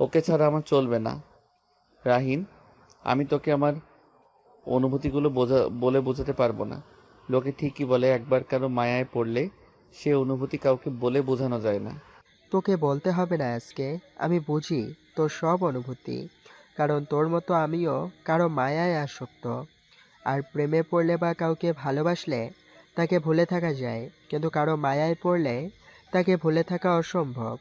ওকে ছাড়া আমার চলবে না। রাহিন, আমি তোকে আমার অনুভূতিগুলো বলে বোঝাতে পারবো না। লোকে ঠিকই বলে একবার কারো মায়ায় পড়লে সে অনুভূতি কাউকে বলে বোঝানো যায় না। তোকে বলতে হবে না আজকে। আমি বুঝি তোর সব অনুভূতি, কারণ তোর মতো আমিও কারো মায়ায় আসক্ত। আর প্রেমে পড়লে বা কাউকে ভালোবাসলে তাকে ভুলে থাকা যায়, কিন্তু কারো মায়ায় পড়লে তাকে ভুলে থাকা অসম্ভব।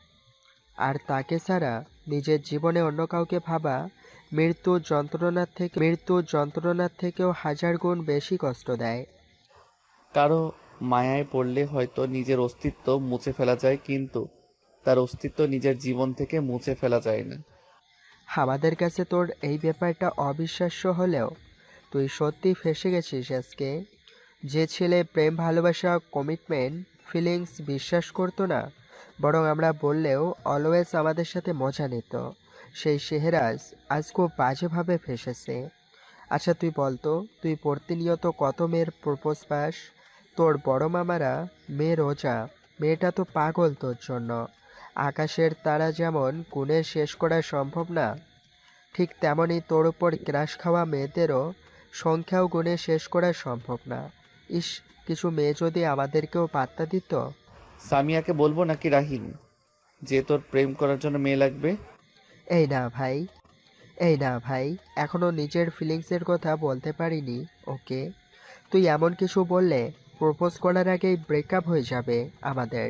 আর তাকে ছাড়া নিজের জীবনে অন্য কাউকে ভাবা মৃত্যু যন্ত্রণার থেকেও হাজার গুণ বেশি কষ্ট দেয়। কারো মায়ায় পড়লে হয়তো নিজের অস্তিত্ব মুছে ফেলা যায়, কিন্তু তার অস্তিত্ব নিজের জীবন থেকে মুছে ফেলা যায় না। আমাদের কাছে তোর এই ব্যাপারটা অবিশ্বাস্য হলেও তুই সত্যি ফেঁসে গেছিস আজকে। যে ছেলে প্রেম, ভালোবাসা, কমিটমেন্ট, ফিলিংস বিশ্বাস করতো না, বরং আমরা বললেও অলওয়েজ আমাদের সাথে মজা নিত, সেই শেহরাজ আজ খুব বাজেভাবে ফেঁসেছে। আচ্ছা তুই বলতো, তুই প্রতিনিয়ত কত মেয়ের প্রপোজ পাস? তোর বড় মামারা মেয়ে রোজা, মেয়েটা তো পাগল তোর জন্য। আকাশের তারা যেমন গুণে শেষ করা সম্ভব না, ঠিক তেমনি তোর উপর ক্রাশ খাওয়া মেয়েদেরও সংখ্যাও গুণে শেষ করা সম্ভব না। ইস, কিছু মেয়ে যদি আমাদেরকেও পাত্তা দিত। সামিয়াকে বলবো নাকি রাহিন যে তোর প্রেম করার জন্য মেয়ে লাগবে? এই না ভাই, এই না ভাই, এখনো নিজের ফিলিংসের কথা বলতে পারিনি ওকে। তুই এমন কিছু বললে প্রপোজ করার আগেই ব্রেকআপ হয়ে যাবে আমাদের।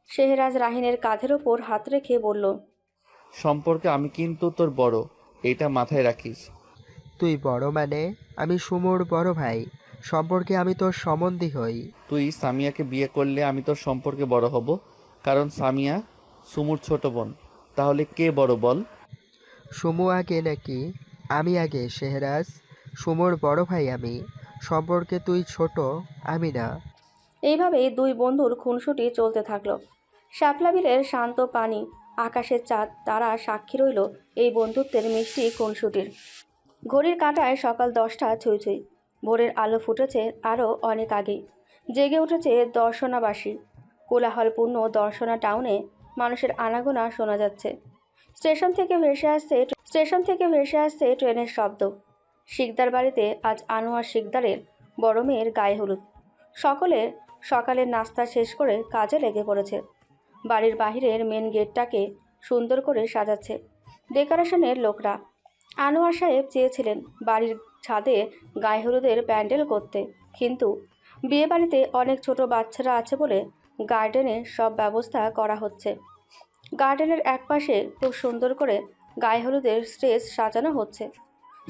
শেহরাজ রাহিনের কাঁধের ওপর হাত রেখে বলল, সম্পর্কে আমি কিন্তু তোর বড়, এটা মাথায় রাখিস। তুই বড় মানে? আমি সুমোর বড় ভাই। সম্পর্কে আমি তোর সম্বন্ধী হই। তুই সামিয়াকে বিয়ে করলে আমি তোর সম্পর্কে বড় হব, কারণ সামিয়া সুমুর ছোট বোন। তাহলে কে বড় বল? সুমো আগে নাকি আমি আগে শেহরাজ? সুমোর বড় ভাই আমি। সম্পর্কে তুই ছোট, আমি না। এইভাবেই দুই বন্ধুর খুনসুটি চলতে থাকলো। শাপলা বিলের শান্ত পানি, আকাশের চাঁদ, তারা সাক্ষী রইল এই বন্ধুত্বের মিষ্টি খুনসুটির। ঘড়ির কাঁটায় সকাল 10টা ছুঁই ছুঁই। ভোরের আলো ফুটেছে আরও অনেক আগেই। জেগে উঠেছে দর্শনাবাসী। কোলাহলপূর্ণ দর্শনা টাউনে মানুষের আনাগোনা শোনা যাচ্ছে। স্টেশন থেকে ভেসে আসছে ট্রেনের শব্দ। শিকদার বাড়িতে আজ আনোয়ার শিকদারের বড় মেয়ের গায়ে হলুদ। সকলে সকালের নাস্তা শেষ করে কাজে লেগে পড়েছে। বাড়ির বাহিরের মেন গেটটাকে সুন্দর করে সাজাচ্ছে ডেকোরেশনের লোকরা। আনোয়ার সাহেব চেয়েছিলেন বাড়ির ছাদে গায়ে হলুদের প্যান্ডেল করতে, কিন্তু বিয়ে বাড়িতে অনেক ছোট বাচ্চারা আছে বলে গার্ডেনে সব ব্যবস্থা করা হচ্ছে। গার্ডেনের একপাশে খুব সুন্দর করে গায়ে হলুদের স্টেজ সাজানো হচ্ছে।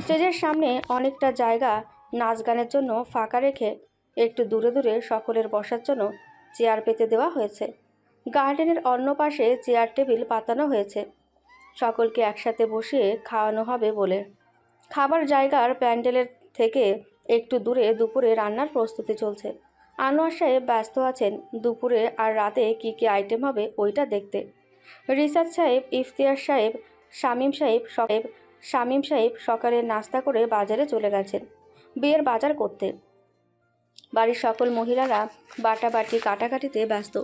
স্টেজের সামনে অনেকটা জায়গা নাচ গানের জন্য ফাঁকা রেখে একটু দূরে দূরে সকলের বসার জন্য চেয়ার পেতে দেওয়া হয়েছে। গার্ডেনের অন্য পাশে চেয়ার টেবিল পাতানো হয়েছে সকলকে একসাথে বসিয়ে খাওয়ানো হবে বলে। খাবার জায়গার প্যান্ডেলের থেকে একটু দূরে দুপুরে রান্নার প্রস্তুতি চলছে। আনোয়ার সাহেব ব্যস্ত আছেন দুপুরে আর রাতে কী কী আইটেম হবে ওইটা দেখতে। রিসাত সাহেব, ইফতিয়ার সাহেব, শামীম সাহেব সকালে নাস্তা করে বাজারে চলে গেছেন বিয়ের বাজার করতে। বাড়ির সকল মহিলারা বাটাবাটি কাটাকাটিতে ব্যস্ত।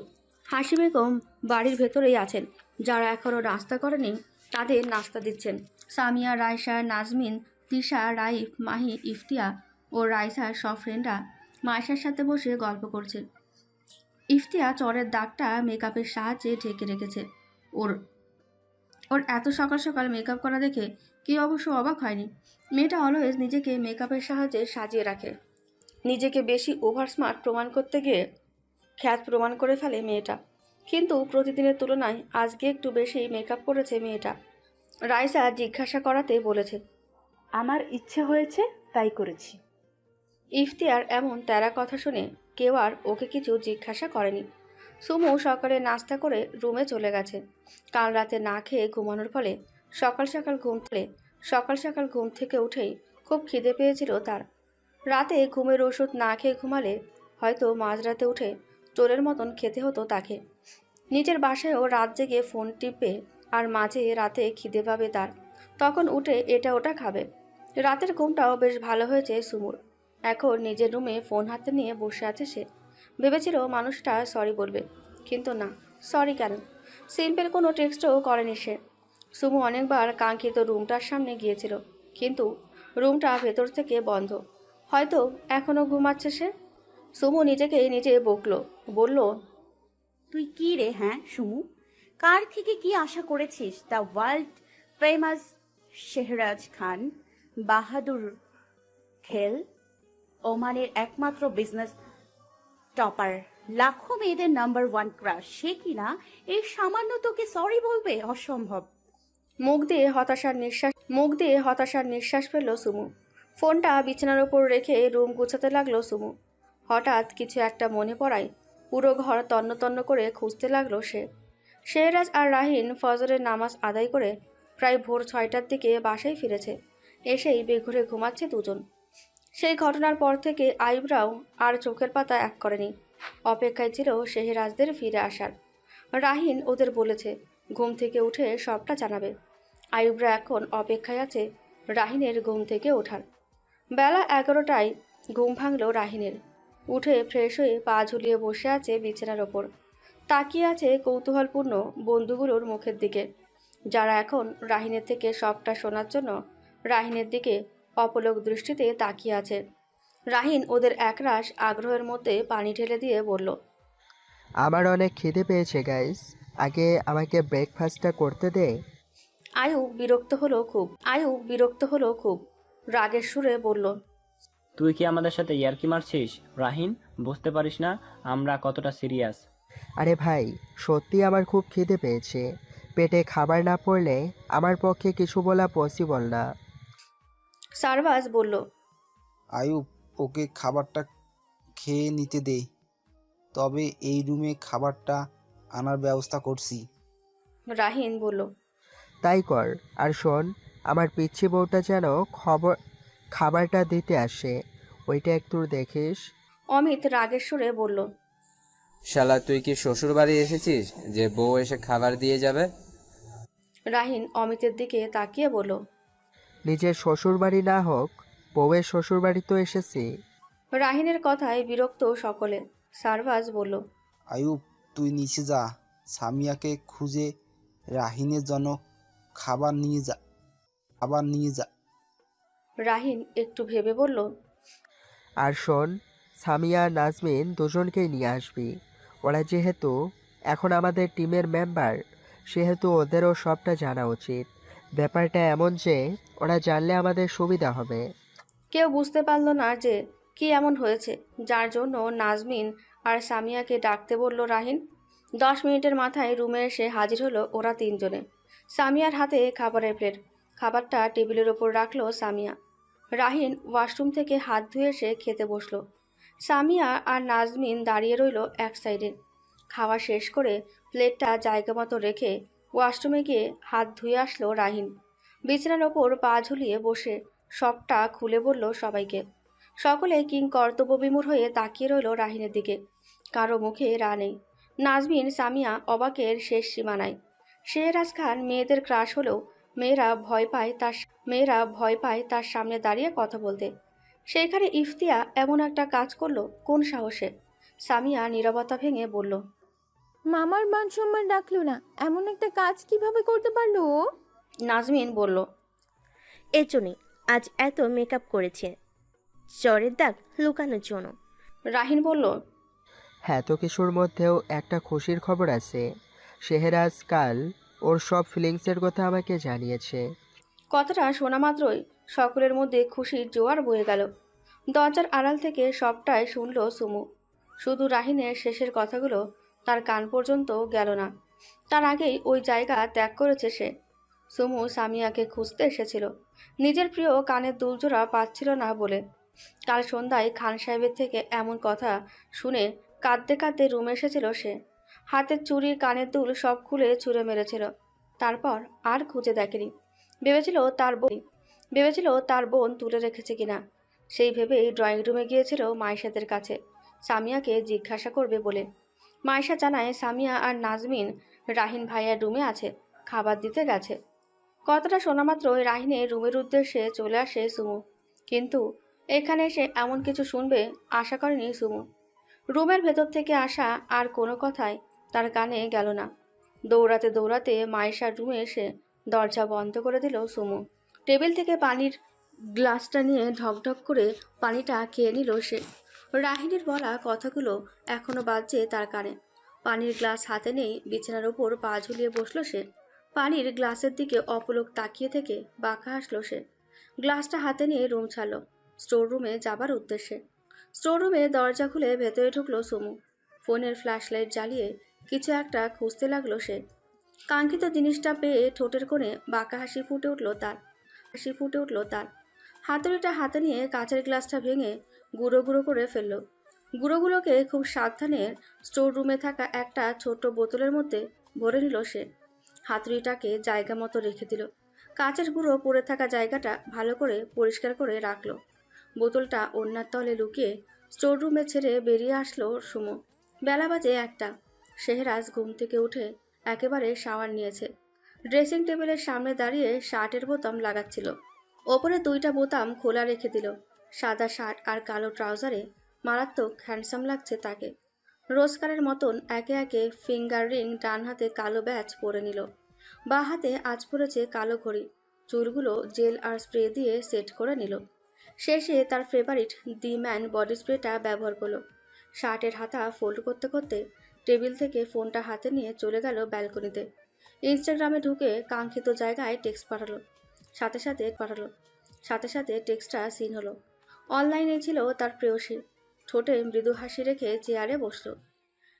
হাসি বেগম বাড়ির ভেতরেই আছেন। যারা এখনও নাস্তা করেনি তাদের নাস্তা দিচ্ছেন। সামিয়া, রায়সা, নাজমিন, তিশা, রাইফ, মাহি, ইফতিয়া ও রাইসার সব ফ্রেন্ডরা মায়েশার সাথে বসে গল্প করছে। ইফতিয়া চরের দাগটা মেকআপের সাহায্যে ঢেকে রেখেছে। ওর ওর এত সকাল সকাল মেকআপ করা দেখে কেউ অবশ্য অবাক হয়নি। মেয়েটা অলওয়েজ নিজেকে মেকআপের সাহায্যে সাজিয়ে রাখে। নিজেকে বেশি ওভার স্মার্ট প্রমাণ করতে গিয়ে খ্যাত প্রমাণ করে ফেলে মেয়েটা। কিন্তু প্রতিদিনের তুলনায় আজকে একটু বেশি মেকআপ করেছে মেয়েটা। রাইসা জিজ্ঞাসা করাতে বলেছে, আমার ইচ্ছে হয়েছে তাই করেছি। ইফতিয়ার এমন তেরা কথা শুনে কেউ আর ওকে কিছু জিজ্ঞাসা করেনি। সুমু সকালে নাস্তা করে রুমে চলে গেছে। কাল রাতে না খেয়ে ঘুমানোর ফলে সকাল সকাল ঘুম থেকে উঠেই খুব খিদে পেয়েছিল তার। রাতে ঘুমের ওষুধ না খেয়ে ঘুমালে হয়তো মাঝরাতে উঠে চোরের মতন খেতে হতো তাকে। নিজের বাসায়ও রাত জেগে ফোন টিপে আর মাঝে রাতে খিদে পাবে তার, তখন উঠে এটা ওটা খাবে। রাতের ঘুমটাও বেশ ভালো হয়েছে সুমুর। এখন নিজের রুমে ফোন হাতে নিয়ে বসে আছে সে। ভেবেছিল মানুষটা সরি বলবে, কিন্তু না, সরি কেন? সিম্পল কোনো টেক্সটও করেনি সে। সুমু অনেকবার কাঙ্ক্ষিত রুমটার সামনে গিয়েছিল, কিন্তু রুমটা ভেতর থেকে বন্ধ। হয়তো এখনো ঘুমাচ্ছে সে। সুমু নিজেকে নিজে বকলো, বলল, তুই কি রে হ্যাঁ সুমু, কার থেকে কি আশা করেছিস? The world famous Shehraj Khan Bahadur খেল, ওমানের একমাত্র বিজনেস টপার, লাখো মেয়েদের নাম্বার 1 ক্রাশ, সে কিনা এই সামান্য তোকে সরি বলবে? অসম্ভব। মুখ দিয়ে হতাশার নিঃশ্বাস ফেলল সুমু। ফোনটা বিছানার ওপর রেখে রুম গুছাতে লাগলো সুমু। হঠাৎ কিছু একটা মনে পড়ায় পুরো ঘর তন্ন তন্ন করে খুঁজতে লাগলো সে। শেহরাজ আর রাহিন ফজরের নামাজ আদায় করে প্রায় ভোর 6টার দিকে বাসায় ফিরেছে। এসেই বেঘুরে ঘুমাচ্ছে দুজন। সেই ঘটনার পর থেকে আইব্রাও আর চোখের পাতা এক করেনি। অপেক্ষায় ছিল শেহরাজদের ফিরে আসার। রাহিন ওদের বলেছে ঘুম থেকে উঠে সবটা জানাবে। আইব্রা এখন অপেক্ষায় আছে রাহিনের ঘুম থেকে ওঠার। বেলা 11টায় ঘুম ভাঙল রাহিনের। উঠে ফ্রেশ হয়ে পা ঝুলিয়ে বসে আছে বিছানার ওপর। তাকিয়ে আছে কৌতূহলপূর্ণ বন্ধুগুলোর মুখের দিকে, যারা এখন রাহিনের থেকে সবটা শোনার জন্য রাহিনের দিকে অপলক দৃষ্টিতে তাকিয়ে আছে। রাহিন ওদের একরাশ আগ্রহের মধ্যে পানি ঢেলে দিয়ে বলল, আমার অনেক খিদে পেয়েছে গাইস, আগে আমাকে ব্রেকফাস্টটা করতে দে। আয়ু বিরক্ত হলো খুব, রাগের সুরে বলল, তুই কি আমাদের সাথে ইয়ার্কি মারছিস রাহিন? বুঝতে পারিস না আমরা কতটা সিরিয়াস? আরে ভাই, সত্যি আমার খুব খিদে পেয়েছে। পেটে খাবার না পড়লে আমার পক্ষে কিছু বলা পসিবল না। সারভাজ বলল, আয়ুব, ওকে খাবারটা খেয়ে নিতে দে, তবে এই রুমে খাবারটা আনার ব্যবস্থা করছি। রাহিন বলল, তাই কর। আর শোন, আমার পিচ্ছি বউটা যেন খাবারটা দিতে আসে, ওইটা একটু দেখিস। অমিত রাগের সুরে বলল, শালা তুই কি শ্বশুর বাড়ি এসেছিস যে বউ এসে খাবার দিয়ে যাবে? রাহিন অমিতের দিকে তাকিয়ে বলল, নিজের শ্বশুর বাড়ি না হোক, বউয়ের শ্বশুর বাড়ি তো এসেছি। রাহিনের কথায় বিরক্ত সকলে। সারভাজ বলল, আয়ুব, তুই নিচে যা, সামিয়াকে খুঁজে রাহিনের জন্য খাবার নিয়ে যা। রাহিন একটু ভেবে বলল, আর শোন, সামিয়া নাজমিন দুজনকেই নিয়ে আসবি। ওরা যেহেতু এখন আমাদের টিমের মেম্বার, সেহেতু ওদেরও সবটা জানা উচিত। ব্যাপারটা এমন যে ওরা জানলে আমাদের সুবিধা হবে। কেউ বুঝতে পারল না যে কি এমন হয়েছে যার জন্য নাজমিন আর সামিয়াকে ডাকতে বলল রাহিন। 10 মিনিটের মাথায় রুমে এসে হাজির হলো ওরা তিনজনে। সামিয়ার হাতে খাবারের প্লেট। খাবারটা টেবিলের ওপর রাখলো সামিয়া। রাহিন ওয়াশরুম থেকে হাত ধুয়ে এসে খেতে বসলো। সামিয়া আর নাজমিন দাঁড়িয়ে রইল এক সাইডে। খাওয়া শেষ করে প্লেটটা জায়গা মতো রেখে ওয়াশরুমে গিয়ে হাত ধুয়ে আসলো রাহিন। বিছানার ওপর পা ঝুলিয়ে বসে সবটা খুলে বলল সবাইকে। সকলে কিং কর্তব্যবিমূঢ় হয়ে তাকিয়ে রইল রাহিনের দিকে। কারো মুখে রা নেই। নাজমিন সামিয়া অবাকের শেষ সীমানায়। শেহরাজ খান মেয়েদের ক্রাশ হলেও মেয়েরা ভয় পায় তার সামনে দাঁড়িয়ে কথা বলতে। সেইখানে ইফতিয়া এমন একটা কাজ করলো কোন সাহসে? সামিয়া নীরবতা ভেঙে বলল, মামার মান সম্মান রাখলো না, এমন একটা কাজ কিভাবে করতে পারলো ও? নাজমিন বলল, এর জন্যই আজ এত মেকআপ করেছে, জ্বরের দাগ লুকানোর জন্য। রাহিন বলল, হ্যাঁ, তো কিছুর মধ্যেও একটা খুশির খবর আছে। শেহরাজ কাল ওর সব ফিলিংসের কথা আমাকে জানিয়েছে। কথাটা শোনা মাত্রই সকলের মধ্যে খুশির জোয়ার বয়ে গেল। দরজার আড়াল থেকে সবটাই শুনল সুমু। শুধু রাহিনের শেষের কথাগুলো তার কান পর্যন্ত গেল না। তার আগেই ওই জায়গা ত্যাগ করেছে সে। সুমু সামিয়াকে খুঁজতে এসেছিল, নিজের প্রিয় কানের দুলজোড়া পাচ্ছিল না বলে। কাল সন্ধ্যায় খান সাহেবের থেকে এমন কথা শুনে কাঁদতে কাঁদতে রুমে এসেছিল সে। হাতের চুড়ি কানের দুল সব খুলে ছুঁড়ে মেরেছিল। তারপর আর খুঁজে দেখেনি। ভেবেছিল তার বোন তুলে রেখেছে কিনা। সেই ভেবেই ড্রয়িং রুমে গিয়েছিল মাইশাদের কাছে সামিয়াকে জিজ্ঞাসা করবে বলে। মাইশা জানায় সামিয়া আর নাজমিন রাহিন ভাইয়ার রুমে আছে, খাবার দিতে গেছে। কথাটা শোনা মাত্রই রাহিনের রুমের উদ্দেশ্যে চলে আসে সুমু। কিন্তু এখানে এসে এমন কিছু শুনবে আশা করেনি সুমু। রুমের ভেতর থেকে আসা আর কোনো কথাই তার কানে গেল না। দৌড়াতে দৌড়াতে মাইশার রুমে এসে দরজা বন্ধ করে দিল সুমু। টেবিল থেকে পানির গ্লাসটা নিয়ে ঢকঢক করে পানিটা খেয়ে নিল সে। রাহিনীর বলা কথাগুলো এখনো বাজছে তার কানে। পানির গ্লাস হাতে নেই, বিছানার উপর পা ঝুলিয়ে বসলো সে। পানির গ্লাসের দিকে অপলক তাকিয়ে থেকে বাঁকা হাসলো সে। গ্লাসটা হাতে নিয়ে রুম ছাড়লো স্টোর রুমে যাবার উদ্দেশ্যে। স্টোর রুমে দরজা খুলে ভেতরে ঢুকলো সুমু। ফোনের ফ্ল্যাশ লাইট জ্বালিয়ে কিছু একটা খুঁজতে লাগলো সে। কাঙ্ক্ষিত জিনিসটা পেয়ে ঠোঁটের কোণে বাঁকা হাসি ফুটে উঠল তার। হাতুড়িটা হাতে নিয়ে কাঁচের গ্লাসটা ভেঙে গুঁড়ো গুঁড়ো করে ফেললো। গুঁড়োগুলোকে খুব সাবধানে স্টোর রুমে থাকা একটা ছোট্ট বোতলের মধ্যে ভরে নিল সে। হাতুড়িটাকে জায়গা মতো রেখে দিল। কাঁচের গুঁড়ো পড়ে থাকা জায়গাটা ভালো করে পরিষ্কার করে রাখলো। বোতলটা ওড়নার তলে লুকিয়ে স্টোর রুমে ছেড়ে বেরিয়ে আসলো সুমো। বেলা বাজে 1টা। শেহরাজ ঘুম থেকে উঠে একেবারে শাওয়ার নিয়েছে। ড্রেসিং টেবিলের সামনে দাঁড়িয়ে শার্টের বোতাম লাগাচ্ছিল। ওপরে 2টা বোতাম খোলা রেখে দিল। সাদা শার্ট আর কালো ট্রাউজারে মারাত্মক হ্যান্ডসাম লাগছে তাকে। রোজকারের মতন একে একে ফিঙ্গার রিং, ডান হাতে কালো ব্যাজ পরে নিল। বাঁ হাতে আজ পরেছে কালো ঘড়ি। চুলগুলো জেল আর স্প্রে দিয়ে সেট করে নিল। শেষে তার ফেভারিট দি ম্যান বডি স্প্রেটা ব্যবহার করলো। শার্টের হাতা ফোল্ড করতে করতে টেবিল থেকে ফোনটা হাতে নিয়ে চলে গেল ব্যালকনিতে। ইনস্টাগ্রামে ঢুকে কাঙ্ক্ষিত জায়গায় টেক্সট পাঠালো। সাথে সাথে টেক্সটটা সিন হলো। অনলাইনে ছিল তার প্রেয়সী। ঠোঁটে মৃদু হাসি রেখে চেয়ারে বসলো।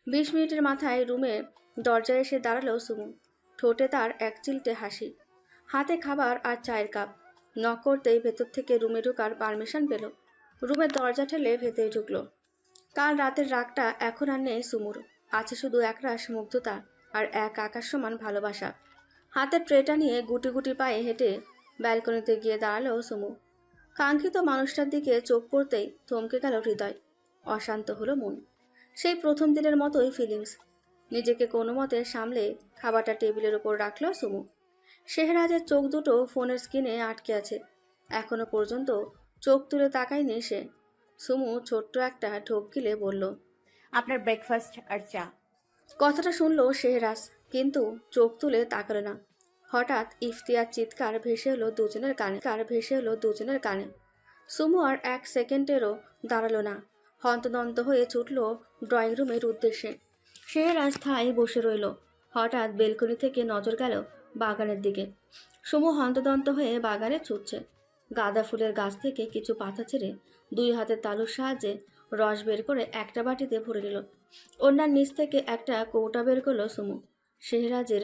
20 মিনিটের মাথায় রুমের দরজায় এসে দাঁড়ালো সুমু। ঠোঁটে তার এক চিলটে হাসি, হাতে খাবার আর চায়ের কাপ। নক করতেই ভেতর থেকে রুমে ঢোকার পারমিশন পেল। রুমের দরজা ঠেলে ভেতরে ঢুকলো। কাল রাতের রাগটা এখন আর নেই সুমুর। আছে শুধু একরাশ মুগ্ধতা আর এক আকাশ সমান ভালোবাসা। হাতের ট্রেটা নিয়ে গুটি গুটি পায়ে হেঁটে ব্যালকনিতে গিয়ে দাঁড়ালো সুমু। কাঙ্ক্ষিত মানুষটার দিকে চোখ পড়তেই থমকে গেল হৃদয়। অশান্ত হলো মন। সেই প্রথম দিনের মতোই ফিলিংস। নিজেকে কোনো মতে সামলে খাবারটা টেবিলের ওপর রাখলো সুমু। শেহরাজের চোখ দুটো ফোনের স্ক্রিনে আটকে আছে। এখনো পর্যন্ত চোখ তুলে তাকায়নি সে। সুমু ছোট্ট একটা ঢোক গিলে বলল, আপনার ব্রেকফাস্ট আর চা। কথাটা শুনলো শেহরাজ, কিন্তু চোখ তুলে তাকালো না। হঠাৎ ইফতিয়ার চিৎকার ভেসে এলো দুজনের কানে। সুমু আর 1 সেকেন্ডেরও দাঁড়ালো না। হন্তদন্ত হয়ে ছুটল ড্রয়িং রুমের উদ্দেশ্যে। শেহরাজ ঠায় বসে রইল। হঠাৎ বেলকনি থেকে নজর গেল বাগানের দিকে। সুমু হন্তদন্ত হয়ে বাগানে ছুটছে। গাঁদা ফুলের গাছ থেকে কিছু পাতা ছেড়ে 2 হাতের তালুর সাহায্যে রস বের করে একটা বাটিতে ভরে নিল। অন্যার নিচ থেকে একটা কৌটা বের করলো সুমু। শেহরাজের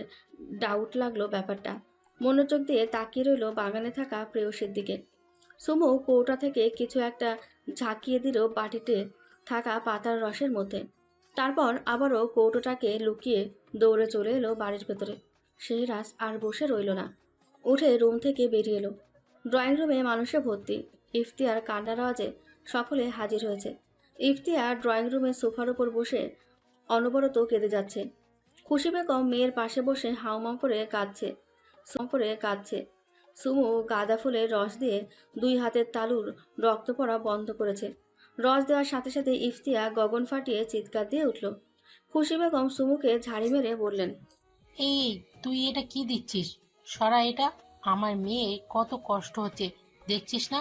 ডাউট লাগলো ব্যাপারটা। মনোযোগ দিয়ে তাকিয়ে রইল বাগানে থাকা প্রেয়সীর দিকে। সুমু কৌটা থেকে কিছু একটা ঝাঁকিয়ে দিল বাটিতে থাকা পাতার রসের মধ্যে। তারপর আবারও কৌটোটাকে লুকিয়ে দৌড়ে চলে এলো বাড়ির ভেতরে। শেহরাজ আর বসে রইল না, উঠে রুম থেকে বেরিয়ে এলো। ড্রয়িং রুমে মানুষে ভর্তি। ইফতিয়ার কান্নার আওয়াজে সকলে হাজির হয়েছে। ইফতিয়ার ড্রয়িং রুমে সোফার উপর বসে অনবরত কেঁদে যাচ্ছে। খুশি বেগম মেয়ের পাশে বসে হাউমাউ করে কাঁদছে। সুমু গাঁদা ফুলের রস দিয়ে 2 হাতের তালুর রক্ত পড়া বন্ধ করেছে। রস দেওয়ার সাথে সাথে ইফতিয়া গগন ফাটিয়ে চিৎকার দিয়ে উঠল। খুশি বেগম সুমুকে ঝাড়ি মেরে বললেন, এই তুই এটা কি দিচ্ছিস? সরা এটা, আমার মেয়ে কত কষ্ট হচ্ছে, দেখছিস না?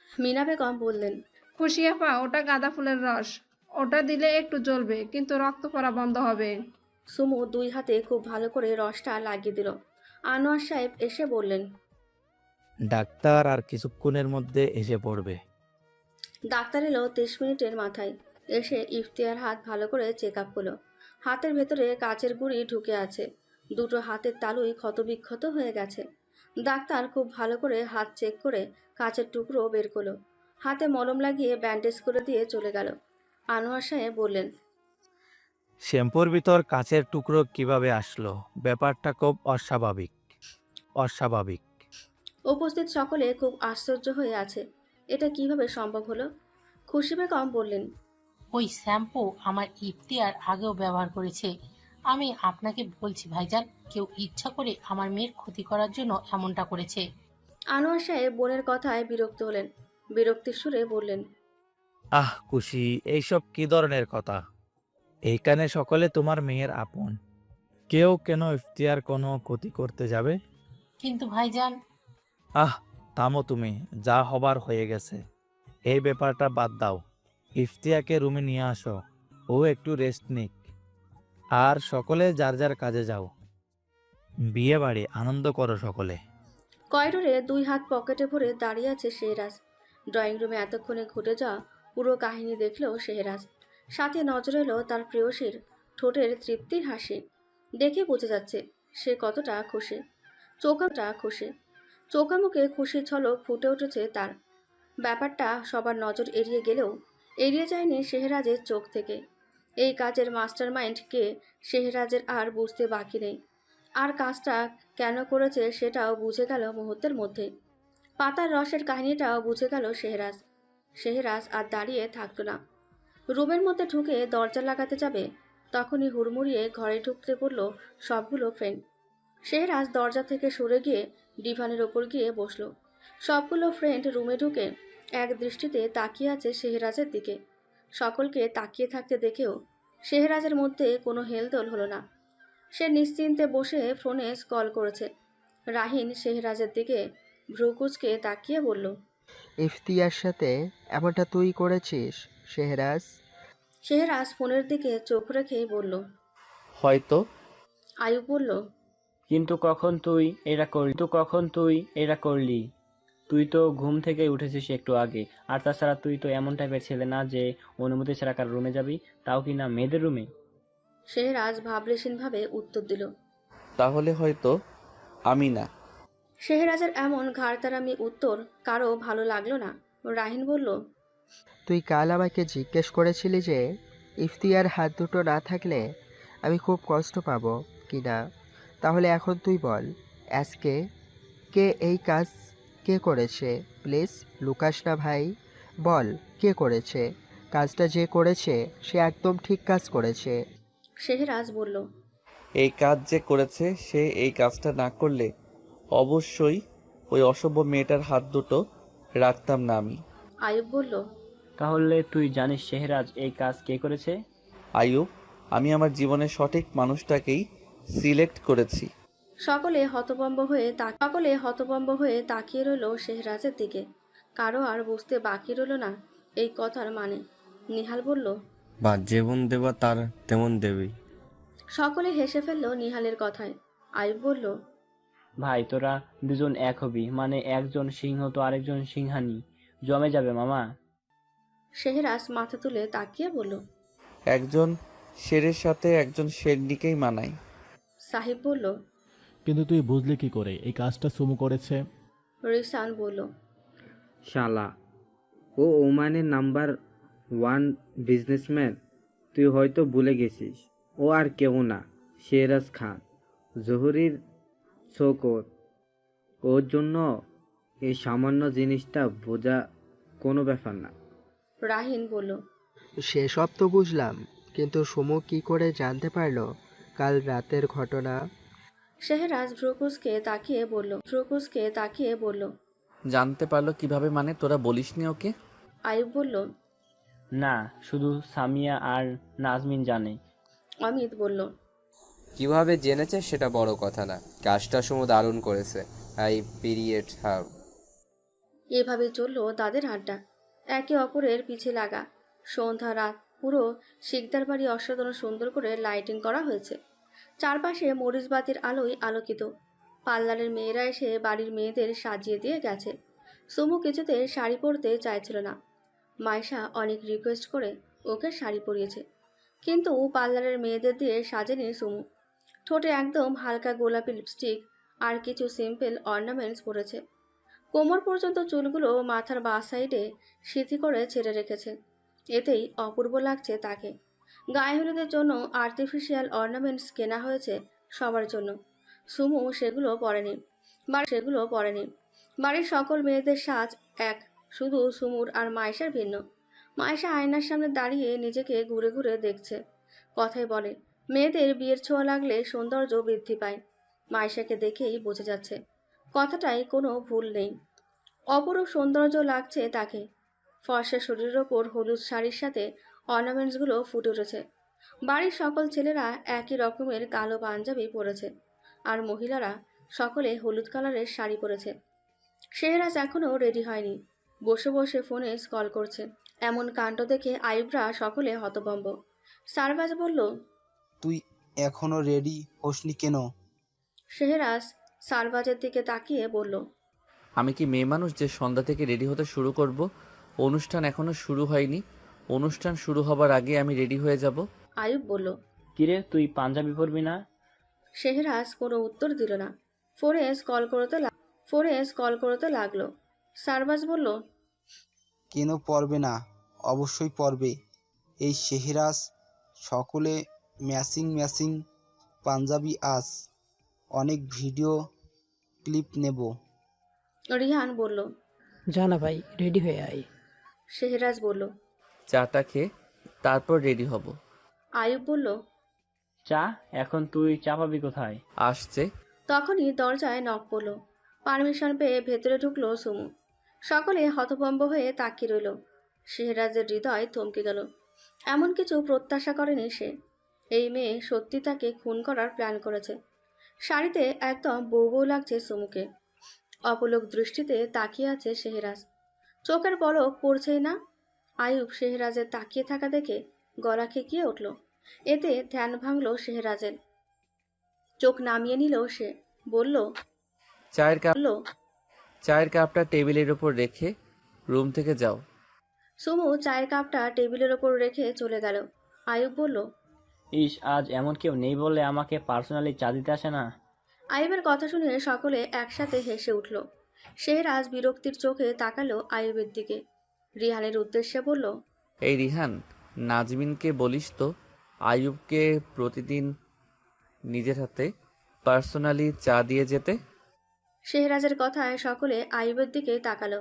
মিনা বেগম বললেন, খুশি আপা, ওটা গাঁদা ফুলের রস। ওটা দিলে একটু জ্বলবে, কিন্তু রক্ত পড়া বন্ধ হবে। সুমু 2 হাতে খুব ভালো করে রসটা লাগিয়ে দিল। আনোয়ার সাহেব এসে বললেন, ডাক্তার আর কিছুক্ষণের মধ্যে এসে পড়বে। ডাক্তার এলো 30 মিনিটের মাথায়। এসে ইফতিয়ার হাত ভালো করে চেক আপ করলো। হাতের ভেতরে কাচের গুঁড়ি ঢুকে আছে। 2টো হাতের তালুই ক্ষতবিক্ষত হয়ে গেছে। ডাক্তার খুব ভালো করে হাত চেক করে কাচের টুকরো বের করলো। হাতে মলম লাগিয়ে ব্যান্ডেজ করে দিয়ে চলে গেল। আনোয়ার সাহেব বললেন, শ্যাম্পুর ভিতর কাচের টুকরো কিভাবে আসলো? ব্যাপারটা খুব অস্বাভাবিক। উপস্থিত সকলে খুব আশ্চর্য হয়ে আছে। এটা কিভাবে সম্ভব হলো? খুশি বেগম বললেন, ওই শ্যাম্পু আমার ইফতিয়ার আগেও ব্যবহার করেছে। আমি আপনাকে বলছি ভাইজান, কেউ ইচ্ছা করে আমার মেয়ের ক্ষতি করার জন্য এমনটা করেছে। আনোয়ার সাহেব বোনের কথায় বিরক্ত হলেন। বিরক্তির সুরে বললেন, আহ খুশি, এইসব কি ধরনের কথা? এইখানে সকলে তোমার মেয়ের আপন। কেউ কেন ইফতিয়ার কোনো ক্ষতি করতে যাবে? কিন্তু ভাইজান। আহ থামো তুমি, যা হবার হয়ে গেছে। এই ব্যাপারটা বাদ দাও। ইফতিয়াকে রুমে নিয়ে আসো, ও একটু রেস্ট নিক। আর সকলে যার যার কাজে যাও। বিয়ে বাড়ি আনন্দ করো সকলে। করিডোরে 2 হাত পকেটে ভরে দাঁড়িয়ে আছে শেহরাজ। ড্রয়িং রুমে এতক্ষণে ঘটে যাওয়া পুরো কাহিনী দেখলো শেহরাজ। সাথে নজর এলো তার প্রেয়সীর ঠোঁটের তৃপ্তির হাসি। দেখে বোঝা যাচ্ছে সে কতটা খুশি। চোখা মুখে খুশির ঝলক ফুটে উঠেছে তার। ব্যাপারটা সবার নজর এড়িয়ে গেলেও এড়িয়ে যায়নি শেহরাজের চোখ থেকে। এই কাজের মাস্টারমাইন্ড কে শেহরাজের আর বুঝতে বাকি নেই। আর কাজটা কেন করেছে সেটাও বুঝে গেল মুহূর্তের মধ্যে। পাতার রসের কাহিনীটাও বুঝে গেল শেহরাজ। শেহরাজ আর দাঁড়িয়ে থাকতো না। রুমের মধ্যে ঢুকে দরজা লাগাতে যাবে তখনই হুড়মুড়িয়ে ঘরে ঢুকতে পড়ল সবগুলো ফ্রেন্ড। শেহরাজ দরজা থেকে সরে গিয়ে ডিভানের ওপর গিয়ে বসলো। সবগুলো ফ্রেন্ড রুমে ঢুকে এক দৃষ্টিতে তাকিয়ে আছে শেহরাজের দিকে। সকলকে তাকিয়ে থাকতে দেখেও শেহরাজের মধ্যে কোনো হেলদোল হলো না। সে নিশ্চিন্তে বসে ফোনে কল করেছে। রাহিন শেহরাজের দিকে ভ্রুকুচকে তাকিয়ে বলল, ইফতিয়ার সাথে এমনটা তুই করেছিস শেহরাজ? শেহরাজ ফোনের দিকে চোখ রেখেই বলল, হয়তো। আয়ুব বলল, কিন্তু কখন তুই এটা করলি? তুই তো ঘুম থেকে উঠেছিস একটু আগে। আর তাছাড়া তুই তো এমন টাইপের ছেলে না যে অনুমতি ছাড়া কার রুমে যাবি, তাও কি না মেয়েদের রুমে। শেহরাজ ভাবলেশীনভাবে উত্তর দিল, তাহলে হয়তো আমি না। শেহরাজের এমন ঘাড়তারামি উত্তর কারো ভালো লাগলো না। রাহিন বলল, তুই কাল আমাকে জিজ্ঞেস করেছিলি যে ইফতিয়ার হাত দুটো না থাকলে আমি খুব কষ্ট পাবো কি না। তাহলে এখন তুই বল, আজকে কে এই কাজ কে করেছে? প্লিজ লুকাস না ভাই, বল কে করেছে? কাজটা যে করেছে সে একদম ঠিক কাজ করেছে। শেহরাজ বলল, এই কাজ যে করেছে সে এই কাজটা না করলে অবশ্যই ওই অসভ্য মেয়েটার হাত দুটো রাখতাম না আমি। আয়ুব বলল, তাহলে তুই জানিস শেহরাজ এই কাজ কে করেছে? আয়ুব, আমি আমার জীবনের সঠিক মানুষটাকেই সিলেক্ট করেছি। সকলে হতভম্ব হয়ে তাকিয়ে রইল শেহরাজের দিকে। কারো আর বুঝতে বাকি রইল না এই কথার মানে। নিহাল বলল, বা যেমন দেবা তার তেমন দেবেই। সকলে হেসে ফেলল নিহালের কথায়। আয়ুব বলল, ভাই তোরা দুজন এক হবি মানে একজন সিংহ তো আরেকজন সিংহানি, জমে যাবে মামা। শেহরাজ মাথা তুলে তাকিয়ে বলল, একজন শেরের সাথে একজন শেরনিকেই মানায়। সাহিব বলল, কিন্তু তুই বুঝলি কি করে এই কাজটা সুমু করেছে? রিসান বলল, শালা, ও ওমানের নাম্বার 1 বিজনেসম্যান। তুই হয়তো ভুলে গেছিস, ও আর কেউ না, শেহরাজ খান, জহুরির শৌকত। ওর জন্য এই সামান্য জিনিসটা বোঝা কোনো ব্যাপার না। রাহিন বলল, সেসব তো বুঝলাম, কিন্তু সুমু কি করে জানতে পারলো কাল রাতের ঘটনা? শেহরাজ ভ্রুকুচকে তাকিয়ে বলল, জানতে পারলো কিভাবে মানে তোরা বলিসনি ওকে? আয়ুব বলল, না, শুধু সামিয়া আর নাজমিন জানে। অমিত বলল, কিভাবে জেনেছে সেটা বড় কথা না, কাজটা সুমু দারুণ করেছে। আই পিরিয়ড হার। এভাবে চলল তাদের আড্ডা, একে অপরের পিছে লাগা। সন্ধ্যা রাত পুরো শিকদার বাড়ি অসাধারণ সুন্দর করে লাইটিং করা হয়েছে। চারপাশে মরিচবাতির আলোয় আলোকিত। পার্লারের মেয়েরা এসে বাড়ির মেয়েদের সাজিয়ে দিয়ে গেছে। সুমু কিছুতে শাড়ি পরতে চাইছিল না। মাইশা অনেক রিকোয়েস্ট করে ওকে শাড়ি পরিয়েছে, কিন্তু পার্লারের মেয়েদের দিয়ে সাজেনি সুমু। ঠোঁটে একদম হালকা গোলাপি লিপস্টিক আর কিছু সিম্পল অর্নামেন্টস পরেছে। কোমর পর্যন্ত চুলগুলো মাথার বাঁ সাইডে সিথি করে ছেড়ে রেখেছে। এতেই অপূর্ব লাগছে তাকে। গায়ে হলুদের জন্য আর্টিফিশিয়াল অর্নামেন্টস কেনা হয়েছে সবার জন্য। সুমু সেগুলো পরেনি। বাড়ির সকল মেয়েদের সাজ এক, শুধু সুমুর আর মাইশার ভিন্ন। মাইশা আয়নার সামনে দাঁড়িয়ে নিজেকে ঘুরে ঘুরে দেখছে। কথাই বলে, মেয়েদের বিয়ের ছোঁয়া লাগলে সৌন্দর্য বৃদ্ধি পায়। মাইশাকে দেখেই বোঝা যাচ্ছে কথাটাই কোনো ভুল নেই। অপরূপ সৌন্দর্য লাগছে তাকে। ফর্সা শরীরের ওপর হলুদ শাড়ির সাথে অর্নামেন্টসগুলো ফুটে উঠেছে। বাড়ির সকল ছেলেরা একই রকমের কালো পাঞ্জাবি পরেছে, আর মহিলারা সকলে হলুদ কালারের শাড়ি পরেছে। শেহরাজ এখনও রেডি হয়নি, বসে বসে ফোনে স্ক্রল করছে। এমন কাণ্ড দেখে আইবরা সকলে হতভম্ব। সারবাজ বলল, তুই এখনো রেডি হসনি কেন? শেহরাজ সারবাজের দিকে তাকিয়ে বলল, আমি কি মেয়ে মানুষ যে সন্ধ্যা থেকে রেডি হতে শুরু করব? অনুষ্ঠান এখনো শুরু হয়নি। অনুষ্ঠান শুরু হবার আগে আমি রেডি হয়ে যাব। আইব বলল। কিরে তুই পাঞ্জাবি পরবি না? শেহরাজ কোনো উত্তর দিল না, ফোনে স্ক্রল করতে লাগলো। সারবাজ বলল, কেন পরবে না? অবশ্যই পরবে। এই শেহরাজ সকলে ম্যাচিং ম্যাচিং পাঞ্জাবি আস, অনেক ভিডিও ক্লিপ নেব। রিহান বলল, জানা ভাই, রেডি হয়ে আয়। শেহরাজ বলল, চাটা খেয়ে তারপর রেডি হব। আইব বলল, চা? এখন তুই চা পাবি কোথায়? আসছে। তখনই দরজায় নক পড়ল। পারমিশন পেয়ে ভেতরে ঢুকলো সুমু। সকলে হতভম্ব হয়ে তাকিয়ে রইল। শেহরাজের হৃদয় থমকে গেল। এমন কিছু প্রত্যাশা করেনি সে। এই মেয়ে সত্যি তাকে খুন করার প্ল্যান করেছে। শাড়িতে একদম বউ বউ লাগছে সুমুকে। অপলক দৃষ্টিতে তাকিয়ে আছে শেহরাজ, চোখের পলক পড়ছেই না। আয়ুব শেহরাজের তাকিয়ে থাকা দেখে গলা খেকিয়ে উঠল। এতে ধ্যান ভাঙল শেহরাজের। চোখ নামিয়ে নিল সে, বলল, চায়ের কাপটা টেবিলের ওপর রেখে রুম থেকে যাও। সুমু চায়ের কাপটা টেবিলের ওপর রেখে চলে গেল। আয়ুব বলল, ইস, আজ এমন কেউ নেই বলে আমাকে পার্সোনালি চা দিতে আসে না। আয়ুবের কথা শুনে সকলে একসাথে হেসে উঠল। শেহরাজ বিরক্তির চোখে তাকালো আয়ুবের দিকে। রিহানের উদ্দেশ্যে বলল, এই রিহান, নাজমিনকে বলিস তো আইয়ুবকে প্রতিদিন নিজের হাতে পার্সোনালি চা দিয়ে যেতে। শেহরাজের কথায় সকলে আয়ুবের দিকে তাকালো।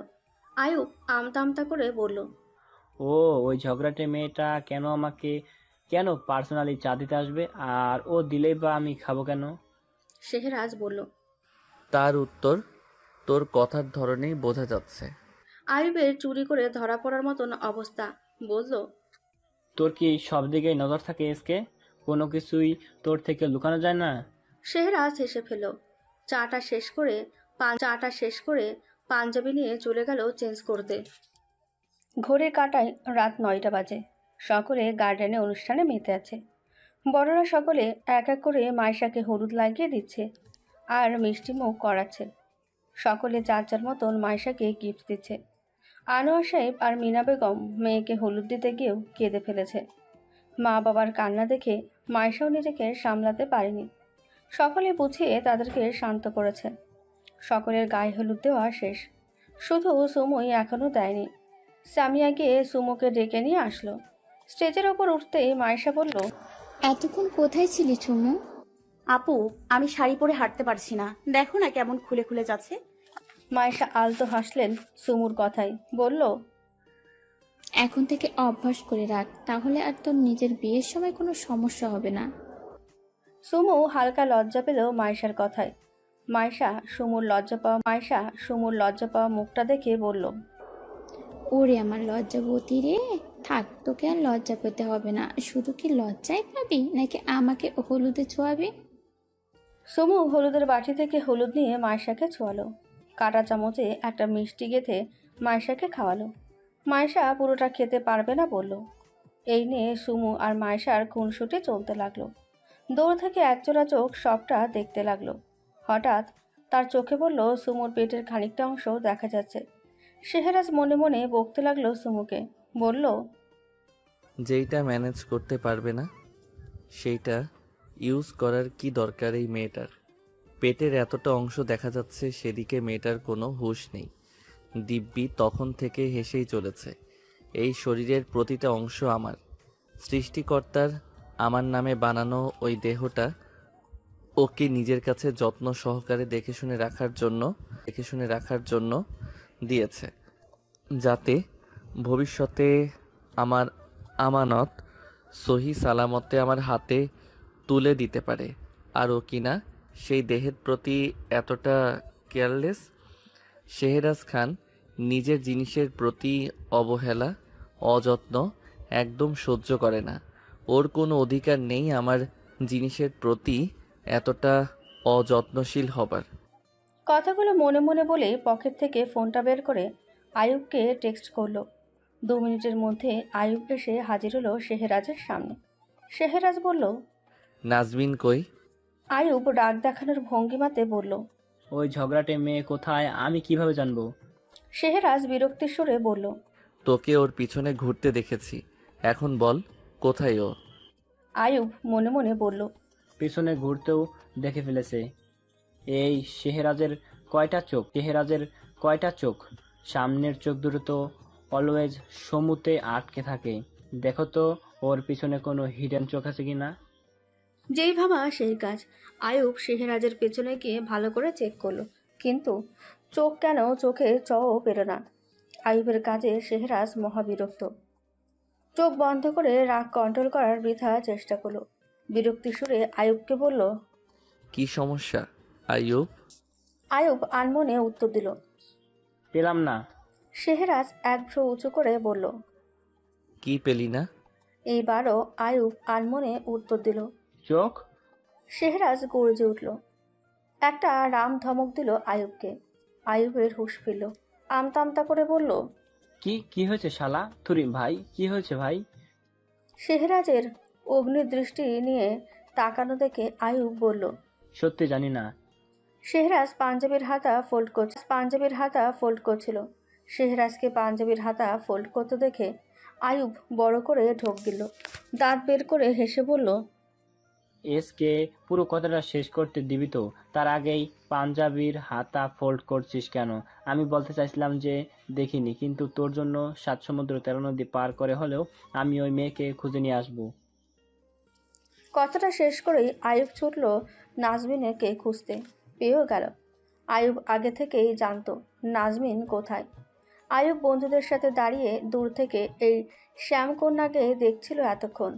আয়ুব আমতা আমতা করে বলল, ও, ওই ঝগড়াটে মেয়েটা কেন পার্সোনালি চা দিতে আসবে? আর ও দিলেই বা আমি খাবো কেন? শেহরাজ বলল। তার উত্তর তোর কথার ধরনেই বোঝা যাচ্ছে। আয়ুবের চুরি করে ধরা পড়ার মতন অবস্থা। বলল, তোর কি সব দিকে নজর থাকে এসকে? কোনো কিছুই তোর থেকে লুকানো যায় না? শেহরাজ হেসে ফেল। চাটা শেষ করে পাঞ্জাবি নিয়ে চলে গেল চেঞ্জ করতে। ঘড়ির কাঁটায় রাত 9টা বাজে। সকলে গার্ডেনে অনুষ্ঠানে মেতে আছে। বড়রা সকলে এক এক করে মাইশাকে হলুদ লাগিয়ে দিচ্ছে আর মিষ্টি মুখ করাচ্ছে। সকলে যার যার মতন মাইশাকে গিফট দিচ্ছে। আনোয়ার সাহেব আর মিনা বেগম মেয়েকে হলুদ দিতে গিয়েও কেঁদে ফেলেছে। মা বাবার কান্না দেখে মাইশাও নিজেকে সামলাতে পারেনি। সকলে বুঝিয়ে তাদেরকে শান্ত করেছে। সকলের গায়ে হলুদ দেওয়া শেষ, শুধু সুমুই এখনও দেয়নি। সামিয়া গিয়ে সুমুকে ডেকে নিয়ে আসলো। স্টেজের ওপর উঠতেই মাইশা বলল, এতক্ষণ কোথায় ছিলি চুমু? আপু, আমি শাড়ি পরে হাঁটতে পারছি না, দেখো না কেমন খুলে খুলে যাচ্ছে। মাইশা আলতো হাসলেন সুমুর কথায়, বলল, এখন থেকে অভ্যাস করে রাখ, তাহলে আর তোর নিজের বিয়ের সময় কোনো সমস্যা হবে না। সুমু হালকা লজ্জা পেল মাইশার কথায়। মাইশা সুমুর লজ্জা পাওয়া মুখটা দেখে বলল, ওরে আমার লজ্জাবতী রে, থাক, তোকে আর লজ্জা পেতে হবে না। শুধু কি লজ্জাই পাবি নাকি আমাকে হলুদে ছোঁয়াবি? সুমু হলুদের বাটি থেকে হলুদ নিয়ে মাইশাকে ছোঁয়ালো। কাঁটা চামচে একটা মিষ্টি গেঁথে মাইশাকে খাওয়ালো। মাইশা পুরোটা খেতে পারবে না বলল। এই নিয়ে সুমু আর মাইশার খুনসুটি চলতে লাগলো। দূর থেকে একজোড়া চোখ সবটা দেখতে লাগলো। হঠাৎ তার চোখে পড়ল সুমুর পেটের খানিকটা অংশ দেখা যাচ্ছে। শেহরাজ মনে মনে বকতে লাগলো সুমুকে, বলল, যেইটা ম্যানেজ করতে পারবে না সেইটা ইউজ করার কি দরকার এই মেয়েটার? পেটের এতটা অংশ দেখা যাচ্ছে, সেদিকে মেয়েটার কোনো হুঁশ নেই। দিব্যি তখন থেকে হেসেই চলেছে। এই শরীরের প্রতিটা অংশ আমার, সৃষ্টিকর্তার আমার নামে বানানো ওই দেহটা ওকে নিজের কাছে যত্ন সহকারে দেখে শুনে রাখার জন্য দিয়েছে, যাতে ভবিষ্যতে আমার আমানত সহি সালামতে আমার হাতে তুলে দিতে পারে। আর ও কিনা সেই দেহের প্রতি এতটা কেয়ারলেস। শেহরাজ খান নিজের জিনিসের প্রতি অবহেলা, অযত্ন একদম সহ্য করে না। ওর কোনো অধিকার নেই আমার জিনিসের প্রতি এতটা অযত্নশীল হবার। কথাগুলো মনে মনে বলে পকেট থেকে ফোনটা বের করে আয়ুবকে টেক্সট করলো। 2 মিনিটের মধ্যে আয়ুব এসে হাজির হলো শেহরাজের সামনে। শেহরাজ বলল, নাজমিন কই? আয়ুব রাগ দেখানোর ভঙ্গিমাতে বলল। ওই ঝগড়াটে মেয়ে কোথায় আমি কিভাবে জানবো? শেহরাজ বিরক্তির সুরে বলল, তোকে ওর পিছনে ঘুরতে দেখেছি, এখন বল কোথায় ও? আয়ুব মনে মনে বলল, পিছনে ঘুরতেও দেখে ফেলেছে। এই শেহরাজের কয়টা চোখ? শেহরাজের কয়টা চোখ? সামনের চোখ দুটো তো অলওয়েজ সমুতে আটকে থাকে। দেখো তো ওর পিছনে কোনো হিডেন চোখ আছে কিনা। যেই ভাবা সেই কাজ। আয়ুব শেহরাজের পেছনে গিয়ে ভালো করে চেক করলো, কিন্তু চোখ কেন চোখে চও পেল না। আয়ুবের কাজে শেহরাজ মহাবিরক্ত। চোখ বন্ধ করে রাগ কন্ট্রোল করার বৃথা চেষ্টা করলো। বিরক্তির সুরে আয়ুবকে বলল, কি সমস্যা আইয়ুব? আয়ুব আনমনে উত্তর দিল। পেলাম না। শেহরাজ এক ভ্রু উঁচু করে বলল। কি পেলি না? এইবারও আয়ুব আনমনে উত্তর দিল। চোখ। শেহরাজ গর্জে উঠল। একটা রাম ধমক দিল আয়ুবকে। আয়ুবের হুঁশ ফিরল। আমতা আমতা করে বলল, কি হয়েছে শালা? থুরি ভাই, কি হয়েছে ভাই? শেহরাজের অগ্নিদৃষ্টি নিয়ে তাকানো দেখে আয়ুব বলল, সত্যি জানি না। শেহরাজ পাঞ্জাবির হাতা ফোল্ড করছিল। শেহরাজকে পাঞ্জাবির হাতা ফোল্ড করতে দেখে আয়ুব বড় করে ঢোক গিল। দাঁত বের করে হেসে বলল, এসকে পুরো কথাটা শেষ করতে দিবি তো? তার আগেই পাঞ্জাবির হাতা ফোল্ড করছিস কেন? আমি বলতে চাইছিলাম যে দেখিনি, কিন্তু তোর জন্য 7 সমুদ্র 13 নদী পার করে হলেও আমি ওই মেয়েকে খুঁজে নিয়ে আসবো। কথাটা শেষ করেই আয়ুব ছুটল নাজমিনকে খুঁজতে। পেয়েও গেল। আয়ুব আগে থেকেই জানতো নাজমিন কোথায়। আয়ুব বন্ধুদের সাথে দাঁড়িয়ে দূর থেকে এই শ্যামকন্যাকে দেখছিল এতক্ষণ,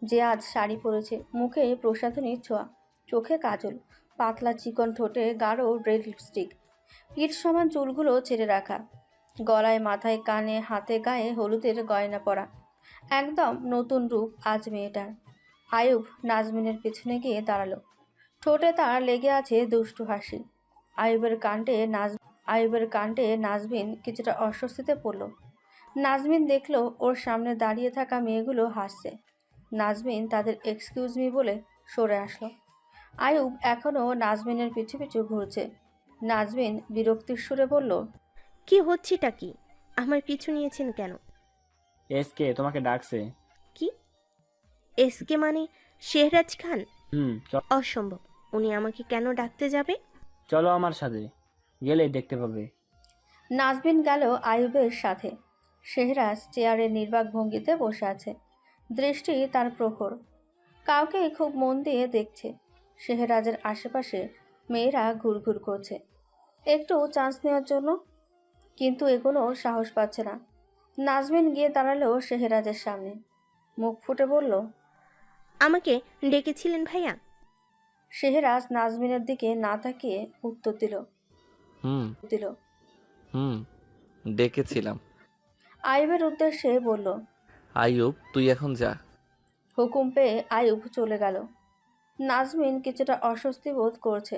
যে আজ শাড়ি পরেছে, মুখে প্রসাধনীর ছোঁয়া, চোখে কাজল, পাতলা চিকন ঠোঁটে গাঢ় রেড লিপস্টিক, পিঠ সমান চুলগুলো ছেড়ে রাখা, গলায় মাথায় কানে হাতে গায়ে হলুদের গয়না পরা। একদম নতুন রূপ আজ মেয়েটার। আয়ুব নাজমিনের পেছনে গিয়ে দাঁড়ালো। ঠোঁটে তার লেগে আছে দুষ্টু হাসি। আয়ুবের কাণ্ডে নাজমিন কিছুটা অস্বস্তিতে পড়ল। নাজমিন দেখলো ওর সামনে দাঁড়িয়ে থাকা মেয়েগুলো হাসছে। নাজমিন তাদের এক্সকিউজ মি বলে সরে আসলো। আয়ুব এখনও নাজমিনের পিছু পিছু ঘুরছে। নাজমিন বিরক্তির সুরে বলল, কি হচ্ছেটা কি? আমার পিছু নিয়েছেন কেন? এসকে তোমাকে ডাকছে। কি? এসকে মানে শেহরাজ খান? চল। অসম্ভব। উনি আমাকে কেন ডাকতে যাবে? চলো আমার সাথে, গেলেই দেখতে পাবে। নাজমিন গেল আয়ুবের সাথে। শেহরাজ চেয়ারে নির্বাক ভঙ্গিতে বসে আছে। দৃষ্টি তার প্রখর। কাউকে খুব মন দিয়ে দেখছে। শেহরাজের আশেপাশে মেয়েরা ঘুরঘুর করছে একটু চান্স নেওয়ার জন্য, কিন্তু এগুলো সাহস পাচ্ছে না। নাজমিন গিয়ে দাঁড়ালো শেহরাজের সামনে। মুখ ফুটে বলল, আমাকে ডেকেছিলেন ভাইয়া? শেহরাজ নাজমিনের দিকে না তাকিয়ে উত্তর দিল, ডেকেছিলাম। আয়ুবের উদ্দেশ্যে বলল, আইয়ুব তুই এখন যা। হুকুম পেয়ে আয়ুব চলে গেল। নাজমিন কিছুটা অস্বস্তি বোধ করছে,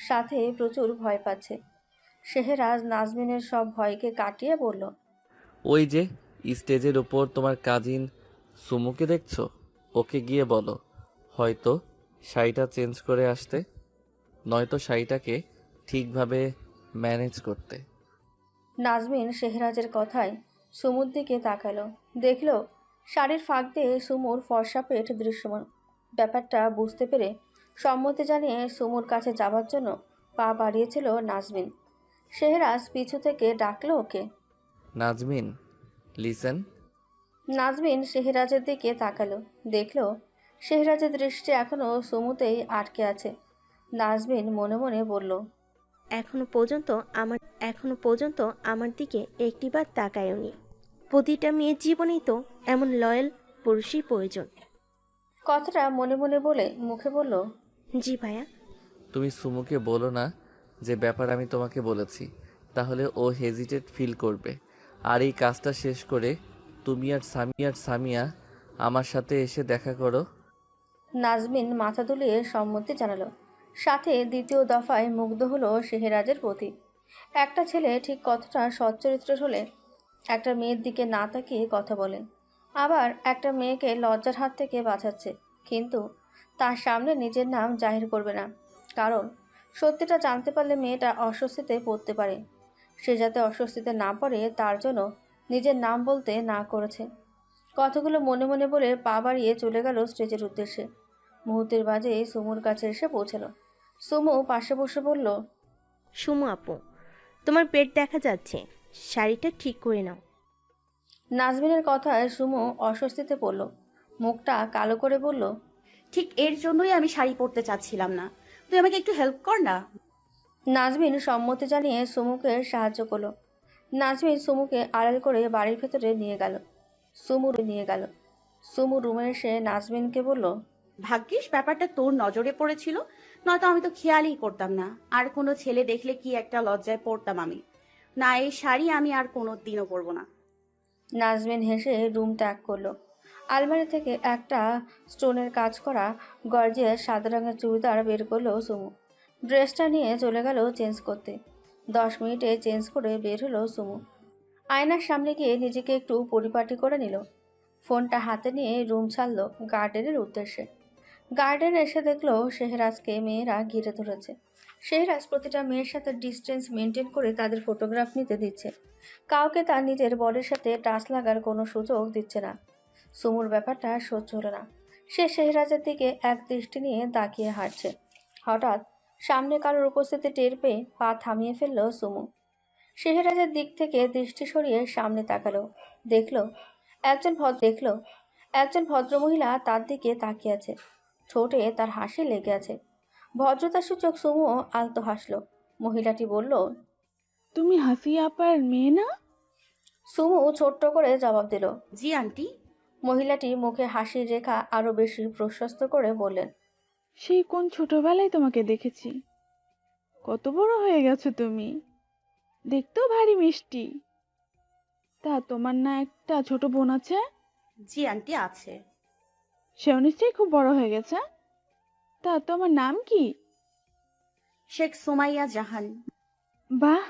সাথে প্রচুর ভয় পাচ্ছে। শেহরাজ নাজমিনের সব ভয়কে কাটিয়ে বলল, ওই যে স্টেজের ওপর তোমার কাজিন সুমুকে দেখছো, ওকে গিয়ে বলো হয়তো শাড়িটা চেঞ্জ করে আসতে, নয়তো শাড়িটাকে ঠিকভাবে ম্যানেজ করতে। নাজমিন শেহরাজের কথায় সুমুর দিকে তাকালো। দেখলো শাড়ির ফাঁক দিয়ে সুমুর ফর্সা পেট দৃশ্যমান। ব্যাপারটা বুঝতে পেরে সম্মতি জানিয়ে সুমুর কাছে যাবার জন্য পা বাড়িয়েছিল নাজমিন। শেহরাজ পিছু থেকে ডাকলো ওকে, নাজমিন লিসেন। নাজমিন শেহরাজের দিকে তাকালো। দেখলো শেহরাজের দৃষ্টি এখনো সুমুতেই আটকে আছে। নাজমিন মনে মনে বলল, এখনো পর্যন্ত আমার দিকে একটিবার তাকায়নি। প্রতিটা মেয়ের জীবনেই তো এমন লয়াল পুরুষই প্রয়োজন। কথাটা মনে মনে বলে মুখে বলল, জি ভাইয়া। তুমি সুমুকে বলো না যে ব্যাপার আমি তোমাকে বলেছি, তাহলে ও হেজিটেট ফিল করবে। আর এই কাজটা শেষ করে তুমি আর সামিয়া আমার সাথে এসে দেখা করো। নাজমিন মাথা দুলিয়ে সম্মতি জানালো। সাথে দ্বিতীয় দফায় মুগ্ধ হলো শেহরাজের প্রতি। একটা ছেলে ঠিক কতটা সচ্চরিত্রের হলে একটা মেয়ের দিকে না তাকিয়ে কথা বলে, আবার একটা মেয়েকে লজ্জার হাত থেকে বাঁচাচ্ছে, কিন্তু তার সামনে নিজের নাম জাহির করবে না, কারণ সত্যিটা জানতে পারলে মেয়েটা অস্বস্তিতে পড়তে পারে। সে যাতে অস্বস্তিতে না পড়ে তার জন্য নিজের নাম বলতে না করেছে। কথাগুলো মনে মনে বলে পা বাড়িয়ে চলে গেল স্টেজের উদ্দেশ্যে। মুহূর্তের মাঝে সুমুর কাছে এসে পৌঁছালো। সুমু পাশে বসে বলল, সুমু আপু, তোমার পেট দেখা যাচ্ছে, শাড়িটা ঠিক করে নাও। নাজমিনের কথায় সুমু অস্বস্তিতে পড়ল, মুখটা কালো করে বলল, ঠিক এর জন্যই আমি শাড়ি পরতে চাচ্ছিলাম না, তুই আমাকে একটু হেল্প কর না। নাজমিন সম্মতি জানিয়ে সুমুকে সাহায্য করলো। নাজমিন সুমুকে আড়াল করে বাড়ির ভেতরে নিয়ে গেল। সুমু রুমে এসে নাজমিনকে বলল, ভাগ্যিস ব্যাপারটা তোর নজরে পড়েছিল, নয়তো আমি তো খেয়ালই করতাম না। আর কোনো ছেলে দেখলে কি একটা লজ্জায় পড়তাম আমি। না, এই শাড়ি আমি আর কোনো দিনও পরবো না। নাজমিন হেসে রুম ত্যাগ করলো। আলমারি থেকে একটা স্টোনের কাজ করা গর্জিয়াস সাদা রঙের চুড়িদার বের করলো সুমু। ড্রেসটা নিয়ে চলে গেল চেঞ্জ করতে। 10 মিনিটে চেঞ্জ করে বের হলো সুমু। আয়নার সামনে গিয়ে নিজেকে একটু পরিপাটি করে নিল। ফোনটা হাতে নিয়ে রুম ছাড়লো গার্ডেনের উদ্দেশ্যে। গার্ডেনে এসে দেখলো শেহরাজকে মেয়েরা ঘিরে ধরেছে। শেহরাজ প্রতিটা মেয়ের সাথে ডিস্টেন্স মেনটেন করে তাদের ফটোগ্রাফ নিতে দিচ্ছে। কাউকে তার নিজের বরের সাথে টাচ লাগার কোনো সুযোগ দিচ্ছে না। সুমুর ব্যাপারটা সহ্য হলো না। সে শেহরাজের দিকে এক দৃষ্টি নিয়ে তাকিয়ে হাঁটছে। হঠাৎ সামনে কারোর উপস্থিতি টের পেয়ে পা থামিয়ে ফেলল সুমু। শেহরাজের দিক থেকে দৃষ্টি সরিয়ে সামনে তাকালো। দেখলো একজন ভদ্রমহিলা তার দিকে তাকিয়ে আছে। ঠোঁটে তার হাসি লেগে আছে। ভদ্রতাসূচক সুমু আলতো হাসলো। মহিলাটি বলল, তুমি হাসিয়া আপার মেয়ে না? সুমু ছোট্ট করে জবাব দিল, জি আন্টি। মহিলাটি মুখে হাসির রেখা আরো বেশি প্রশস্ত করে বললেন, সেই কোন ছোটবেলায় তোমাকে দেখেছি। কত বড় হয়ে গেছো তুমি, দেখতেও ভারী মিষ্টি। তা তোমার না একটা ছোট বোন আছে? জি আন্টি, আছে। সেও নিশ্চয়ই খুব বড় হয়ে গেছে। তা তোমার নাম কি? শেখ সুমাইয়া জাহান। বাহ,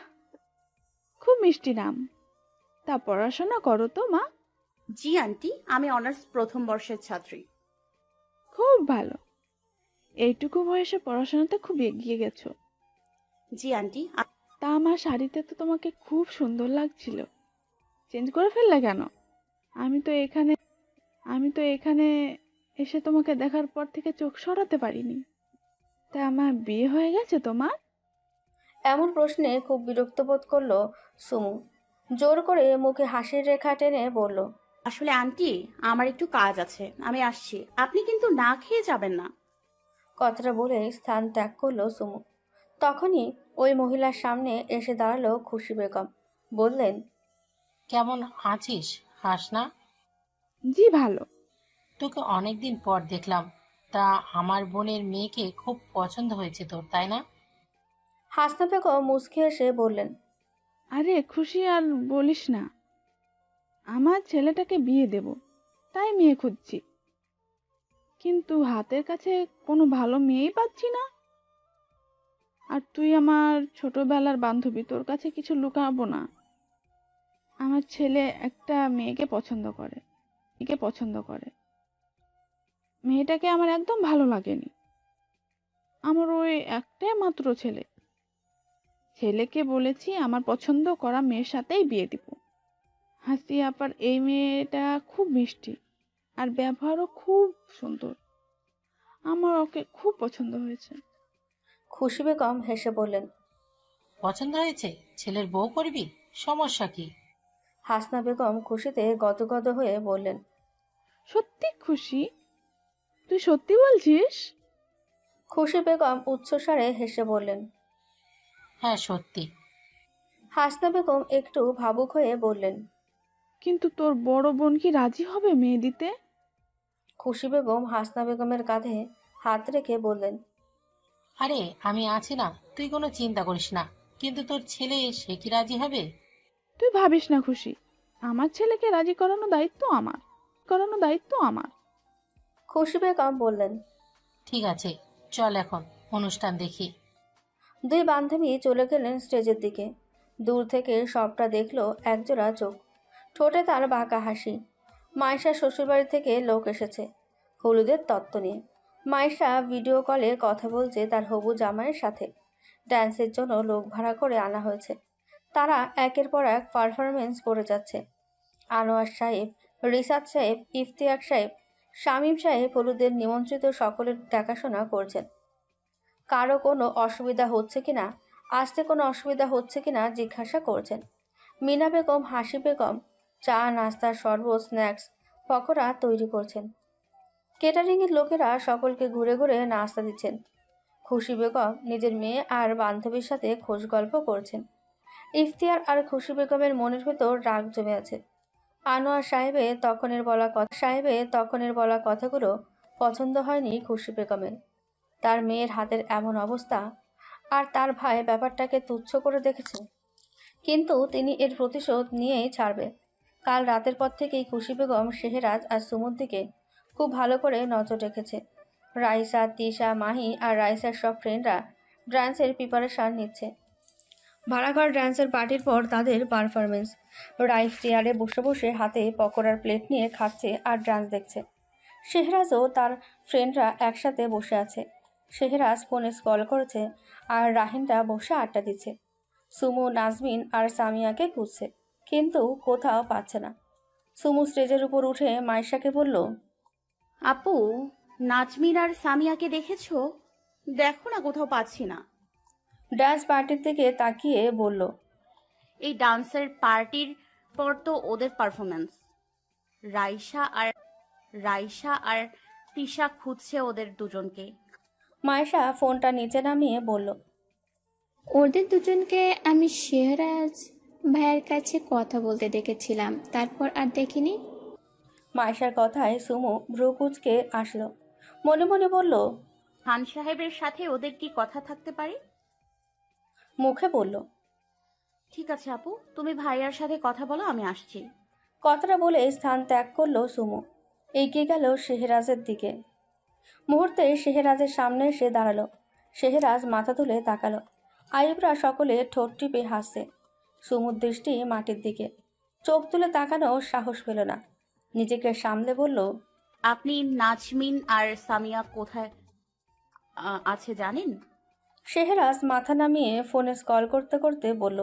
খুব মিষ্টি নাম। তা পড়াশোনা করো তো মা? জি আন্টি, আমি অনার্স প্রথম বর্ষের ছাত্রী। খুব ভালো, এইটুকু বয়সে পড়াশোনাতে খুব এগিয়ে গেছো। জি আন্টি। তা আমার শাড়িতে তো তোমাকে খুব সুন্দর লাগছিল, চেঞ্জ করে ফেললে কেন? আমি তো এখানে এসে তোমাকে দেখার পর থেকে চোখ সরাতে পারিনি। তা আমার বিয়ে হয়ে গেছে তোমার? এমন প্রশ্নে খুব বিরক্ত বোধ করলো সুমু। জোর করে মুখে হাসির রেখা টেনে বলল, আসলে আন্টি, আমার একটু কাজ আছে, আমি আসছি। আপনি কিন্তু না খেয়ে যাবেন না। কথাটা বলে স্থান ত্যাগ করলো সুমু। তখনই ওই মহিলার সামনে এসে দাঁড়ালো খুশি বেগম। বললেন, কেমন আছিস হাসনা? জি ভালো। তোকে অনেকদিন পর দেখলাম। তা আমার বোনের মেয়েকে খুব পছন্দ হয়েছে তোর, তাই না? হাসনা বেগম মুচকি এসে বললেন, আরে খুশি, আর বলিস না, আমার ছেলেটাকে বিয়ে দেব, তাই মেয়ে খুঁজছি, কিন্তু হাতের কাছে কোনো ভালো মেয়েই পাচ্ছি না। আর তুই আমার ছোটবেলার বান্ধবী, তোর কাছে কিছু লুকাবো না। আমার ছেলে একটা মেয়েকে পছন্দ করে। মেয়েটাকে আমার একদম ভালো লাগেনি। আমার ওই একটাই মাত্র ছেলেকে বলেছি আমার পছন্দ করা মেয়ের সাথেই বিয়ে দিব। হাসি আপার এই মেয়েটা খুব মিষ্টি আর ব্যবহারও খুব সুন্দর। আমার ওকে খুব পছন্দ হয়েছে। খুশি বেগম হেসে বললেন, পছন্দ হয়েছে? ছেলের বউ করবি? সমস্যা কি? হাসনা বেগম খুশিতে গদগদ হয়ে বললেন, সত্যি খুশি? তুই সত্যি বলছিস? খুশি বেগম উচ্চস্বরে হেসে বললেন, হ্যাঁ সত্যি। হাসনা বেগম একটু ভাবুক হয়ে বললেন, কিন্তু তোর বড় বোন কি রাজি হবে মেয়ে দিতে? খুশি বেগম হাসনা বেগমের কাঁধে হাত রেখে বললেন, আরে আমি আছি না, তুই কোনো চিন্তা করিস না। কিন্তু তোর ছেলে, সে কি রাজি হবে? তুই ভাবিস না খুশি, আমার ছেলেকে রাজি করানো দায়িত্ব আমার। খুশি বেগম বললেন, ঠিক আছে, চল এখন। অনুষ্ঠান দেখি। দুই বান্ধবী চলে গেলেন স্টেজের দিকে। দূর থেকে সবটা দেখলো একজোড়া চোখ, ঠোঁটে তার বাঁকা হাসি। মাইশার শ্বশুরবাড়ি থেকে লোক এসেছে হলুদের তত্ত্ব নিয়ে। মাইশা ভিডিও কলে কথা বলছে তার হবু জামাইয়ের সাথে। ড্যান্সের জন্য লোক ভাড়া করে আনা হয়েছে। তারা একের পর এক পারফরমেন্স করে যাচ্ছে। আনোয়ার সাহেব, রিসাত সাহেব, ইফতিয়াক সাহেব, শামীম সাহেব হলুদের নিমন্ত্রিত সকলের দেখাশোনা করছেন। কারো কোনো অসুবিধা হচ্ছে কিনা, আসতে কোনো অসুবিধা হচ্ছে কিনা জিজ্ঞাসা করছেন। মিনা বেগম, হাসি বেগম চা, নাস্তা, শরবত, স্ন্যাক্স, পকোড়া তৈরি করছেন। কেটারিংয়ের লোকেরা সকলকে ঘুরে ঘুরে নাস্তা দিচ্ছেন। খুশি বেগম নিজের মেয়ে আর বান্ধবীর সাথে খোঁজ গল্প করছেন। ইফতিয়ার আর খুশি বেগমের মনের ভেতর রাগ জমে আছে। আনোয়ার সাহেবের তখনের বলা কথাগুলো পছন্দ হয়নি খুশি বেগমের। তার মেয়ের হাতের এমন অবস্থা, আর তার ভাই ব্যাপারটাকে তুচ্ছ করে দেখেছে, কিন্তু তিনি এর প্রতিশোধ নিয়েই ছাড়বে। কাল রাতের পর থেকেই খুশি বেগম শেহরাজ আর সুমুর দিকে খুব ভালো করে নজর রেখেছে। রাইসা, তিশা, মাহি আর রাইসার সব ফ্রেন্ডরা ডান্সের প্রিপারেশন নিচ্ছে। ভাড়াঘর ডান্সের পার্টির পর তাদের পারফরমেন্স। রাইস চেয়ারে বসে বসে হাতে পকোড়ার প্লেট নিয়ে খাচ্ছে আর ডান্স দেখছে। শেহরাজও তার ফ্রেন্ডরা একসাথে বসে আছে। শেহরাজ ফোনে কল করেছে আর রাহিনরা বসে আড্ডা দিচ্ছে। সুমু নাজমিন আর সামিয়াকে খুঁজছে, কিন্তু কোথাও পাচ্ছে না। সুমু স্টেজের উপর উঠে মাইশাকে বলল, আপু, নাজমিন আর সামিয়াকে দেখেছো? দেখো না, কোথাও পাচ্ছি না। ডান্স পার্টির দিকে তাকিয়ে বলল, এই ডান্সের পার্টির পর তো ওদের পারফরমেন্স। রাইসা আর তিশা খুঁজছে ওদের দুজনকে। মাইশা ফোনটা নিচে নামিয়ে বলল, ওদের দুজনকে আমি শেহরাজ ভাইয়ের কাছে কথা বলতে দেখেছিলাম, তারপর আর দেখিনি। মাইশার কথায় সুমু ভ্রু কুঁচকে আসলো। মনে মনে বলল, খান সাহেবের সাথে ওদের কি কথা থাকতে পারে? মুখে বলল, ঠিক আছে আপু, তুমি ভাইয়ার সাথে কথা বলো, আমি আসছি। কথাটা বলে স্থান ত্যাগ করলো সুমু। এগিয়ে গেল শেহরাজের দিকে। মুহূর্তে শেহরাজের সামনে এসে দাঁড়ালো। শেহরাজ মাথা তুলে তাকালো। আইবরা সকলে ঠোঁট টিপে হাসছে। সুমুর দৃষ্টি মাটির দিকে, চোখ তুলে তাকানো সাহস পেল না। নিজেকে সামলে বলল, আপনি নাজমিন আর সামিয়া কোথায় আছে জানেন? শেহরাজ মাথা নামিয়ে ফোনে কল করতে করতে বলল,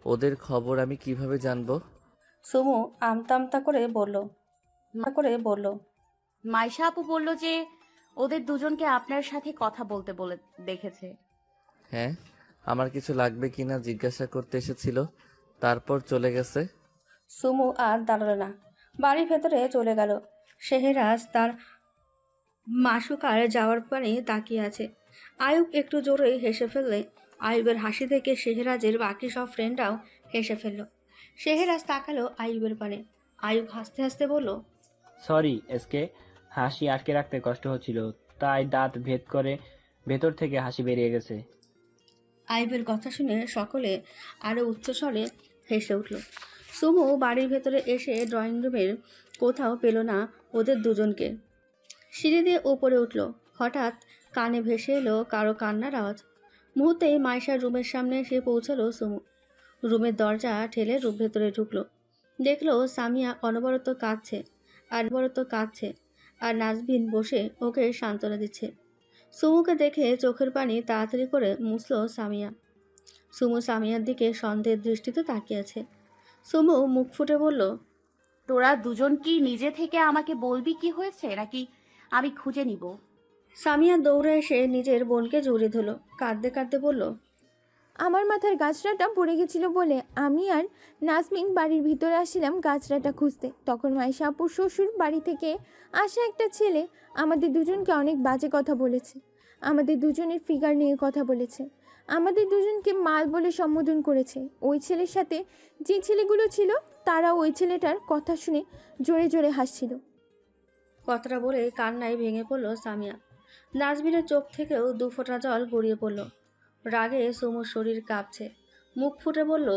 ওদের খবর আমি কিভাবে জানবো? সুমু আমতা করে বলল, মাইশা আপু বলল যে ওদের দুজনকে আপনার সাথে কথা বলতে বলে দেখেছে। হ্যাঁ, আমার কিছু লাগবে কিনা জিজ্ঞাসা করতে এসেছিল, তারপর চলে গেছে। সুমু আর দাঁড়ালো না, বাড়ির ভেতরে চলে গেল। শেহরাজ তার মাসুকার যাওয়ার পানে তাকিয়ে আছে। আয়ুব একটু জোরে হেসে ফেললে আয়ুবের হাসি থেকে শেহরাজের বাকি সব ফ্রেন্ডরাও হেসে ফেলল। শেহরাজ তাকালো আয়ুবের পানে। আয়ুব হাসতে হাসতে বলল, সরি এসকে, হাসি আটকে রাখতে কষ্ট হচ্ছিল, তাই দাঁত ভেদ করে ভেতর থেকে হাসি বেরিয়ে গেছে। আয়ুবের কথা শুনে সকলে আরো উচ্চস্বরে হেসে উঠল। সুমু বাড়ির ভেতরে এসে ড্রয়িং রুমের কোথাও পেল না ওদের দুজনকে। সিঁড়ি দিয়ে উপরে উঠল। হঠাৎ কানে ভেসে এলো কারো কান্নার আওয়াজ। মুহূর্তেই মাইশার রুমের সামনে এসে পৌঁছালো সুমু। রুমের দরজা ঠেলে রুম ভেতরে ঢুকলো। দেখলো সামিয়া অনবরত কাঁদছে আর নাজবিন বসে ওকে সান্ত্বনা দিচ্ছে। সুমুকে দেখে চোখের পানি তাড়াতাড়ি করে মুছল সামিয়া। সুমু সামিয়ার দিকে সন্দেহের দৃষ্টিতে তাকিয়ে আছে। সুমু মুখ ফুটে বলল, তোরা দুজন কি নিজে থেকে আমাকে বলবি কি হয়েছে, নাকি আমি খুঁজে নিব? সামিয়া দৌড়ে এসে নিজের বোনকে জড়িয়ে ধরল। কাঁদতে কাঁদতে বলল, আমার মাথার গাছড়াটা পড়ে গেছিল বলে আমি আর নাজমিন বাড়ির ভিতরে আসছিলাম গাছড়াটা খুঁজতে। তখন মাইশা আপুর শ্বশুর বাড়ি থেকে আসা একটা ছেলে আমাদের দুজনকে অনেক বাজে কথা বলেছে, আমাদের দুজনের ফিগার নিয়ে কথা বলেছে, আমাদের দুজনকে মাল বলে সম্বোধন করেছে। ওই ছেলের সাথে যে ছেলেগুলো ছিল তারা ওই ছেলেটার কথা শুনে জোরে জোরে হাসছিল। কথাটা বলে কান্নায় ভেঙে পড়ল সামিয়া। নাজমিনের চোখ থেকেও 2 ফোঁটা জল গড়িয়ে পড়ল। রাগে সুমুর শরীর কাঁপছে। মুখ ফুটে বলল,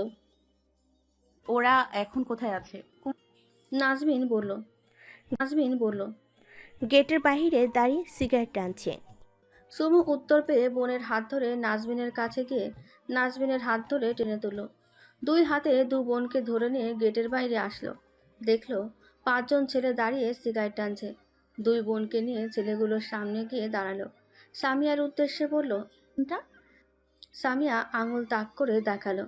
ওরা এখন কোথায় আছে? নাজমিন বলল, গেটের বাইরে দাঁড়িয়ে সিগারেট টানছে। সুমু উত্তর পেয়ে বোনের হাত ধরে নাজমিনের কাছে গিয়ে নাজমিনের হাত ধরে টেনে তুলল। দুই হাতে দু বোনকে ধরে নিয়ে গেটের বাইরে আসলো। দেখলো 5 জন ছেলে দাঁড়িয়ে সিগারেট টানছে। দুই বোনকে নিয়ে ছেলেগুলোর সামনে গিয়ে দাঁড়ালো। সামিয়ার উদ্দেশ্যে বলল, সামিয়া আঙুল তাক করে দেখালো।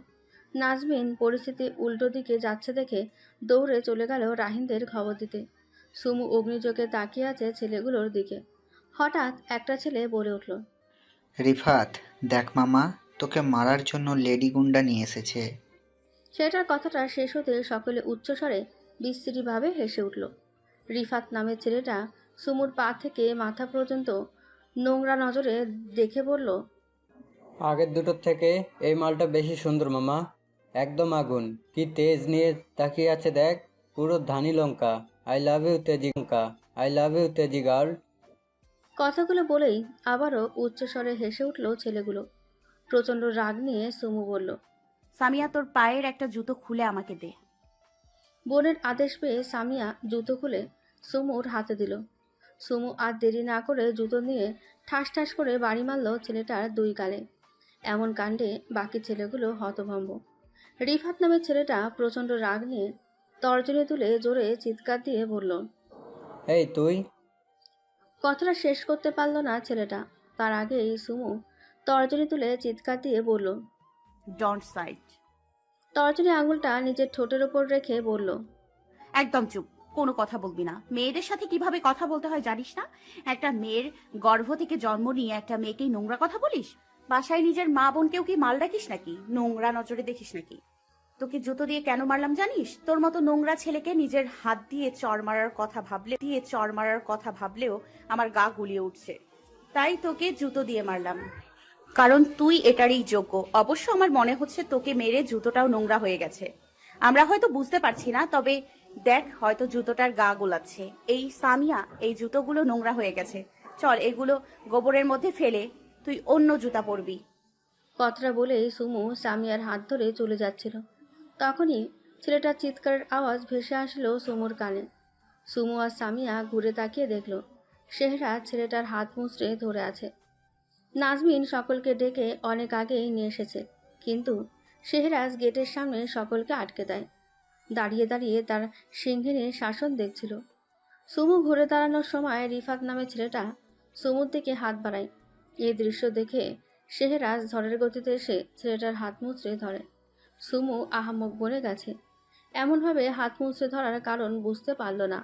নাজমিন পরিস্থিতি উল্টো দিকে যাচ্ছে দেখে দৌড়ে চলে গেল রাহিনদের খবর দিতে। সুমু অগ্নিযোগে তাকিয়ে আছে ছেলেগুলোর দিকে। হঠাৎ একটা ছেলে বলে উঠল, রিফাত, দেখ মামা, তোকে মারার জন্য লেডি গুন্ডা নিয়ে এসেছে। সেটার কথাটা শেষ হতে সকলে উচ্চস্বরে বিশ্রীভাবে হেসে উঠল। রিফাত নামের ছেলেটা সুমুর পা থেকে মাথা পর্যন্ত নোংরা নজরে দেখে বলল, আগের দুটোর থেকে এই মালটা বেশি সুন্দর মামা, একদম আগুন। কি তেজ নিয়ে তাকিয়ে আছে দেখ, পুরো ধানি লঙ্কা। আই লাভ ইউ তেজি লঙ্কা, আই লাভ ইউ তেজি গার্ল। কথাগুলো বলেই আবারও উচ্চস্বরে হেসে উঠল ছেলেগুলো। প্রচণ্ড রাগ নিয়ে সুমু বলল, সামিয়া, তোর পায়ের একটা জুতো খুলে আমাকে দে। বোনের আদেশ পেয়ে সামিয়া জুতো খুলে সুমুর হাতে দিল। সুমু আর দেরি না করে জুতো নিয়ে ঠাস ঠাস করে বাড়ি মারল ছেলেটার দুই গালে। এমন কাণ্ডে বাকি ছেলেগুলো হতভম্ব। রিফাত নামের ছেলেটা প্রচণ্ড রাগ নিয়ে তর্জনী তুলে জোরে চিৎকার দিয়ে বলল, এই তুই! কথাটা শেষ করতে পারল না ছেলেটা। তার আগেই সুমু তর্জনী তুলে চিৎকার দিয়ে বলল, ডোন্ট সাইড। তর্জনী আঙুলটা নিজের ঠোঁটের ওপর রেখে বলল, একদম চুপ, কোনো কথা বলবি না। মেয়েদের সাথে কিভাবে কথা বলতে হয় জানিস না? একটা মেয়ের গর্ভ থেকে জন্ম নিয়ে একটা মেয়েকেই নোংরা কথা বলিস? বাসায় নিজের মা বোনকেও কি মাল ডাকিস নাকি? নোংরা নজরে দেখিস নাকি? তোকে জুতো দিয়ে কেন মারলাম জানিস? তোর মতো নোংরা ছেলেকে নিজের হাত দিয়ে চড় মারার কথা ভাবলেও আমার গা গুলিয়ে উঠছে। তাই তোকে জুতো দিয়ে মারলাম, কারণ তুই এটারই যোগ্য। অবশ্য আমার মনে হচ্ছে তোকে মেরে জুতোটাও নোংরা হয়ে গেছে। আমরা হয়তো বুঝতে পারছি না, তবে দেখ, হয়তো জুতোটার গা গোলাচ্ছে। এই সামিয়া, এই জুতোগুলো নোংরা হয়ে গেছে। চল, এগুলো গোবরের মধ্যে ফেলে তুই অন্য জুতা পরবি। কথাটা বলেই সুমু সামিয়ার হাত ধরে চলে যাচ্ছিল। তখনই ছেলেটার চিৎকারের আওয়াজ ভেসে আসলো সুমুর কানে। সুমু আর সামিয়া ঘুরে তাকিয়ে দেখল শেহরাজ ছেলেটার হাত মুচড়ে ধরে আছে। নাজমিন সকলকে ডেকে অনেক আগেই নিয়ে এসেছে, কিন্তু শেহরাজ গেটের সামনে সকলকে আটকে দেয়। দাঁড়িয়ে দাঁড়িয়ে তার সিংহীনের শাসন দেখছিল। সুমু ঘুরে দাঁড়ানোর সময় রিফাত নামে ছেলেটা সুমুর দিকে হাত বাড়ায়। এই দৃশ্য দেখে শেহরাজ ঝড়ের গতিতে এসে ছেলেটার হাত মুচড়ে ধরে। সুমু আহাম্মক বনে গেছে। এমনভাবে হাত মুচড়ে ধরার কারণ বুঝতে পারল না।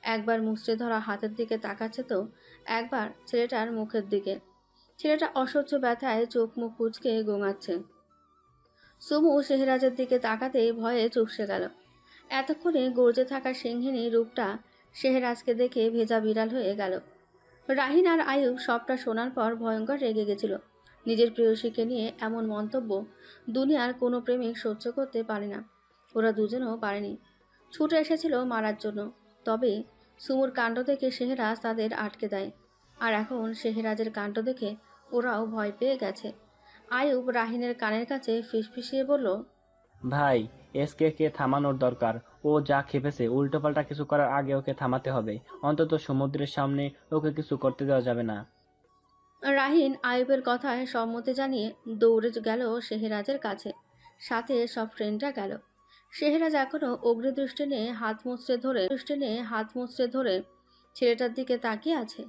একবার মুচড়ে ধরা হাতের দিকে তাকাচ্ছে তো একবার ছেলেটার মুখের দিকে। ছেলেটা অসহ্য ব্যথায় চোখ মুখ কুঁচকে গোঙাচ্ছে। সুমু শেহরাজের দিকে তাকাতেই ভয়ে চুপসে গেল। এতক্ষণে গর্জে থাকা সিংহিনী রূপটা শেহরাজকে দেখে ভেজা বিড়াল হয়ে গেল। রাহিন আর আয়ুব সবটা শোনার পর ভয়ঙ্কর রেগে গেছিল। নিজের প্রেয়সীকে নিয়ে এমন মন্তব্য দুনিয়ার কোনো প্রেমিক সহ্য করতে পারে না। ওরা দুজনও পারেনি, ছুটে এসেছিল মারার জন্য। তবে সুমুর কাণ্ড দেখে শেহরাজ তাদের আটকে দেয়, আর এখন শেহরাজের কাণ্ড দেখে ওরাও ভয় পেয়ে গেছে। আয়ুব রাহিনের কানের কাছে ফিসফিসিয়ে বলল, ভাই, এসকে কে থামানোর দরকার। ও যা খেপেছে, উল্টোপাল্টা কিছু করার আগে ওকে থামাতে হবে। অন্তত সমুদ্রের সামনে ওকে কিছু করতে দেওয়া যাবে না। রাহিন আয়ুবের কথায় সম্মতি জানিয়ে দৌড়ে গেল শেহরাজের কাছে। সাথে সব ফ্রেন্ডরা গেল। শেহরাজ এখনো অগ্নিদৃষ্টি নিয়ে হাত মুচড়ে ধরে ছেলেটার দিকে তাকিয়ে আছে।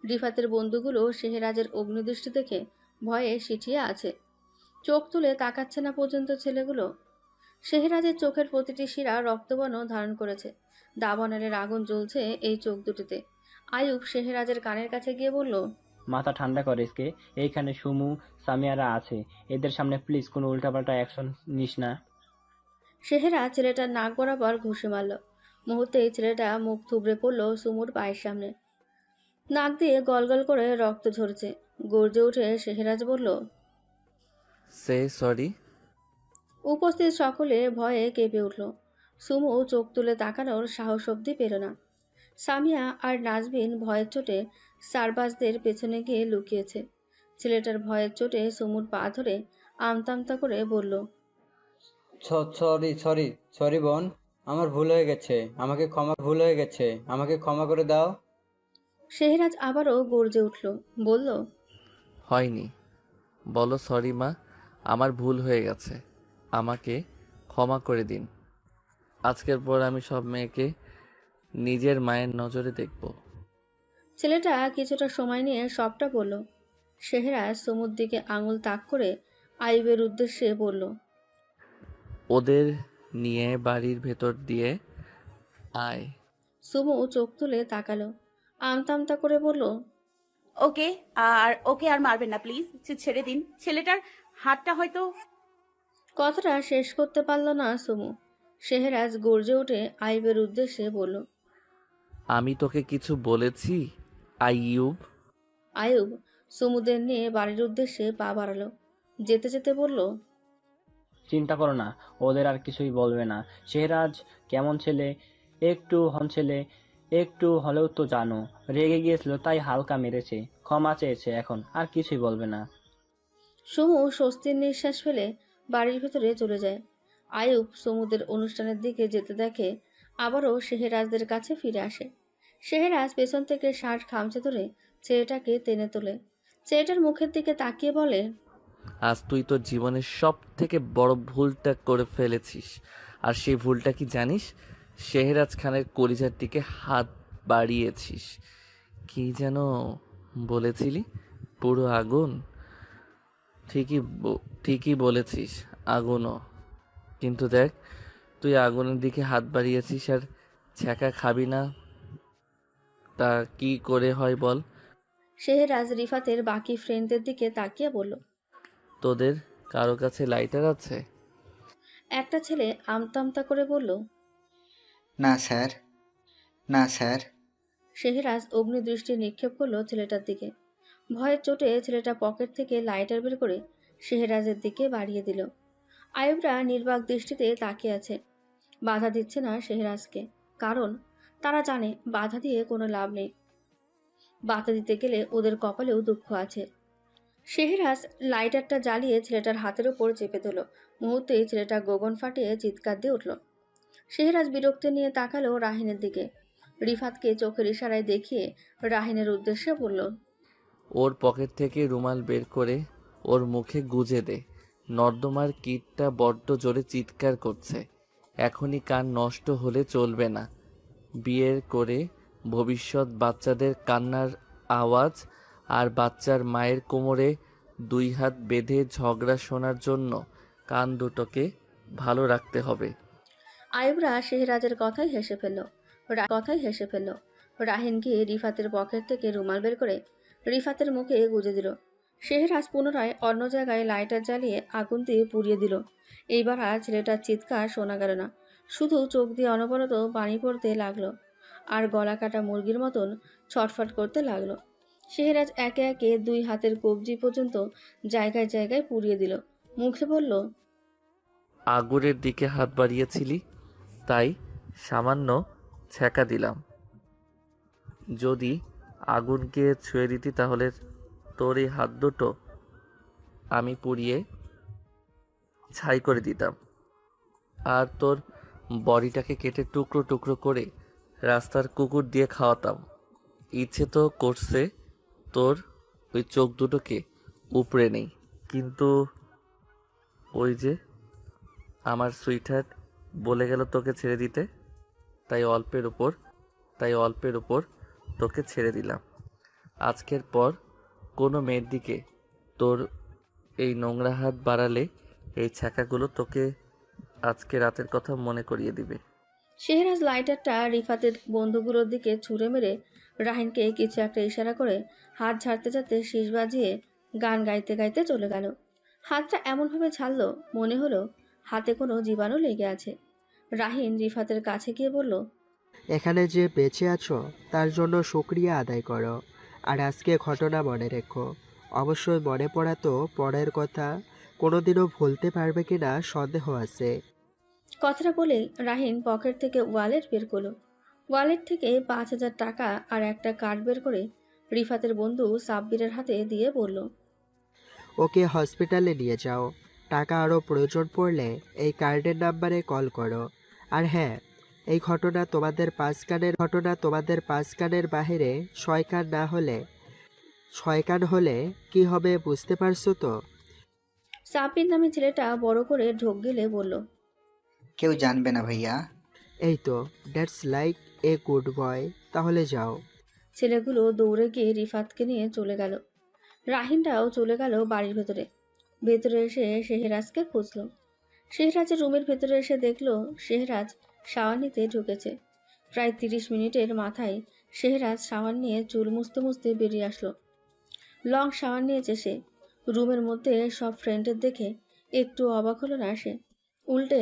রিফাতের বন্ধুগুলো শেহরাজের অগ্নিদৃষ্টি দেখে ভয়ে সিঁটিয়ে আছে। চোখ তুলে তাকাচ্ছে না পর্যন্ত ছেলেগুলো। শেহরাজের চোখের প্রতিটি শিরা রক্তবর্ণ ধারণ করেছে। দাবানলের আগুন জ্বলছে এই চোখ দুটিতে। আয়ুব শেহরাজের কানের কাছে গিয়ে বলল, মাথা ঠান্ডা কর এসকে, এইখানে সুমু, সামিয়ারা আছে। এদের সামনে প্লিজ কোনো উল্টাপাল্টা অ্যাকশন নিস না। শেহরাজ ছেলেটার নাক বরাবর ঘুষি মারল। মুহূর্তেই ছেলেটা মুখ থুবড়ে পড়ল সুমুর পায়ের সামনে। নাক দিয়ে গলগল করে রক্ত ঝরছে। গর্জে উঠে শেহরাজ বলল, সে সরি। উপস্থিত সকলে ভয়ে কেঁপে উঠল। সুমু চোখ তুলে তাকানোর সাহস অবধি পেল না। সামিয়া আর নাজবিন ভয়ের চোটে সারবাজদের পেছনে গিয়ে লুকিয়েছে। ছেলেটার ভয়ের চোটে সুমুর পা ধরে আমতা করে বলল, সরি সরি সরি বোন, আমার ভুল হয়ে গেছে, আমাকে ক্ষমা করে দাও। শেহরাজ আবারও গর্জে উঠল, বলল, হয়নি। বলো সরি মা, আমার ভুল হয়ে গেছে, আমাকে ক্ষমা করে দিন। আজকের পর আমি সব মেয়েকে নিজের মায়ের নজরে দেখব। ছেলেটা কিছুটা সময় নিয়ে সবটা বলল। শেহরাজ সুমুর দিকে আঙুল তাক করে আইবের উদ্দেশ্যে বলল, ওদের নিয়ে বাড়ির ভেতর দিয়ে আয়। সুমু চোখ তুলে তাকালো, আমতা আমতা করে বলল, ওকে আর মারবেন না প্লিজ, ছেড়ে দিন। ছেলেটার হাতটা হয়তো। কথাটা শেষ করতে পারল না সুমু। শেহরাজ গর্জে উঠে আইবের উদ্দেশ্যে বলল, আমি তোকে কিছু বলেছি আইয়ুব? আয়ুব সুমুদের নিয়ে বাড়ির উদ্দেশ্যে পা বাড়ালো। যেতে যেতে বলল, চিন্তা করো না, ওদের আর কিছুই বলবে না। শেহরাজ কেমন ছেলে, একটু হন ছেলে, একটু হলেও তো জানো। রেগে গিয়েছিল তাই হালকা মেরেছে, ক্ষমা চেয়েছে, এখন আর কিছুই বলবে না। সুমু স্বস্তির নিঃশ্বাস ফেলে বাড়ির ভেতরে চলে যায়। আয়ুব সুমুদের অনুষ্ঠানের দিকে যেতে দেখে আবারও শেহরাজদের কাছে ফিরে আসে। শেহরাজ পেছন থেকে শার্ট খামচে ধরে ছেলেটাকে টেনে তোলে। ছেলেটার মুখের দিকে তাকিয়ে বলে, আজ তুই তোর জীবনের সব থেকে বড় ভুলটা করে ফেলেছিস। আর সেই ভুলটা কি জানিস? শেহরাজ খানের কলিজার দিকে হাত বাড়িয়েছিস। কি যেন বলেছিলি? পুরো আগুন। ঠিকই বলেছিস, আগুনও। কিন্তু দেখ, তুই আগুনের দিকে হাত বাড়িয়েছিস আর ছ্যাঁকা খাবি না, তা কি করে হয় বল? শেহরাজ রিফাতের বাকি ফ্রেন্ডদের দিকে তাকিয়ে বলল, তোদের কারো কাছে লাইটার আছে? একটা ছেলে আমতা আমতা করে বলল, না স্যার, না স্যার। শেহরাজ অগ্নিদৃষ্টি নিক্ষেপ করলো ছেলেটার দিকে। ভয়ের চোটে ছেলেটা পকেট থেকে লাইটার বের করে শেহরাজের দিকে বাড়িয়ে দিল। আয়ুবরা নির্বাক দৃষ্টিতে তাকিয়ে আছে, বাধা দিচ্ছে না শেহরাজকে, কারণ তারা জানে বাধা দিয়ে কোনো লাভ নেই। বাধা দিতে গেলে ওদের কপালেও দুঃখ আছে। শেহরাজ লাইটারটা জ্বালিয়ে ছেলেটার হাতের ওপর চেপে দিল। মুহূর্তেই ছেলেটা গগন ফাটিয়ে চিৎকার দিয়ে উঠল। শেহরাজ বিরক্তি নিয়ে তাকালো রাহিনের দিকে। রিফাতকে চোখের ইশারায় দেখিয়ে রাহিনের উদ্দেশ্যে বলল, ওর পকেট থেকে রুমাল বের করে ওর মুখে গুজে দে। নর্দমার কীটটা বড্ড জোরে চিৎকার করছে, এখনই কান নষ্ট হলে চলবে না। বিয়ের করে ভবিষ্যৎ বাচ্চাদের কান্নার আওয়াজ আর বাচ্চার মায়ের কোমরে 2 হাত বেঁধে ঝগড়া শোনার জন্য কান দুটোকে ভালো রাখতে হবে। আয়ুবরা শেহরাজের কথাই হেসে ফেলল। রাহিন গিয়ে রিফাতের পকেট থেকে রুমাল বের করে রিফাতের মুখে গুজে দিল। শেহরাজ পুনরায় অন্য জায়গায় লাইটার জ্বালিয়ে আগুন দিয়ে পুড়িয়ে দিল। এইবার আর ছেলেটার চিৎকার শোনা গেল না, শুধু চোখ দিয়ে অনবরত পানি পড়তে লাগলো আর গলা কাটা মুরগির মতন ছটফট করতে লাগলো। শেহরাজ একে একে 2 হাতের কবজি পর্যন্ত জায়গায় জায়গায় পুড়িয়ে দিল। মুখে বলল, আগুনের দিকে হাত বাড়িয়েছিলি, তাই সামান্য ছ্যাঁকা দিলাম। যদি আগুনকে ছুঁয়ে দিতি তাহলে তোর এই হাত দুটো আমি পুড়িয়ে ছাই করে দিতাম, আর তোর বডিটাকে কেটে টুকরো টুকরো করে রাস্তার কুকুর দিয়ে খাওয়াতাম। ইচ্ছে তো করছে তোর ওই চোখ দুটোকে উপড়ে নেই, কিন্তু ওই যে আমার সুইটহার্ট বলে গেল তোকে ছেড়ে দিতে, তাই অল্পের উপর তোকে ছেড়ে দিলাম। আজকের পর কোনো মেয়ের দিকে তোর এই নোংরা হাত বাড়ালে এই ছ্যাঁকাগুলো তোকে আজকে রাতের কথা মনে করিয়ে দিবে। শেহরাজ লাইটারটা রিফাতের বন্ধুগুলোর দিকে ছুঁড়ে মেরে রাহিনকে কিছু একটা ইশারা করে হাত ঝাড়তে ঝাড়তে শীষ বাজিয়ে গান গাইতে গাইতে চলে গেল। হাতটা এমনভাবে ছাড়লো মনে হলো হাতে কোনো জীবাণু লেগে আছে। রাহিন রিফাতের কাছে গিয়ে বলল, এখানে যে বেঁচে আছো তার জন্য শুকরিয়া আদায় করো, আর আজকে ঘটনা মনে রেখো। অবশ্যই মনে পড়া তো পরের কথা, কোনোদিনও ভুলতে পারবে কিনা সন্দেহ আছে। কথাটা বলে রাহিন পকেট থেকে ওয়ালেট বের করলো। ওয়ালেট থেকে 5,000 টাকা আর একটা কার্ড বের করে রিফাতের বন্ধু সাব্বিরের হাতে দিয়ে বলল, ওকে হসপিটালে নিয়ে যাও। টাকা আরও প্রয়োজন পড়লে এই কার্ডের নাম্বারে কল করো। আর হ্যাঁ, এই ঘটনা তোমাদের 5 কানের বাহিরে 6 কান না হলে 6 কান হলে কি হবে বুঝতে পারছো তো? সাব্বির নামে ছেলেটা বড় করে ঢোক গেলে বলল, কেউ জানবে না ভাইয়া। এই তো, that's like a good boy. তাহলে যাও। ছেলেগুলো দৌড়ে গিয়ে রিফাতকে নিয়ে চলে গেল। রাহিনটাও চলে গেল বাড়ির ভেতরে। ভেতরে এসে শেহরাজকে খুঁজল। শেহরাজের রুমের ভেতরে এসে দেখল শেহরাজ শাওয়ার নিতে ঢুকেছে। প্রায় 30 মিনিটের মাথায় শেহরাজ শাওয়ার নিয়ে চুল মুছতে মুছতে বেরিয়ে আসলো। লং শাওয়ার নিয়েছে সে। রুমের মধ্যে সব ফ্রেন্ডের দেখে একটু অবাক হলো না সে। উল্টে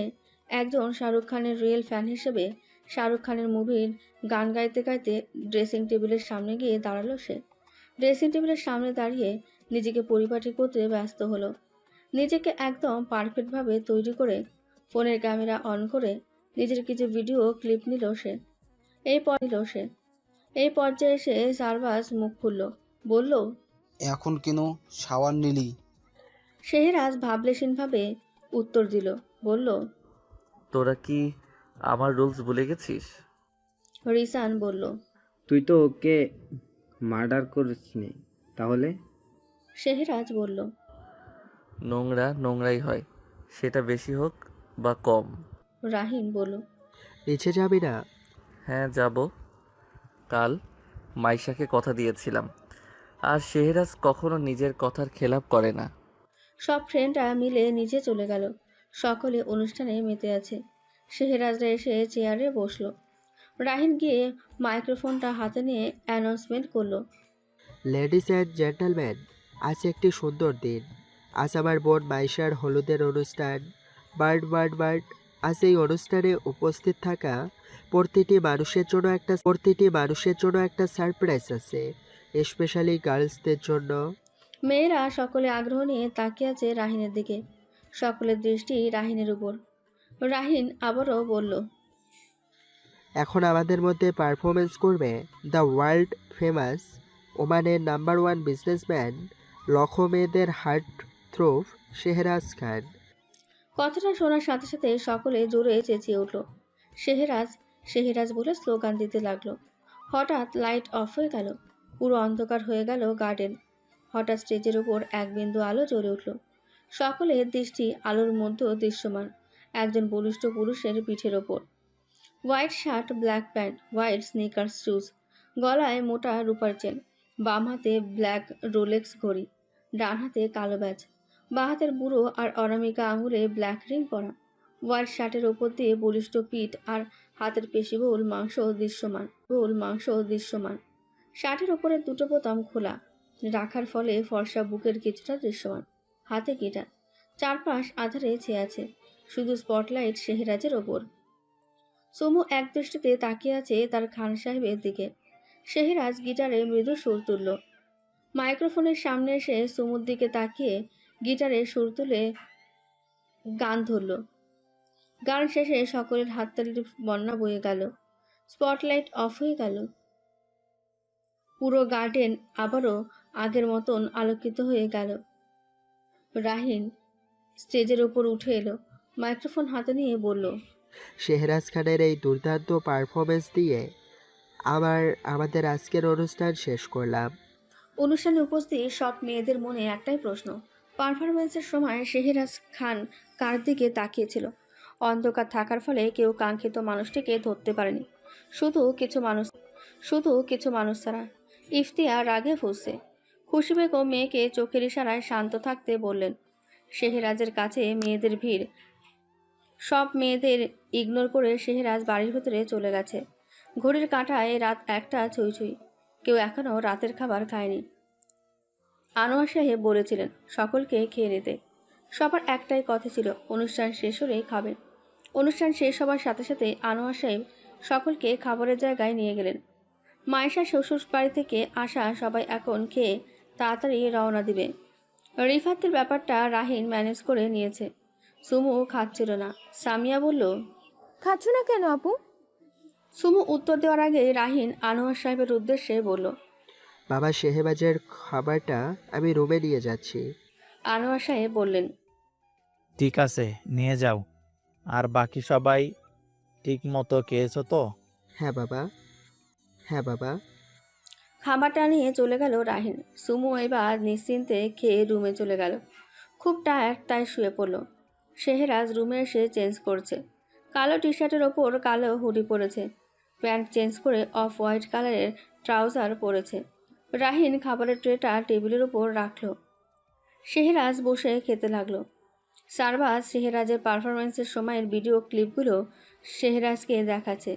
একজন শাহরুখ খানের রিয়েল ফ্যান হিসেবে শাহরুখ খানের মুভির গান গাইতে গাইতে ড্রেসিং টেবিলের সামনে গিয়ে দাঁড়ালো সে। ড্রেসিং টেবিলের সামনে দাঁড়িয়ে নিজেকে পরিপাটি করতে ব্যস্ত হলো। নিজেকে একদম পারফেক্টভাবে তৈরি করে ফোনের ক্যামেরা অন করে নিজের কিছু ভিডিও ক্লিপ নিল সে। এই পর্যায়ে এসে সারবাজ মুখ খুলল, বলল, এখন কেন শাওয়ার নিলি? শেহরাজ ভাবলেশীনভাবে উত্তর দিল, বলল, তোরা কি আমার রুলস ভুলে গেছিস? রিসান বলল, তুই তো ওকে মার্ডার করিসনি তাহলে? শেহরাজ বলল, নোংরা নোংরাই হয়, সেটা বেশি হোক বা কম। রাহিন বলল, নিচে যাবি না? হ্যাঁ যাব। কাল মাইশাকে কথা দিয়েছিলাম, আর শেহরাজ কখনো নিজের কথার খেলাপ করে না। সব ফ্রেন্ডরা মিলে নিচে চলে গেল। সকলে অনুষ্ঠানে মেতে আছে। শেহরাজরা এসে চেয়ারে বসলো। রাহিন গিয়ে মাইক্রোফোনটা হাতে নিয়ে অ্যানাউন্সমেন্ট করলো, লেডিস অ্যান্ড জেন্টলম্যান, আজ একটি সুন্দর দিন। আজ আমার বোন মাইশার হলুদের অনুষ্ঠান। বার্ড। আজ এই অনুষ্ঠানে উপস্থিত থাকা প্রতিটি মানুষের জন্য একটা সারপ্রাইজ আছে, স্পেশালি গার্লসদের জন্য। মেয়েরা সকলে আগ্রহ নিয়ে তাকিয়ে আছে রাহিনের দিকে। সকলের দৃষ্টি রাহিনের উপর। রাহিন আবারও বলল, এখন আমাদের মধ্যে পারফরমেন্স করবে দ্য ওয়ার্ল্ড ফেমাস ওমানের নাম্বার 1 বিজনেসম্যান, লক্ষ মেয়েদের হার্ট থ্রোব শেহরাজ খান। কথাটা শোনার সাথে সাথে সকলে জোরে চেঁচিয়ে উঠল। শেহরাজ বলে স্লোগান দিতে লাগলো। হঠাৎ লাইট অফ হয়ে গেল। পুরো অন্ধকার হয়ে গেল গার্ডেন। হঠাৎ স্টেজের উপর এক বিন্দু আলো জ্বলে উঠল। সকলের দৃষ্টি আলোর মধ্যে দৃশ্যমান একজন বলিষ্ঠ পুরুষের পিঠের ওপর। White shirt, black pant, white sneakers shoes, গলায় মোটা রূপার চেন, বাম হাতে ব্ল্যাক রোলেক্স ঘড়ি, ডান হাতে কালো ব্যাজ, বাঁ হাতের বুড়ো আর অনামিকা আঙুলে ব্ল্যাক রিং পরা। হোয়াইট শার্টের ওপর দিয়ে বলিষ্ঠ পিঠ আর হাতের পেশিবহুল মাংস দৃশ্যমান। শার্টের ওপরে দুটো বোতাম খোলা রাখার ফলে ফর্সা বুকের কিছুটা দৃশ্যমান। হাতে গিটার। চারপাশ আধারে ছেয়ে আছে, শুধু স্পটলাইট শেহরাজের ওপর। সুমু এক দৃষ্টিতে তাকিয়ে আছে তার খান সাহেবের দিকে। শেহরাজ গিটারে মৃদু সুর তুলল। মাইক্রোফোনের সামনে এসে সুমুর দিকে তাকিয়ে গিটারে সুর তুলে গান ধরল। গান শেষে সকলের হাততালির বন্যা বয়ে গেল। স্পটলাইট অফ হয়ে গেল। পুরো গার্ডেন আবারও আগের মতন আলোকিত হয়ে গেল। রাহিন স্টেজের উপর উঠে এলো, মাইক্রোফোন হাতে নিয়ে বলল, শেহরাজ খানের এই দুর্দান্ত পারফরমেন্স দিয়ে আমাদের আজকের অনুষ্ঠান শেষ করলাম। অনুষ্ঠানে উপস্থিত সব মেয়েদের মনে একটাই প্রশ্ন, পারফরমেন্সের সময় শেহরাজ খান কার দিকে তাকিয়েছিল? অন্ধকার থাকার ফলে কেউ কাঙ্ক্ষিত মানুষটিকে ধরতে পারেনি। শুধু কিছু মানুষ ছাড়া। ইফতিয়ার রাগে ফুঁসছে। খুশি বেগম মেয়েকে চোখের ইশারায় শান্ত থাকতে বললেন। শেহরাজের কাছে মেয়েদের ভিড়। সব মেয়েদের ইগনোর করে শেহরাজ বাড়ির ভেতরে চলে গেছে। ঘড়ির কাঁটায় রাত 1টা ছুঁই। কেউ এখনও রাতের খাবার খায়নি। আনোয়ার সাহেব বলেছিলেন সকলকে খেয়ে নিতে। সবার একটাই কথা ছিল, অনুষ্ঠান শেষ হলেই খাবেন। অনুষ্ঠান শেষ হবার সাথে সাথে আনোয়ার সাহেব সকলকে খাবারের জায়গায় নিয়ে গেলেন। মায়েশা শ্বশুর বাড়ি থেকে আসা সবাই এখন খেয়ে তাড়াতাড়ি রওনা দিবে। রিফাতের ব্যাপারটা রাহিন ম্যানেজ করে নিয়েছে। সুমু খাচ্ছিল না। সামিয়া বলল, খাচ্ছ না কেন আপু? সুমু উত্তর দেওয়ার আগে রাহিন আনোয়ার সাহেবের উদ্দেশ্যে বলল, বাবা, শেহবাজের খাবারটা আমি রুমে নিয়ে যাচ্ছি। আনোয়ার সাহেব বললেন, ঠিক আছে, নিয়ে যাও। আর বাকি সবাই ঠিক মতো খেয়েছো তো? হ্যাঁ বাবা, হ্যাঁ বাবা। খাবারটা নিয়ে চলে গেল রাহিন। সুমু এবার নিশ্চিন্তে খেয়ে রুমে চলে গেল। খুব টায়ার্ড, তাই শুয়ে পড়ল। শেহরাজ রুমে এসে চেঞ্জ করছে। কালো টি শার্টের ওপর কালো হুডি পরেছে, প্যান্ট চেঞ্জ করে অফ হোয়াইট কালারের ট্রাউজার পরেছে। রাহিন খাবারের ট্রেটা টেবিলের ওপর রাখলো। শেহরাজ বসে খেতে লাগলো। সারবাজ শেহরাজের পারফরমেন্সের সময়ের ভিডিও ক্লিপগুলো শেহরাজকে দেখাচ্ছে।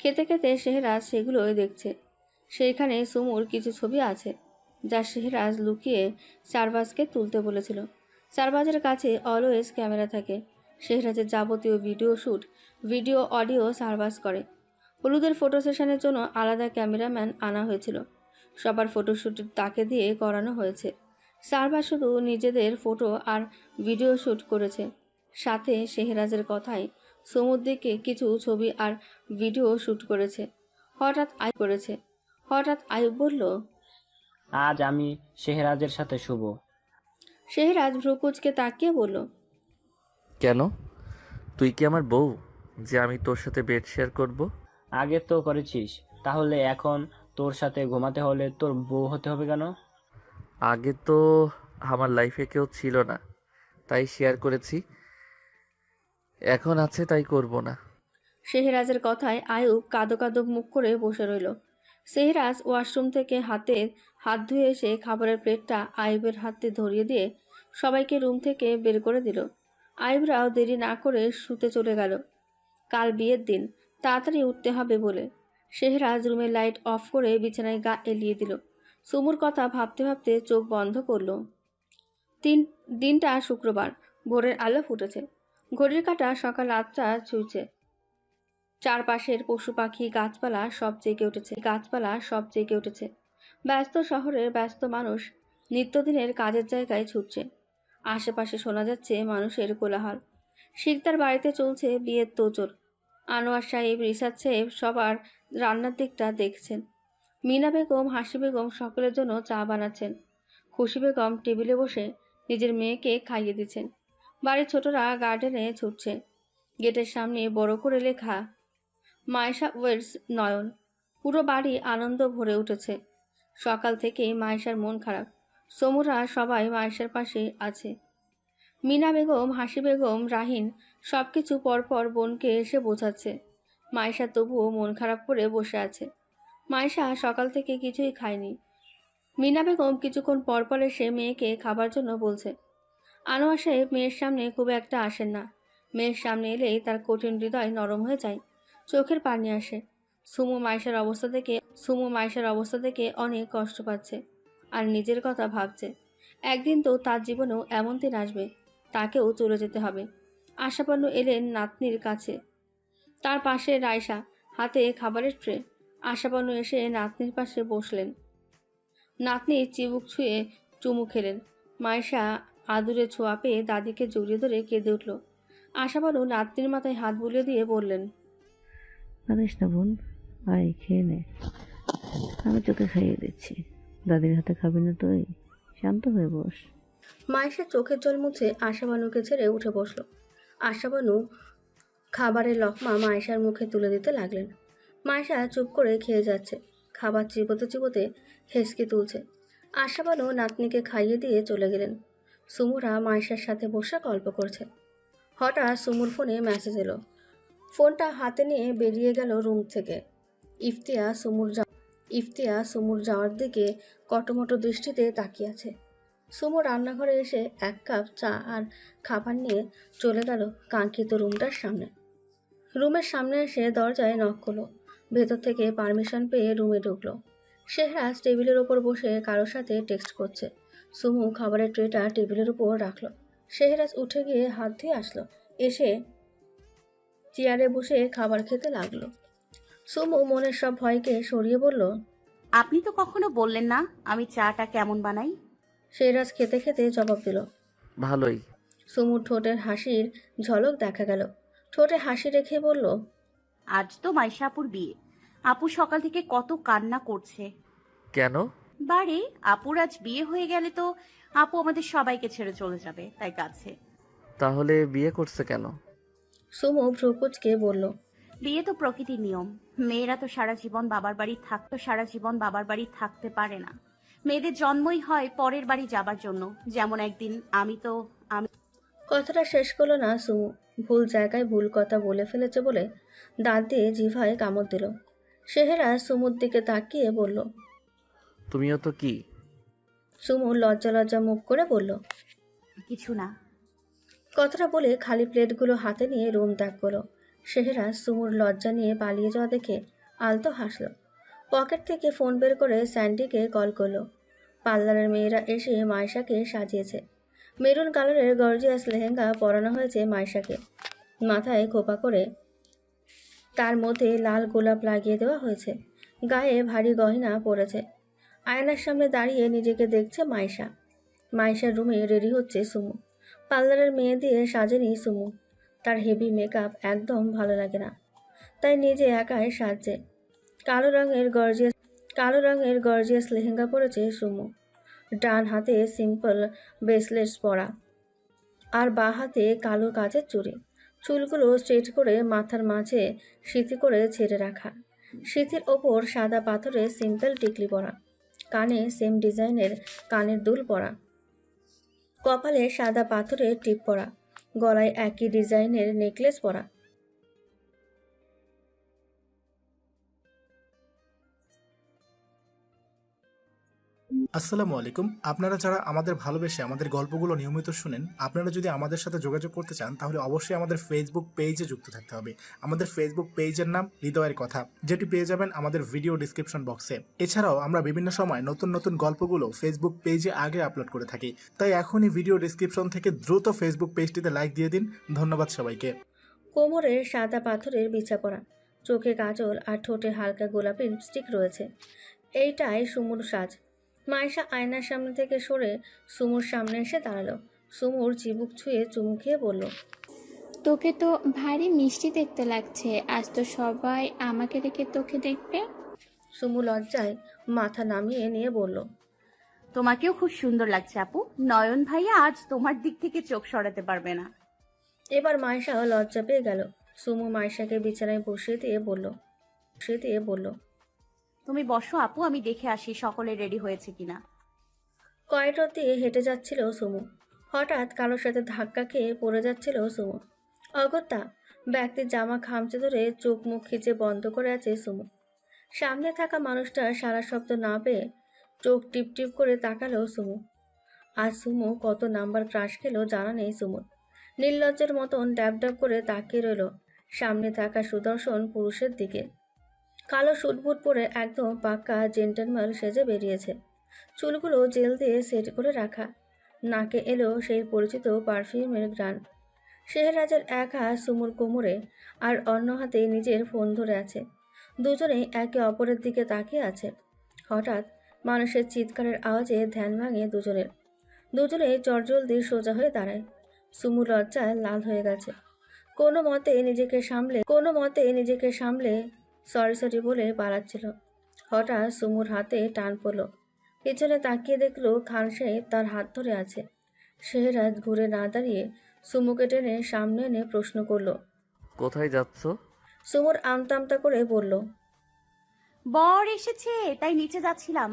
খেতে খেতে শেহরাজ সেগুলোই দেখছে। সেইখানে সুমুর কিছু ছবি আছে, যা শেহরাজ লুকিয়ে সারবাজকে তুলতে বলেছিল। সারবাজের কাছে অলওয়েজ ক্যামেরা থাকে। শেহরাজের যাবতীয় ভিডিও শ্যুট, ভিডিও অডিও সারবাজ করে। হলুদের ফটো সেশনের জন্য আলাদা ক্যামেরাম্যান আনা হয়েছিল। সবার ফটোশ্যুট তাকে দিয়ে করানো হয়েছে। সারবাজ শুধু নিজেদের ফটো আর ভিডিও শ্যুট করেছে। সাথে শেহরাজের কথায় সমুর দিকে কিছু ছবি আর ভিডিও শ্যুট করেছে। হঠাৎ আয়ুব বলল, আজ আমি শেহরাজের সাথে শুভ। শেহরাজ ভ্রুকুচকে তাকিয়ে বলল, কেন? তুই কি আমার বউ যে আমি তোর সাথে বেড শেয়ার করব? আগে তো করেছিস, তাহলে এখন তোর সাথে ঘুমাতে হলে তোর বউ হতে হবে কেন? আগে তো আমার লাইফে কেউ ছিল না, তাই শেয়ার করেছি। এখন আছে, তাই করব না। শেহরাজের কথায় আয়ুব কাঁদো কাঁদো মুখ করে বসে রইল। শেহরাজ ওয়াশরুম থেকে হাত ধুয়ে এসে খাবারের প্লেটটা আয়ুবের হাতে ধরিয়ে দিয়ে সবাইকে রুম থেকে বের করে দিল। আয়ুবরাও দেরি না করে শুতে চলে গেল। কাল বিয়ের দিন, তাড়াতাড়ি উঠতে হবে বলে শেহরাজ রুমের লাইট অফ করে বিছানায় গা এলিয়ে দিল। সুমুর কথা ভাবতে ভাবতে চোখ বন্ধ করল। দিনটা শুক্রবার, ভোরের আলো ফুটেছে। ঘড়ির কাঁটা সকাল 8টা ছুঁইছে। চারপাশের পশু পাখি গাছপালা সব জেগে উঠেছে। ব্যস্ত শহরের ব্যস্ত মানুষ নিত্যদিনের কাজের জায়গায় ছুটছে। আশেপাশে শোনা যাচ্ছে মানুষের কোলাহল। শিকদার বাড়িতে চলছে বিয়ের তোড়জোড়। আনোয়ার সাহেব, রিসাদ সাহেব সবার রান্নার দিকটা দেখছেন। মিনা বেগম, হাসি বেগম সকলের জন্য চা বানাচ্ছেন। খুশি বেগম টেবিলে বসে নিজের মেয়েকে খাইয়ে দিচ্ছেন। বাড়ির ছোটরা গার্ডেনে ছুটছে। গেটের সামনে বড় করে লেখা মায়েশা ওয়েডস নয়ন। পুরো বাড়ি আনন্দ ভরে উঠেছে। সকাল থেকেই মায়েশার মন খারাপ। সমুরা সবাই মায়েশার পাশে আছে। মিনা বেগম, হাসি বেগম, রাহিন সবকিছু পরপর বোনকে এসে বোঝাচ্ছে। মায়েশা তবুও মন খারাপ করে বসে আছে। মায়েশা সকাল থেকে কিছুই খায়নি। মিনা বেগম কিছুক্ষণ পরপর এসে মেয়েকে খাবার জন্য বলছে। আনোয়ার সাহেব মেয়ের সামনে খুব একটা আসেন না। মেয়ের সামনে এলেই তার কঠিন হৃদয় নরম হয়ে যায়, চোখের পানি আসে। সুমু মায়েশার অবস্থা থেকে অনেক কষ্ট পাচ্ছে আর নিজের কথা ভাবছে। একদিন তো তার জীবনেও এমন দিন আসবে, তাকেও চলে যেতে হবে। আশাপানু এলেন নাতনির কাছে। তার পাশে রায়শা, হাতে খাবারের ট্রে। আশাপানু এসে নাতনির পাশে বসলেন। নাতনি চিবুক ছুঁয়ে চুমু খেলেন। মায়েশা আদুরে ছোঁয়া পেয়ে দাদিকে জড়িয়ে ধরে কেঁদে উঠল। আশাপানু নাতনির মাথায় হাত বুলিয়ে দিয়ে বললেন, কাঁদিস না বোন, আয় খেয়ে নে, আমি তোকে খাইয়ে দিচ্ছি। দাদির হাতে খাবি না তুই? শান্ত হয়ে বস। মায়েশা চোখের জল মুছে আশাবানুকে ছেড়ে উঠে বসল। আশাবানু খাবারের লকমা মায়েশার মুখে তুলে দিতে লাগলেন। মায়েশা চুপ করে খেয়ে যাচ্ছে। খাবার চিবোতে চিবোতে হেসকে তুলছে। আশাবানু নাতনিকে খাইয়ে দিয়ে চলে গেলেন। সুমুরা মায়েশার সাথে বসে গল্প করছে। হঠাৎ সুমুর ফোনে মেসেজ এলো। ফোনটা হাতে নিয়ে বেরিয়ে গেল রুম থেকে। ইফতিয়া সুমুর যাওয়ার দিকে কটমট দৃষ্টিতে তাকিয়ে আছে। সুমু রান্নাঘরে এসে 1 কাপ চা আর খাবার নিয়ে চলে গেল কাঙ্ক্ষিত রুমটার সামনে। রুমের সামনে এসে দরজায় নক করলো। ভেতর থেকে পারমিশন পেয়ে রুমে ঢুকলো। শেহরাজ টেবিলের ওপর বসে কারোর সাথে টেক্সট করছে। সুমু খাবারের ট্রেটা টেবিলের উপর রাখলো। শেহরাজ উঠে গিয়ে হাত ধুয়ে আসলো। এসে চেয়ারে বসে খাবার খেতে লাগলো। সুমু মনের সব ভয়কে সরিয়ে বলল, আপনি তো কখনো বললেন না আমি চাটা কেমন বানাই। শেহরাজ খেতে খেতে জবাব দিল, ভালোই। সুমুর ঠোঁটের হাসির ঝলক দেখা গেল। ঠোঁটে হাসি রেখে বলল, আজ তো মাইশা আপুর বিয়ে। আপু সকাল থেকে কত কান্না করছে। কেন? বারে আপুর আজ বিয়ে হয়ে গেলে তো আপু আমাদের সবাইকে ছেড়ে চলে যাবে, তাই কাছে। তাহলে বিয়ে করছে কেন? সুমু ভ্রুকুচকে বলল, বিয়ে তো প্রকৃতির নিয়ম। মেয়েরা তো সারা জীবন বাবার বাড়ি থাকতে পারে না। মেয়েদের জন্মই হয় পরের বাড়ি যাবার জন্য। যেমন একদিন আমি কথাটা শেষ করলো না সুমু। ভুল জায়গায় ভুল কথা বলে ফেলেছে বলে দাঁত দিয়ে জিভায় কামড় দিল। সেহেরাজ সুমুর দিকে তাকিয়ে বলল, তুমিও তো কি? সুমু লজ্জা লজ্জা মুখ করে বলল, কিছু না। কথাটা বলে খালি প্লেটগুলো হাতে নিয়ে রুম ত্যাগ করলো। সেহেরাজ সুমুর লজ্জা নিয়ে পালিয়ে যাওয়া দেখে আলতো হাসলো। পকেট থেকে ফোন বের করে স্যান্ডিকে কল করলো। পার্লারের মেয়েরা এসে মাইশাকে সাজিয়েছে। মেরুন কালারের গর্জিয়াস লেহেঙ্গা পরানো হয়েছে মাইশাকে। মাথায় খোপা করে তার মধ্যে লাল গোলাপ লাগিয়ে দেওয়া হয়েছে। গায়ে ভারী গয়না পরেছে। আয়নার সামনে দাঁড়িয়ে নিজেকে দেখছে মাইশা। মাইশার রুমে রেডি হচ্ছে সুমু। পার্লারের মেয়ে দিয়ে সাজেনি সুমু। তার হেভি মেকআপ একদম ভালো লাগে না, তাই নিজে একাই সাজছে। কালো রঙের গর্জিয়াস লেহেঙ্গা পরেছে সুমু। ডান হাতে সিম্পল ব্রেসলেটস পরা আর বাঁ হাতে কালো কাচের চুড়ি। চুলগুলো স্ট্রেট করে মাথার মাঝে সিঁথি করে ছেড়ে রাখা। সিঁথির ওপর সাদা পাথরে সিম্পল টিকলি পরা। কানে সেম ডিজাইনের কানের দুল পরা। কপালে সাদা পাথরের টিপ পরা। গলায় একই ডিজাইনের নেকলেস পরা। আসসালামু আলাইকুম। আপনারা যারা আমাদের ভালোবেসে আমাদের গল্পগুলো নিয়মিত শুনেন, আপনারা যদি আমাদের সাথে যোগাযোগ করতে চান তাহলে অবশ্যই আমাদের ফেসবুক পেজে যুক্ত থাকতে হবে। আমাদের ফেসবুক পেজের নাম হৃদয়ের কথা, যেটি পেয়ে যাবেন আমাদের ভিডিও ডিসক্রিপশন বক্সে। এছাড়াও আমরা বিভিন্ন সময় নতুন নতুন গল্পগুলো ফেসবুক পেজে আগে আপলোড করে থাকি, তাই এখনই ভিডিও ডিসক্রিপশন থেকে দ্রুত ফেসবুক পেজটিতে লাইক দিয়ে দিন। ধন্যবাদ সবাইকে। কোমরে সাদা পাথরের বিছা পরা, চোখে কাজল আর ঠোঁটে হালকা গোলাপি লিপস্টিক রয়েছে। এইটাই সুমুর সাজ। মাইশা আয়নার সামনে থেকে সরে সুমুর সামনে এসে দাঁড়ালো। সুমুর চিবুক ছুঁয়ে চুমু খেয়ে বলল, তোকে তো ভারী মিষ্টি দেখতে লাগছে। আজ তো সবাই আমাকে রেখে তোকে দেখবে। সুমু লজ্জায় মাথা নামিয়ে নিয়ে বলল, তোমাকেও খুব সুন্দর লাগছে আপু। নয়ন ভাইয়া আজ তোমার দিক থেকে চোখ সরাতে পারবে না। এবার মাইশাও লজ্জা পেয়ে গেল। সুমু মাইশাকে বিছানায় বসিয়ে দিয়ে বলল, তুমি বসো আপু, আমি দেখে আসি সকলে রেডি হয়েছে কিনা। করিডোর দিয়ে হেঁটে যাচ্ছিল সুমু। হঠাৎ কারোর সাথে ধাক্কা খেয়ে পড়ে যাচ্ছিল সুমু। অগত্যা ব্যক্তির জামা খামচে ধরে চোখ মুখ খিচে বন্ধ করে আছে সুমু। সামনে থাকা মানুষটার সারা শব্দ না পেয়ে চোখ টিপ টিপ করে তাকালো সুমু। আজ সুমু কত নাম্বার ক্রাশ খেলো জানা নেই সুমুর। নির্লজ্জের মতন ড্যাব ড্যাব করে তাকিয়ে রইল সামনে থাকা সুদর্শন পুরুষের দিকে। কালো সুটবুট পরে একদম পাক্কা জেন্টলম্যান সেজে বেরিয়েছে। চুলগুলো জেল দিয়ে সেট করে রাখা। নাকে এলো সেই পরিচিত পারফিউমের ঘ্রাণ। শেহরাজের এক হাত সুমুর কোমরে আর অন্য হাতে নিজের ফোন ধরে আছে। দুজনেই একে অপরের দিকে তাকিয়ে আছে। হঠাৎ মানুষের চিৎকারের আওয়াজে ধ্যান ভাঙে দুজনেই চটজলদি সোজা হয়ে দাঁড়ায়। সুমু লজ্জায় লাল হয়ে গেছে। কোনো মতে নিজেকে সামলে সরি বলে পালাচ্ছিল। হঠাৎ সুমুর হাতে টান পড়ল। পেছনে তাকিয়ে দেখলো খান সাহেব তার হাত ধরে আছে। শেহরাজ ঘুরে না দাঁড়িয়ে সুমুকে টেনে সামনে এনে প্রশ্ন করলো, কোথায় যাচ্ছ? সুমুর আমতা করে বলল, বর এসেছে তাই নিচে যাচ্ছিলাম।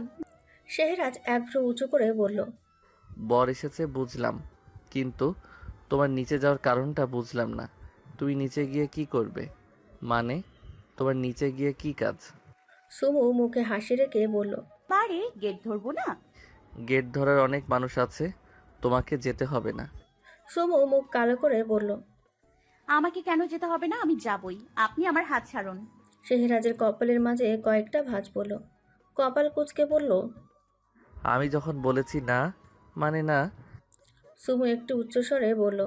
শেহরাজ একভ্রু উঁচু করে বলল, বর এসেছে বুঝলাম, কিন্তু তোমার নিচে যাওয়ার কারণটা বুঝলাম না। তুমি নিচে গিয়ে কি করবে? মানে তোমার নিচে গিয়ে কি কাজ? সুমু মুখে হাসি রেখে বলল, বারে গেট ধরবো না। গেট ধরার অনেক মানুষ আছে, তোমাকে যেতে হবে না। সুমু মুখ কালো করে বলল, আমাকে কেন যেতে হবে না? আমি যাবই, আপনি আমার হাত ছাড়ুন। শেহরাজের কপালের মাঝে কয়েকটা ভাঁজ পড়ল। কপাল কুঁচকে বলল, আমি যখন বলেছি না মানে না। সুমু একটু উচ্চস্বরে বলল,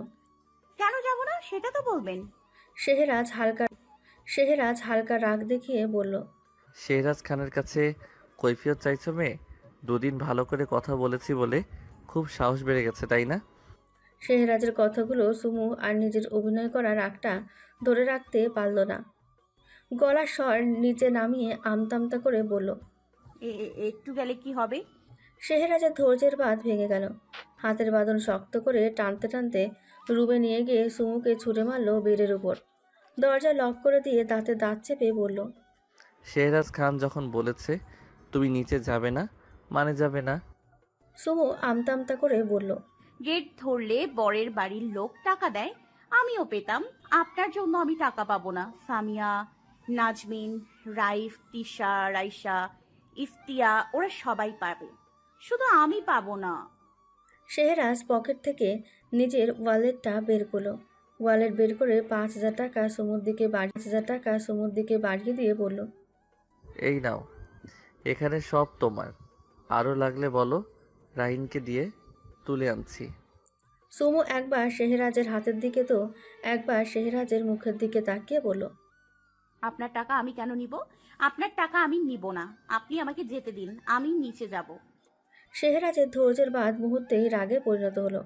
কেন যাব না সেটা তো বলবেন। শেহরাজ হালকা রাগ দেখিয়ে বলল, শেহরাজ খানের কাছে কৈফিয়ত চাইছো মেয়ে? দুদিন ভালো করে কথা বলেছি বলে খুব সাহস বেড়ে গেছে, তাই না? শেহরাজের কথাগুলো সুমু আর নিজের অভিনয় করা রাগটা ধরে রাখতে পারল না। গলার স্বর নিচে নামিয়ে আমতা করে বলল, একটু গেলে কি হবে? শেহরাজের ধৈর্যের বাঁধ ভেঙে গেল। হাতের বাঁধন শক্ত করে টানতে টানতে রুমে নিয়ে গিয়ে সুমুকে ছুঁড়ে মারল বেডের উপর। দরজা লক করে দিয়ে দাঁতে দাঁত চেপে বলল, শেহরাজ খান যখন বলেছে তুমি নিচে যাবে না মানে যাবে না। সুমু আমতা আমতা করে বলল, গেট ধরলে বরের বাড়ির লোক টাকা দেয়, আমিও পেতাম। আপনার জন্য আমি টাকা পাবো না? সামিয়া, নাজমিন, রাইফ, তিশা, রাইসা, ইফতিয়া ওরা সবাই পাবে, শুধু আমি পাবো না। শেহরাজ পকেট থেকে নিজের ওয়ালেটটা বের করলো। ওয়ালেট বের করে 5,000 টাকা সুমুর দিকে বাড়িয়ে দিয়ে বলল, এই নাও, এখানে সব তোমার, আরও লাগলে বলো, রাহিনকে দিয়ে তুলে আনছি। সুমু একবার শেহরাজের হাতের দিকে তো একবার শেহরাজের মুখের দিকে তাকিয়ে বলল, আপনার টাকা আমি কেন নিব? আপনার টাকা আমি নিব না, আপনি আমাকে যেতে দিন, আমি নিচে যাব। শেহরাজের ধৈর্যের বাঁধ মুহূর্তেই রাগে পরিণত হলো।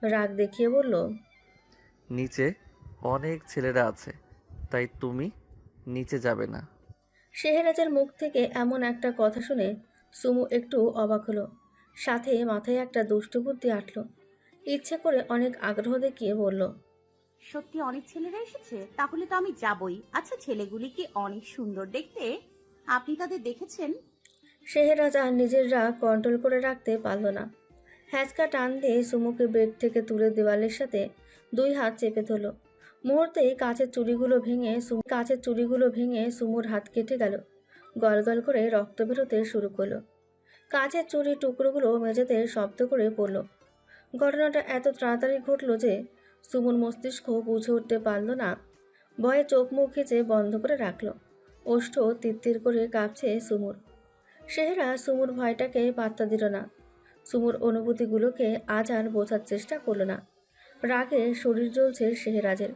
রাগ দেখিয়ে বলল, নিচে অনেক ছেলেরা আছে, তাই তুমি নিচে যাবে না। শেহরাজের মুখ থেকে এমন একটা কথা শুনে সুমু একটু অবাক হলো, সাথে মাথায় একটা দুষ্টু বুদ্ধি আঁটল। ইচ্ছে করে অনেক আগ্রহ দেখিয়ে বলল, সত্যি অনেক ছেলেরা এসেছে? তাহলে তো আমি যাবই। আচ্ছা, ছেলেগুলি কি অনেক সুন্দর দেখতে? আপনি তাদের দেখেছেন? শেহরাজ আর নিজের রাগ কন্ট্রোল করে রাখতে পারল না। হ্যাঁচকা টান দিয়ে সুমুকে বেড থেকে তুলে দেওয়ালের সাথে 2 হাত চেপে ধরল। মুহূর্তেই কাঁচের চুড়িগুলো ভেঙে সুমুর হাত কেটে গেল। গলগল করে রক্ত বেরোতে শুরু করলো। কাঁচের চুড়ির টুকরোগুলো মেঝেতে শব্দ করে পড়ল। ঘটনাটা এত তাড়াতাড়ি ঘটল যে সুমুর মস্তিষ্ক বুঝে উঠতে পারল না। ভয়ে চোখ মুখ খিচে বন্ধ করে রাখল। ওষ্ঠ তিত্তির করে কাঁপছে সুমুর। শেহরা সুমুর ভয়টাকে পাত্তা দিল না। সুমুর অনুভূতিগুলোকে আজ আর বোঝার চেষ্টা করল না। রাগে শরীর জ্বলছে শেহরাজের।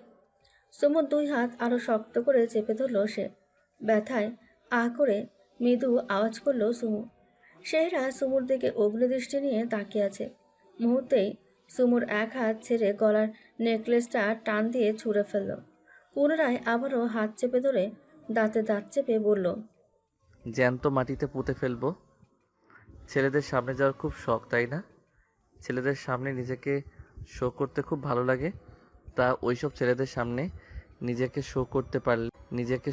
সুমুর 2 হাত আরো শক্ত করে চেপে ধরল সে। ব্যথায় আহ করে মৃদু আওয়াজ করল সুমু। শেহরাজ সুমুর দিকে অগ্নিদৃষ্টি নিয়ে তাকিয়ে আছে। মুহূর্তেই সুমুর 1 হাত ছেড়ে গলার নেকলেসটা টান দিয়ে ছুঁড়ে ফেলল। পুনরায় আবারও হাত চেপে ধরে দাঁতে দাঁত চেপে বলল, জ্যান্ত মাটিতে পুঁতে ফেলবো। ছেলেদের সামনে যাওয়ার খুব শখ, তাই না? ছেলেদের সামনে নিজেকে শো করতে খুব ভালো লাগে। তা ওইসব ছেলেদের সামনে নিজেকে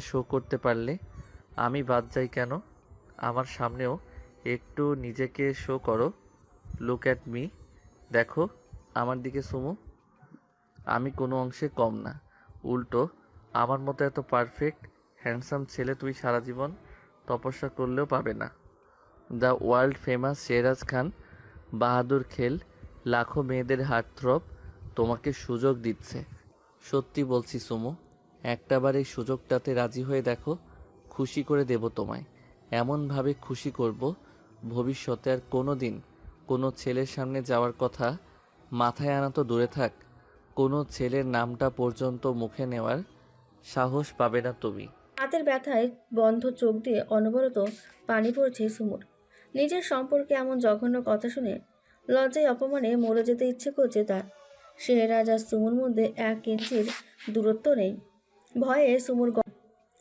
শো করতে পারলে আমি বাদ যাই কেন? আমার সামনেও একটু নিজেকে শো করো। লুক অ্যাট মি, দেখো আমার দিকে সুমু। আমি কোনো অংশে কম না, উল্টো আমার মতো এত পারফেক্ট হ্যান্ডসাম ছেলে তুই সারা জীবন তপস্যা করলেও পাবে না। The world famous Shehraj Khan Bahadur খেল লাখো মেয়েদের হার্টথ্রব তোমাকে সুযোগ দিচ্ছে। সত্যি বলছি সুমু, একটাবার এই সুযোগটাতে রাজি হয়ে দেখো, খুশি করে দেব তোমায়। এমনভাবে খুশি করব ভবিষ্যতে আর কোনো দিন কোনো ছেলের সামনে যাওয়ার কথা মাথায় আনা তো দূরে থাক, কোনো ছেলের নামটা পর্যন্ত মুখে নেওয়ার সাহস পাবে না তুমি। হাতের ব্যথায় বন্ধ চোখ দিয়ে অনবরত পানি পড়ছে সুমুর। নিজের সম্পর্কে এমন জঘন্য কথা শুনে লজ্জায় অপমানে মরে যেতে ইচ্ছে করছে তার। শেহরাজ আর সুমুর মধ্যে 1 ইঞ্চির দূরত্ব নেই।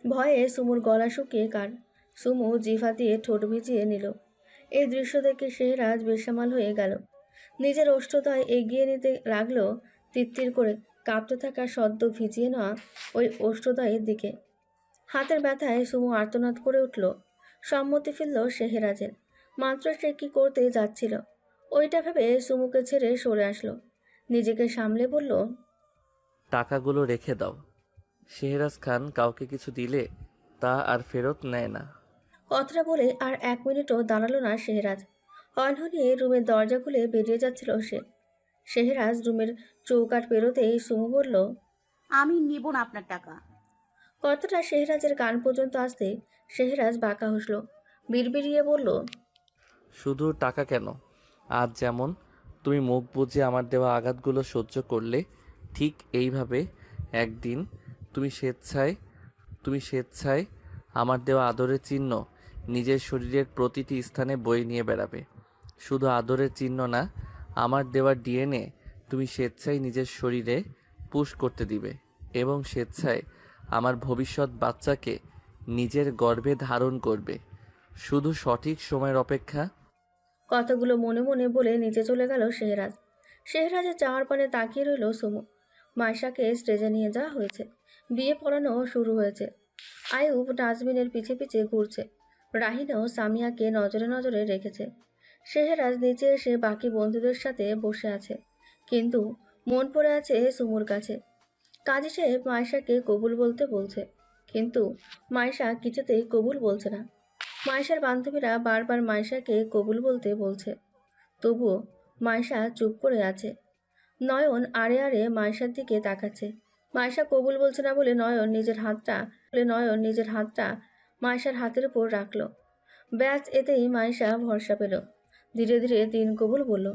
ভয়ে সুমুর গলা শুকিয়ে কান। সুমু জিভা দিয়ে ঠোঁট ভিজিয়ে নিল। এই দৃশ্য দেখে শেহরাজ বেসামাল হয়ে গেল। নিজের ওষ্ঠদয় এগিয়ে নিতে লাগলো তিত্তির করে কাঁপতে থাকা সদ্য ভিজিয়ে নেওয়া ওই ওষ্ঠদয়ের দিকে। হাতের ব্যথায় সুমু আর্তনাদ করে উঠল। সম্মতি ফিরল শেহরাজের। মাত্র সে কি করতে যাচ্ছিল ওইটা ভেবে সুমুকে ছেড়ে সরে আসলো। নিজেকে সামলে বলল, টাকাগুলো রেখে দাও। শেহরাজ খান কাউকে কিছু দিলে তা আর ফেরত নেয় না। কথাটা বলে আর 1 মিনিটও দাঁড়ালো না শেহরাজ। হনহনিয়ে রুমের দরজা খুলে বেরিয়ে যাচ্ছিল সে। শেহরাজ রুমের চৌকাঠ পেরোতেই সুমু বলল, আমি নিব না আপনার টাকা। কথাটা শেহরাজের কান পর্যন্ত আসতে শেহরাজ বাঁকা হাসল। বিড়বিড়িয়ে বলল, শুধু টাকা কেন, আজ যেমন তুমি মুখ বুজে আমার দেওয়া আঘাতগুলো সহ্য করলে, ঠিক এইভাবে একদিন তুমি স্বেচ্ছায় আমার দেওয়া আদরের চিহ্ন নিজের শরীরের প্রতিটি স্থানে বয়ে নিয়ে বেড়াবে। শুধু আদরের চিহ্ন না, আমার দেওয়া ডিএনএ তুমি স্বেচ্ছায় নিজের শরীরে পুশ করতে দিবে এবং স্বেচ্ছায় আমার ভবিষ্যৎ বাচ্চাকে নিজের গর্ভে ধারণ করবে। শুধু সঠিক সময়ের অপেক্ষা। কথাগুলো মনে মনে বলে নিচে চলে গেল শেহরাজ। শেহরাজের চাওয়ার পানে তাকিয়ে রইল সুমু। মাইশাকে স্টেজে নিয়ে যাওয়া হয়েছে। বিয়ে পড়ানো শুরু হয়েছে। আয়ুব নাজমিনের পিছে পিছে ঘুরছে। রাহিনও সামিয়াকে নজরে নজরে রেখেছে। শেহরাজ নিচে এসে বাকি বন্ধুদের সাথে বসে আছে, কিন্তু মন পড়ে আছে সুমুর কাছে। কাজী সাহেব মাইশাকে কবুল বলতে বলছে, কিন্তু মাইশা কিছুতেই কবুল বলছে না। মাইশার বান্ধবীরা বারবার মাইশাকে কবুল বলতে বলছে, তবুও মাইশা চুপ করে আছে। নয়ন আড়ে আড়ে মাইশার দিকে তাকাচ্ছে। মাইশা কবুল বলছে না বলে নয়ন নিজের হাতটা মাইশার হাতের উপর রাখলো। ব্যাস, এতেই মাইশা ভরসা পেল। ধীরে ধীরে দিন কবুল বলল।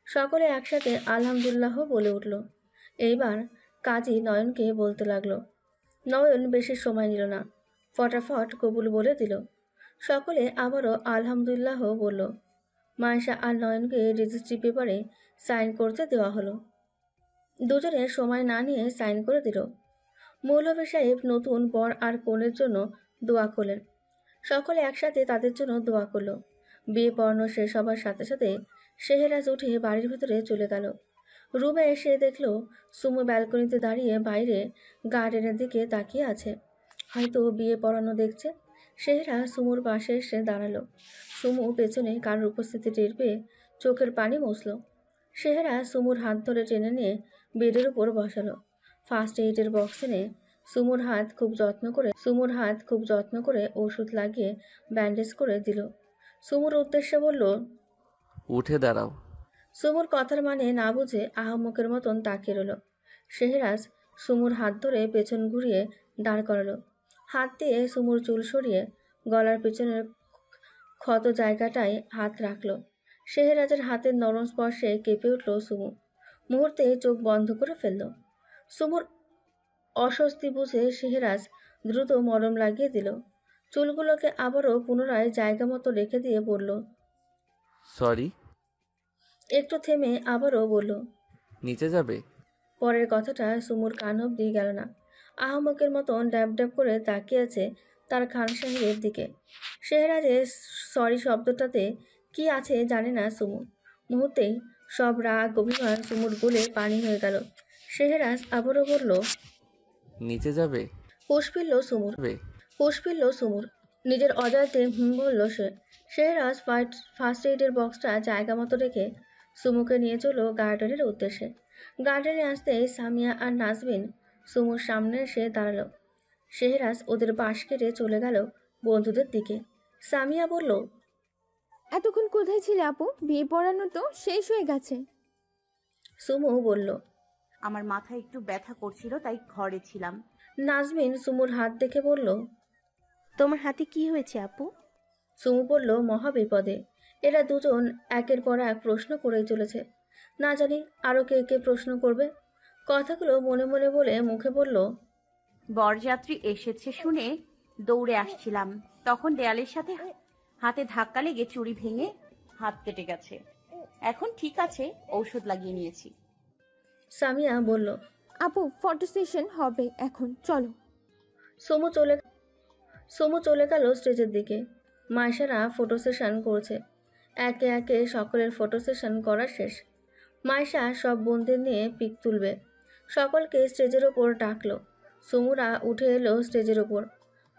সকলে একসাথে আলহামদুলিল্লাহ বলে উঠল। এইবার কাজী নয়নকে বলতে লাগলো। নয়ন বেশি সময় নিল না, ফটাফট কবুল বলে দিল। সকলে আবারও আলহামদুলিল্লাহ বলল। মাইশা আর নয়নকে রেজিস্ট্রি পেপারে সাইন করতে দেওয়া হলো। দুজনে সময় না নিয়ে সাইন করে দিল। মৌলভী সাহেব নতুন বর আর কনের জন্য দোয়া করলেন। সকলে একসাথে তাদের জন্য দোয়া করলো। বিয়ে পড়ানো শেষ হবার সাথে সাথে শেহরাজ উঠে বাড়ির ভিতরে চলে গেল। রুমে এসে দেখলো সুমু ব্যালকনিতে দাঁড়িয়ে বাইরে গার্ডেনের দিকে তাকিয়ে আছে, হয়তো বিয়ে পড়ানো দেখছে। শেহরাজ সুমুর পাশে এসে দাঁড়ালো। সুমু পেছনে কারোর উপস্থিতি টের পেয়ে চোখের পানি মুছল। শেহরাজ সুমুর হাত ধরে টেনে নিয়ে বেডের উপর বসালো। ফার্স্ট এইডের বক্স এনে সুমুর হাত খুব যত্ন করে ওষুধ লাগিয়ে ব্যান্ডেজ করে দিল। সুমুর উদ্দেশ্যে বলল, উঠে দাঁড়াও। সুমুর কথার মানে না বুঝে আহাম্মকের মতন তাকিয়ে রইল। শেহরাজ সুমুর হাত ধরে পেছন ঘুরিয়ে দাঁড় করালো। হাত দিয়ে সুমুর চুল সরিয়ে গলার পেছনের ক্ষত জায়গাটায় হাত রাখলো। শেহরাজের হাতের নরম স্পর্শে কেঁপে উঠল সুমু। মুহূর্তে চোখ বন্ধ করে ফেলল। সুমুর অস্বস্তি বুঝে শেহরাজ দ্রুত মলম লাগিয়ে দিল। চুলগুলোকে আবারও পুনরায় জায়গা মতো রেখে দিয়ে বলল, সরি। একটু থেমে আবারও বলল, নিচে যাবে? পরের কথাটা সুমুর কান অব্দি গেল না। আহমকের মতন ড্যাব ড্যাব করে তাকিয়ে আছে তার খান সাহেবের দিকে। শেহরাজের সরি শব্দটাতে কি আছে জানে না সুমু। মুহূর্তেই সব রাগ অভিমান সুমুর গলে পানি হয়ে গেল। শেহরাজ আবারও বলল, নিচে যাবে? হুঁশ ফিরল সুমুর। নিজের অজান্তে বলল সে। শেহরাজ ফার্স্ট এইডের বক্সটা জায়গা মতো রেখে সুমুকে নিয়ে চলল গার্ডেনের উদ্দেশ্যে। গার্ডেনে আসতেই সামিয়া আর নাজমিন সুমুর সামনে এসে দাঁড়ালো। শেহরাজ ওদের বাঁশ কেটে চলে গেল বন্ধুদের দিকে। সামিয়া বলল, এতক্ষণ কোথায় ছিলে আপু? বিয়ে পড়ানো তো শেষ হয়ে গেছে। সুমু বলল, আমার মাথায় একটু ব্যথা করছিল তাই ঘরে ছিলাম। নাজমিন সুমুর হাত দেখে বলল, তোমার হাতে কি হয়েছে আপু? সুমু বলল, মহা বিপদে। এরা দুজন একের পর এক প্রশ্ন করেই চলেছে। না জানি আরো কে কে প্রশ্ন করবে। কথাগুলো মনে মনে বলে মুখে বলল, বরযাত্রী এসেছে শুনে দৌড়ে আসছিলাম, তখন দেয়ালের সাথে হাতে ধাক্কা লেগে চুড়ি ভেঙে হাত কেটে গেছে। এখন ঠিক আছে, ঔষধ লাগিয়ে নিয়েছি। সামিয়া বলল, আপু ফটো সেশন হবে এখন, চলো। সুমু চলে গেল স্টেজের দিকে। মাইশারা ফটো সেশন করছে। একে একে সকলের ফটো সেশন করা শেষ। মাইশা সব বোনদের নিয়ে পিক তুলবে। সকলকে স্টেজের ওপর ডাকলো। সুমুরা উঠে এলো স্টেজের ওপর।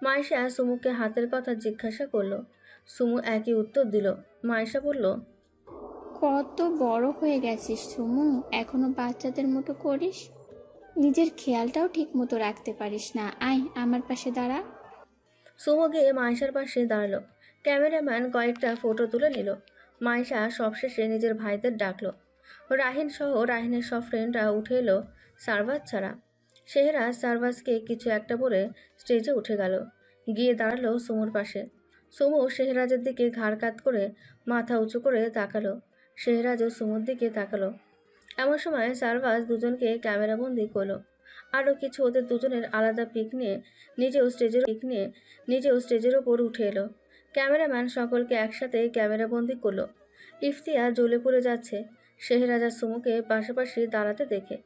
মাইশা সুমুকে হাতের কথা জিজ্ঞাসা করলো। সুমু একই উত্তর দিল। মাইশা বলল, কত বড় হয়ে গেছিস সুমু, এখনো বাচ্চাদের মতো করিস? নিজের খেয়ালটাও ঠিক মতো রাখতে পারিস না। আয় আমার পাশে দাঁড়া। সুমু গিয়ে মাইশার পাশে দাঁড়ালো। ক্যামেরাম্যান কয়েকটা ফটো তুলে নিল। মাইশা সবশেষে নিজের ভাইদের ডাকলো। রাহিন সহ রাহিনের সব ফ্রেন্ডরা উঠে এলো সারবাজ ছাড়া। শেহরাজ সারবাজকে কিছু একটা বলে স্টেজে উঠে গেল। গিয়ে দাঁড়ালো সুমুর পাশে। সুমু শেহরাজের দিকে ঘাড় কাত করে মাথা উঁচু করে তাকালো। শেহরাজও সুমুর দিকে তাকালো। এমন সময় সারবাজ দুজনকে ক্যামেরাবন্দি করলো। আরও কিছু ওদের দুজনের আলাদা পিক নিয়ে নিজেও স্টেজের ওপর উঠে এলো। ক্যামেরাম্যান সকলকে একসাথে ক্যামেরাবন্দি করলো। ইফতিয়ার জ্বলে পড়ে যাচ্ছে শেহরাজ আর সুমুকে পাশাপাশি দাঁড়াতে দেখে।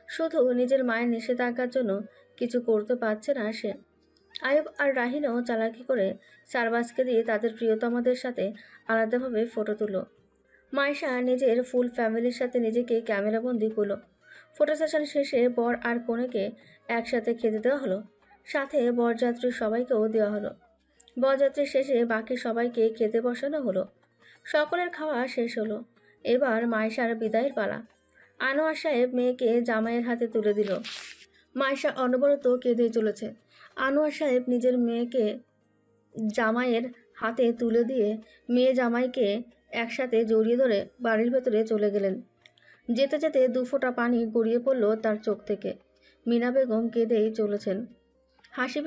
শুধু নিজের মায়ের নিষেধাজ্ঞার জন্য কিছু করতে পারছে না সে। আয়ুব আর রাহিনও চালাকি করে সারবাজকে দিয়ে তাদের প্রিয়তমাদের সাথে আলাদাভাবে ফটো তুলো। মাইশা নিজের ফুল ফ্যামিলির সাথে নিজেকে ক্যামেরাবন্দি করলো। ফটো সেশন শেষে বর আর কনেকে একসাথে খেতে দেওয়া হলো, সাথে বরযাত্রী সবাইকেও দেওয়া হলো। বরযাত্রী শেষে বাকি সবাইকে খেতে বসানো হলো। সকলের খাওয়া শেষ হলো। এবার মাইশার বিদায়ের পালা। আনোয়ার সাহেব মেয়েকে জামাইয়ের হাতে তুলে দিল। মাইশা অনবরত কেঁদেই চলেছে। আনোয়ার সাহেব নিজের মেয়েকে জামাইয়ের হাতে তুলে দিয়ে মেয়ে জামাইকে একসাথে জড়িয়ে ধরে বাড়ির ভেতরে চলে গেলেন। যেতে যেতে 2 ফোঁটা পানি গড়িয়ে পড়ল তার চোখ থেকে। মিনা বেগম কেঁদেই চলেছেন। হাসি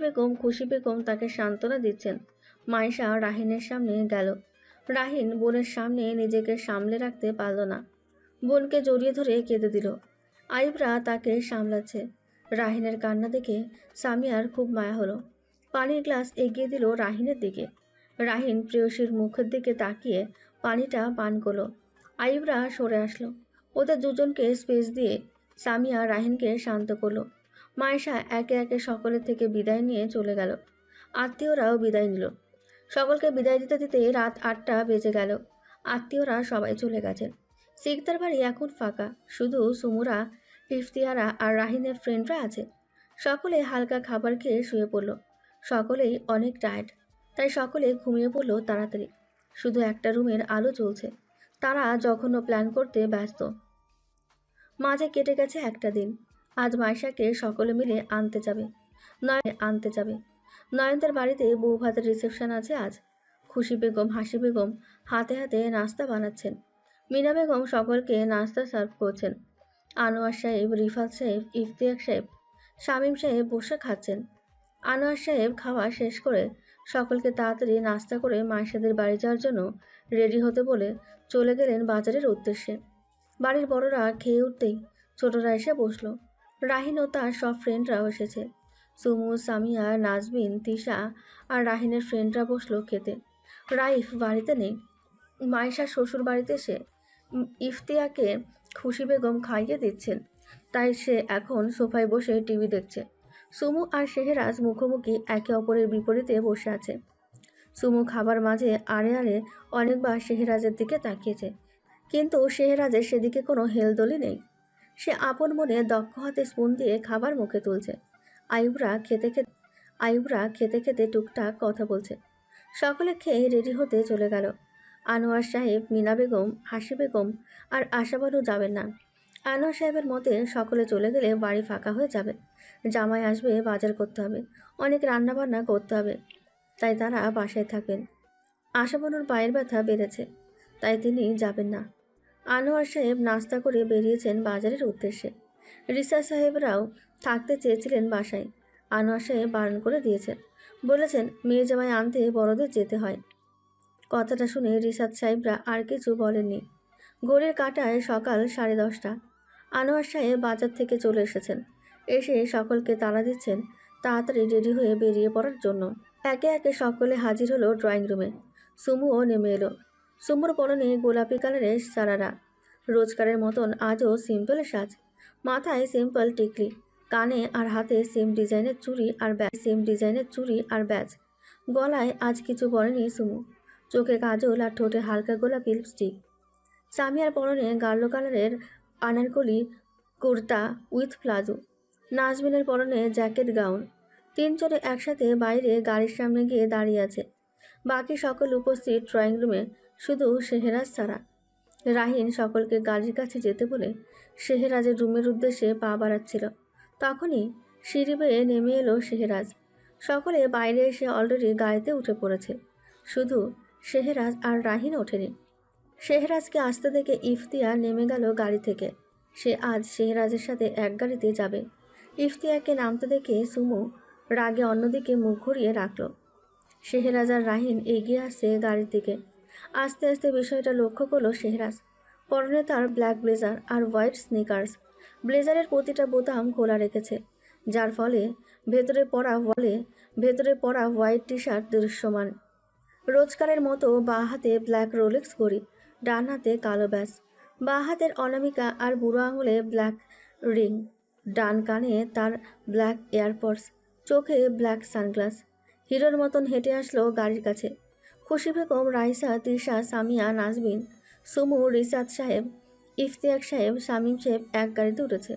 বেগম খুশি বেগম তাকে সান্ত্বনা দিচ্ছেন। মাইশা রাহিনের সামনে গেল। রাহিন বোনের সামনে নিজেকে সামলে রাখতে পারল না, বোনকে জড়িয়ে ধরে কেঁদে দিল। আইবরা তাকে সামলাচ্ছে। রাহিনের কান্না দেখে সামিয়ার খুব মায়া হলো। পানির গ্লাস এগিয়ে দিল রাহিনের দিকে। রাহিন প্রেয়সীর মুখের দিকে তাকিয়ে পানিটা পান করলো। আইবরা সরে আসলো। ওদের দুজনকে স্পেস দিয়ে সামিয়া রাহিনকে শান্ত করলো। মায়েশা একে একে সকলের থেকে বিদায় নিয়ে চলে গেল। আত্মীয়রাও বিদায় নিল। সকলকে বিদায় দিতে দিতে রাত 8টা বেজে গেল। আত্মীয়রা সবাই চলে গেছে। শিকদার বাড়ি এখন ফাঁকা, শুধু সুমুরা, ইফতিয়ারা আর রাহিনের ফ্রেন্ডরা আছে। সকলে হালকা খাবার খেয়ে শুয়ে পড়ল। সকলেই অনেক টায়ার্ড, তাই সকলে ঘুমিয়ে পড়ল তাড়াতাড়ি। শুধু একটা রুমের আলো জ্বলছে। তারা জঘন্য প্ল্যান করতে ব্যস্ত। মাঝে কেটে গেছে একটা দিন। আজ মাইশাকে সকলে মিলে আনতে যাবে। নয়নদের বাড়িতে বউ ভাতের রিসেপশন আছে আজ। খুশি বেগম, হাসি বেগম হাতে হাতে নাস্তা বানাচ্ছেন। মিনা বেগম সকলকে নাস্তা সার্ভ করছেন। আনোয়ার সাহেব, রিফাত সাহেব, ইফতিয়াক সাহেব, শামীম সাহেব বসে খাচ্ছেন। আনোয়ার সাহেব খাওয়া শেষ করে সকলকে তাড়াতাড়ি নাস্তা করে মাইশাদের বাড়ি যাওয়ার জন্য রেডি হতে বলে চলে গেলেন বাজারের উদ্দেশ্যে। বাড়ির বড়রা খেয়ে উঠতেই ছোটরা এসে বসলো। রাহিন ও তার সব ফ্রেন্ডরাও এসেছে। সুমু, সামিয়া, নাজমিন, তিশা আর রাহিনের ফ্রেন্ডরা বসলো খেতে। রাইফ বাড়িতে নেই। মাইশা শ্বশুর বাড়িতে এসে ইফতিয়াকে খুশি বেগম খাইয়ে দিচ্ছেন, তাই সে এখন সোফায় বসে টিভি দেখছে। সুমু আর শেহরাজ মুখোমুখি একে অপরের বিপরীতে বসে আছে। সুমু খাবার মাঝে আড়ে আড়ে অনেকবার শেহরাজের দিকে তাকিয়েছে, কিন্তু শেহরাজের সেদিকে কোনো হেলদোলই নেই। সে আপন মনে দক্ষ হাতে স্পুন দিয়ে খাবার মুখে তুলছে। আইবরা খেতে খেতে টুকটাক কথা বলছে। সকলে খেয়ে রেডি হতে চলে গেল। আনোয়ার সাহেব, মিনা বেগম, হাসি বেগম আর আশাবানু যাবেন না। আনোয়ার সাহেবের মতে সকলে চলে গেলে বাড়ি ফাঁকা হয়ে যাবে। জামাই আসবে, বাজার করতে হবে, অনেক রান্নাবান্না করতে হবে, তাই তারা বাসায় থাকবেন। আশাবানুর পায়ের ব্যথা বেড়েছে, তাই তিনি যাবেন না। আনোয়ার সাহেব নাস্তা করে বেরিয়েছেন বাজারের উদ্দেশ্যে। রিসা সাহেবরাও থাকতে চেয়েছিলেন বাসায়। আনোয়ার সাহেব বারণ করে দিয়েছেন, বলেছেন মেয়ে জামাই আনতে বড়দের যেতে হয়। কথাটা শুনে রিসাত সাহেবরা আর কিছু বলেননি। ঘড়ির কাঁটায় সকাল 10:30। আনোয়ার সাহেব বাজার থেকে চলে এসেছেন। এসে সকলকে তাড়া দিচ্ছেন তাড়াতাড়ি রেডি হয়ে বেরিয়ে পড়ার জন্য। একে একে সকলে হাজির হলো ড্রয়িং রুমে। সুমুও নেমে এলো। সুমুর পরনে গোলাপি কালারের সারারা। রোজকারের মতন আজও সিম্পল সাজ। মাথায় সিম্পল টিকলি, কানে আর হাতে সেম ডিজাইনের চুড়ি আর ব্যাজ। গলায় আজ কিছু পরেনি সুমু। চোখে কাজল আর ঠোঁটে হালকা গোলাপি লিপস্টিক। সামিয়ার পরনে গাঢ় কালারের আনারকলি কুর্তা উইথ প্লাজো। নাজমিনের পরনে জ্যাকেট গাউন। তিনজনে একসাথে বাইরে গাড়ির সামনে গিয়ে দাঁড়িয়ে আছে। বাকি সকল উপস্থিত ড্রয়িং রুমে, শুধু শেহরাজ ছাড়া। রাহিন সকলকে গাড়ির কাছে যেতে বলে শেহরাজের রুমের উদ্দেশ্যে পা বাড়াচ্ছিল। তখনই সিঁড়ি বেয়ে নেমে এলো শেহরাজ। সকলে বাইরে এসে অলরেডি গাড়িতে উঠে পড়েছে, শুধু শেহরাজ আর রাহিন ওঠেনি। শেহরাজকে আসতে দেখে ইফতিয়ার নেমে গেল গাড়ি থেকে। সে আজ শেহরাজের সাথে এক গাড়িতে যাবে। ইফতিয়ারকে নামতে দেখে সুমু রাগে অন্যদিকে মুখ ঘুরিয়ে রাখল। শেহরাজ আর রাহিন এগিয়ে আসছে গাড়ির দিকে। আস্তে আস্তে বিষয়টা লক্ষ্য করলো শেহরাজ। পরনে তার ব্ল্যাক ব্লেজার আর হোয়াইট স্নিকার্স। ব্লেজারের প্রতিটা বোতাম খোলা রেখেছে, যার ফলে ভেতরে পরা হোয়াইট টি শার্ট দৃশ্যমান। রোজকারের মতো বাঁ হাতে ব্ল্যাক রোলেক্স ঘড়ি, ডান হাতে কালো ব্যাস, বাঁ হাতের অনামিকা আর বুড়ো আঙুলে ব্ল্যাক রিং, ডান কানে তার ব্ল্যাক এয়ারপডস, চোখে ব্ল্যাক সানগ্লাস। হিরোর মতন হেঁটে আসলো গাড়ির কাছে। খুশি বেগম, রাইসা, তিশা, সামিয়া, নাজমিন, সুমু, রিসাত সাহেব ইফতিয়াক সাহেব, শামীম সাহেব এক গাড়িতে উঠেছে।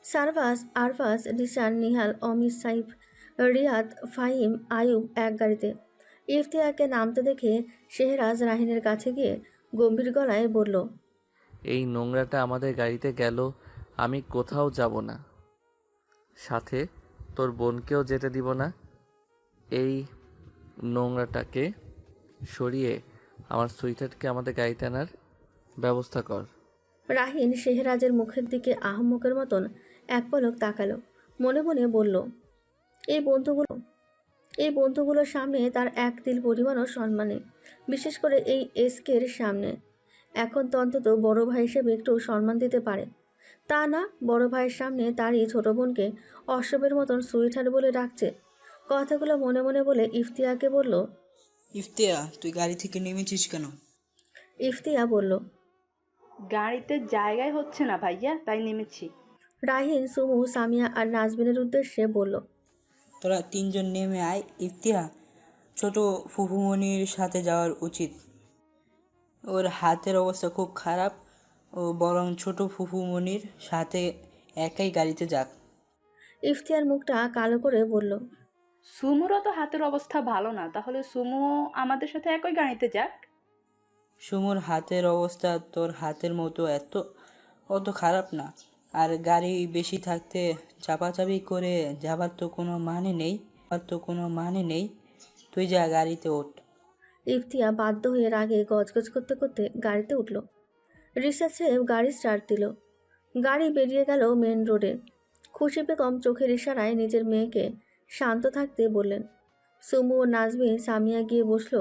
সারফাস, আরফাস, রিসান, নিহাল, অমিত, সাইফ, রিয়াদ, ফাহিম, আয়ুব এক গাড়িতে। ইফতিয়াককে নামতে দেখে শেহরাজ রাহিনের কাছে গিয়ে গম্ভীর গলায় বলল, এই নোংরাটা আমাদের গাড়িতে গেল, আমি কোথাও যাব না, সাথে তোর বোনকেও যেতে দিব না। এই নোংরাটাকে সরিয়ে আমার সুইটারকে আমাদের গাড়িতে আনার ব্যবস্থা কর। রাহিন শেহরাজের মুখের দিকে আহম্মকের মতন এক পলক তাকালো, মনে মনে বলল, এই বন্ধুগুলোর সামনে তার এক তিল পরিমাণও সম্মান নেই, বিশেষ করে এই এসকের সামনে। এখন তো অন্তত বড় ভাই হিসেবে একটু সম্মান দিতে পারে, তা না, বড় ভাইয়ের সামনে তারই ছোট বোনকে অশ্ববের মতন সুইটার বলে ডাকছে। কথাগুলো মনে মনে বলে ইফতিয়াকে বলল, ইফতিয়া, তুই গাড়ি থেকে নেমেছিস কেন? ইফতিয়া বলল, গাড়িতে জায়গায় হচ্ছে না ভাইয়া, তাই নেমেছি। রাহিন, সুমু, সামিয়া আর নাজবিনের উদ্দেশ্যে বলল, তোরা তিনজন নেমে আয়। ইফতিয়া, ছোট ফুফুমনির সাথে যাওয়ার উচিত, ওর হাতের অবস্থা খুব খারাপ, ও বরং ছোট ফুফুমনির সাথে একাই গাড়িতে যাক। ইফতিয়ার মুখটা কালো করে বলল, সুমুরও তো হাতের অবস্থা ভালো না, তাহলে সুমুও আমাদের সাথে একই গাড়িতে যাক। সুমুর হাতের অবস্থা তোর হাতের মতো অত খারাপ না, আর গাড়ি বেশি থাকতে চাপাচাপি করে যাবার তো কোনো মানে নেই, তুই যা, গাড়িতে ওঠ। ইফতিয়া বাধ্য হয়ে রাগে গজগজ করতে করতে গাড়িতে উঠল। রিসাদ সাহেব গাড়ি স্টার্ট দিল। গাড়ি বেরিয়ে গেল মেন রোডে। খুশি বেগম চোখের ইশারায় নিজের মেয়েকে শান্ত থাকতে বললেন। সুমু ও নাজমিন, সামিয়া গিয়ে বসলো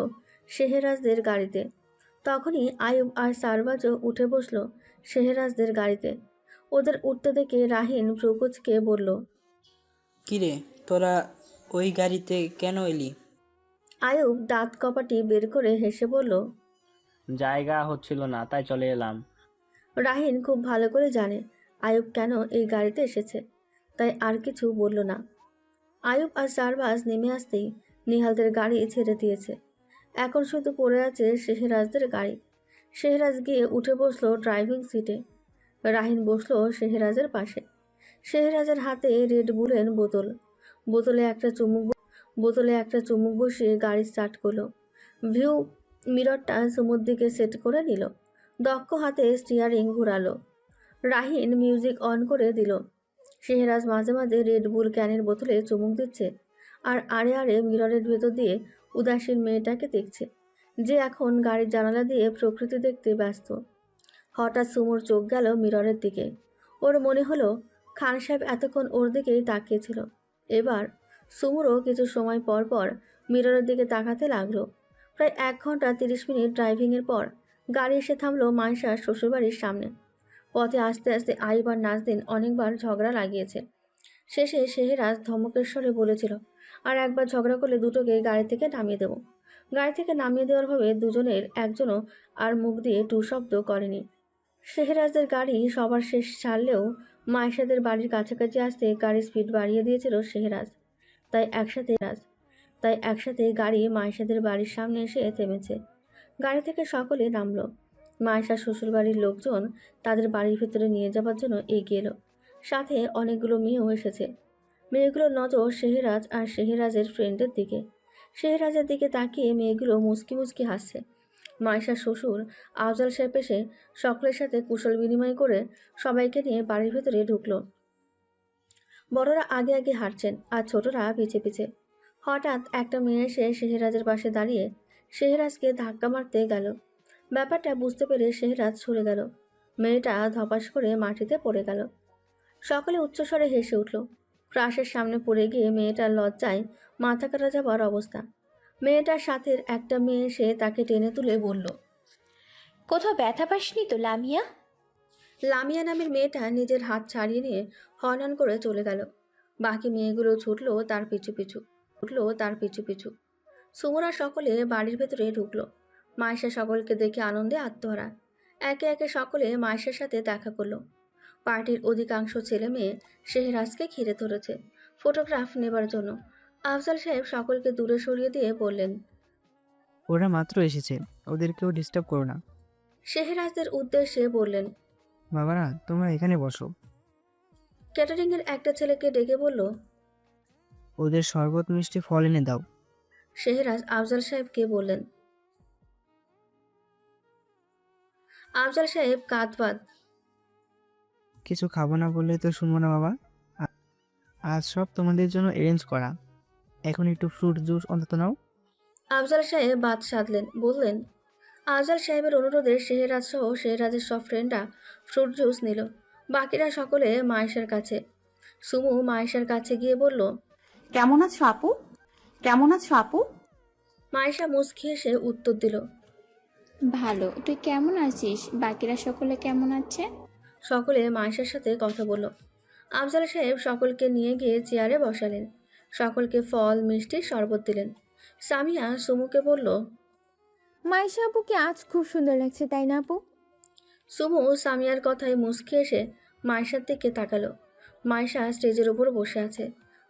শেহরাজদের গাড়িতে। তখনই আয়ুব আর সারবাজও উঠে বসলো শেহরাজদের গাড়িতে। ওদের উঠতে দেখে রাহিন ভ্রুকুচকে বলল, কিরে, তোরা ওই গাড়িতে কেন এলি? আয়ুব দাঁত কপাটি বের করে হেসে বলল, জায়গা হচ্ছিল না, তাই চলে এলাম। রাহিন খুব ভালো করে জানে আয়ুব কেন এই গাড়িতে এসেছে, তাই আর কিছু বলল না। আয়ুব আর সারবাজ নেমে আসতেই নিহালদের গাড়ি ছেড়ে দিয়েছে। এখন শুধু পড়ে আছে শেহরাজদের গাড়ি। শেহরাজ গিয়ে উঠে বসলো ড্রাইভিং সিটে। রাহিন বসলো শেহরাজের পাশে। শেহরাজের হাতে রেড বুলের বোতল। বোতলে একটা চুমুক বসিয়ে গাড়ি স্টার্ট করলো। ভিউ মিররটা সুমুর দিকে সেট করে নিল। দক্ষ হাতে স্টিয়ারিং ঘোরালো। রাহিন মিউজিক অন করে দিল। শেহরাজ মাঝে মাঝে রেড বুল ক্যানের বোতলে চুমুক দিচ্ছে, আর আড়ে আড়ে মিররের ভেতর দিয়ে উদাসীন মেয়েটাকে দেখছে, যে এখন গাড়ির জানালা দিয়ে প্রকৃতি দেখতে ব্যস্ত। হঠাৎ সুমুর চোখ গেল মিররের দিকে। ওর মনে হলো খান সাহেব এতক্ষণ ওর দিকেই তাকিয়েছিল। এবার সুমুরও কিছু সময় পর পর মিররের দিকে তাকাতে লাগলো। প্রায় 1 ঘন্টা 30 মিনিট ড্রাইভিংয়ের পর গাড়ি এসে থামলো মাইশার শ্বশুরবাড়ির সামনে। পথে আস্তে আস্তে আইব আর নাজদিন অনেকবার ঝগড়া লাগিয়েছে। শেষে শেহরাজ ধমকের স্বরে বলেছিল, আর একবার ঝগড়া করলে দুটোকে গাড়ি থেকে নামিয়ে দেব। গাড়ি থেকে নামিয়ে দেওয়ার ভাবে দুজনের একজনও আর মুখ দিয়ে টু শব্দ করেনি। শেহরাজদের গাড়ি সবার শেষ ছাড়লেও মাইশাদের বাড়ির কাছাকাছি আসতে গাড়ির স্পিড বাড়িয়ে দিয়েছিল শেহরাজ। তাই একসাথে গাড়ি মাইশাদের বাড়ির সামনে এসে থেমেছে। গাড়ি থেকে সকলে নামলো। মাইশার শ্বশুরবাড়ির লোকজন তাদের বাড়ির ভেতরে নিয়ে যাবার জন্য এগিয়ে এলো। সাথে অনেকগুলো মেয়েও এসেছে। মেয়েগুলোর নজর শেহরাজ আর শেহরাজের ফ্রেন্ডের দিকে। শেহরাজের দিকে তাকিয়ে মেয়েগুলো মুচকি মুচকি হাসছে। মাইশার শ্বশুর আফজাল সাহেব এসে সকলের সাথে কুশল বিনিময় করে সবাইকে নিয়ে বাড়ির ভেতরে ঢুকলো। বড়রা আগে আগে হাঁটছেন আর ছোটরা পিছে পিছে। হঠাৎ একটা মেয়ে এসে শেহরাজের পাশে দাঁড়িয়ে শেহরাজকে ধাক্কা মারতে গেল। ব্যাপারটা বুঝতে পেরে শেহরাজ সরে গেল। মেয়েটা ধপাস করে মাটিতে পড়ে গেল। সকলে উচ্চস্বরে হেসে উঠল। ক্রাশের সামনে পড়ে গিয়ে মেয়েটার লজ্জায় মাথা কাটা যাবার অবস্থা। মেয়েটার সাথের একটা মেয়ে এসে তাকে টেনে তুলে বলল, কোথাও ব্যথা পাসনি তো লামিয়া? লামিয়া নামের মেয়েটা নিজের হাত ছাড়িয়ে নিয়ে হনহন করে চলে গেল। বাকি মেয়েগুলো ছুটলো তার পিছু পিছু। সুমরা সকলে বাড়ির ভেতরে ঢুকলো। মাইশা সকলকে দেখে আনন্দে আত্মহারা। একে একে সকলে মাইশার সাথে দেখা করলো। পার্টির অধিকাংশ ছেলে মেয়ে শেহরাজকে ঘিরে ধরেছে ফটোগ্রাফ নেবার জন্য। আফজাল সাহেব সকলকে দূরে সরিয়ে দিয়ে বললেন, ওরা মাত্র এসেছে, ওদেরকেও ডিস্টার্ব করো না। শেহরাজদের উদ্দেশ্যে বললেন, বাবারা তোমরা এখানে বসো। ক্যাটারিংয়ের একটা ছেলেকে ডেকে বলল, ওদের শরবত মিষ্টি ফল এনে দাও। শেহরাজ আফজাল সাহেবকে বললেন। আফজাল সাহেব কাঁধ বাঁধ। কিছু খাবো না বললে তো শুনবো না বাবা। আজ সব তোমাদের জন্য অ্যারেঞ্জ করা। এখন একটু ফ্রুট জুস অন্তত নাও। আফজাল সাহেব বাদ সাধলেন, বললেন। আফজাল সাহেবের অনুরোধে শেহরাজ সহ শেহরাজের সব ফ্রেন্ডরা ফ্রুট জুস নিল। বাকিরা সকলে মায়েশার কাছে। সুমু মায়েশার কাছে গিয়ে বলল, কেমন আছো আপু? কেমন আছো আপু? মায়েশা মুচকি হেসে উত্তর দিল, ভালো। তুই কেমন আছিস? বাকিরা সকলে কেমন আছে? সকলে মায়েশার সাথে কথা বলল। আফজাল সাহেব সকলকে নিয়ে গিয়ে চেয়ারে বসালেন। সকলকে ফল মিষ্টি শরবত দিলেন। সামিয়া সুমুকে বলল, মাইশা আপুকে আজ খুব সুন্দর লাগছে, তাই না আপু? সুমু সামিয়ার কথায় মুচকি এসে মায়েশার দিকে তাকালো। মায়েশা স্টেজের উপর বসে আছে,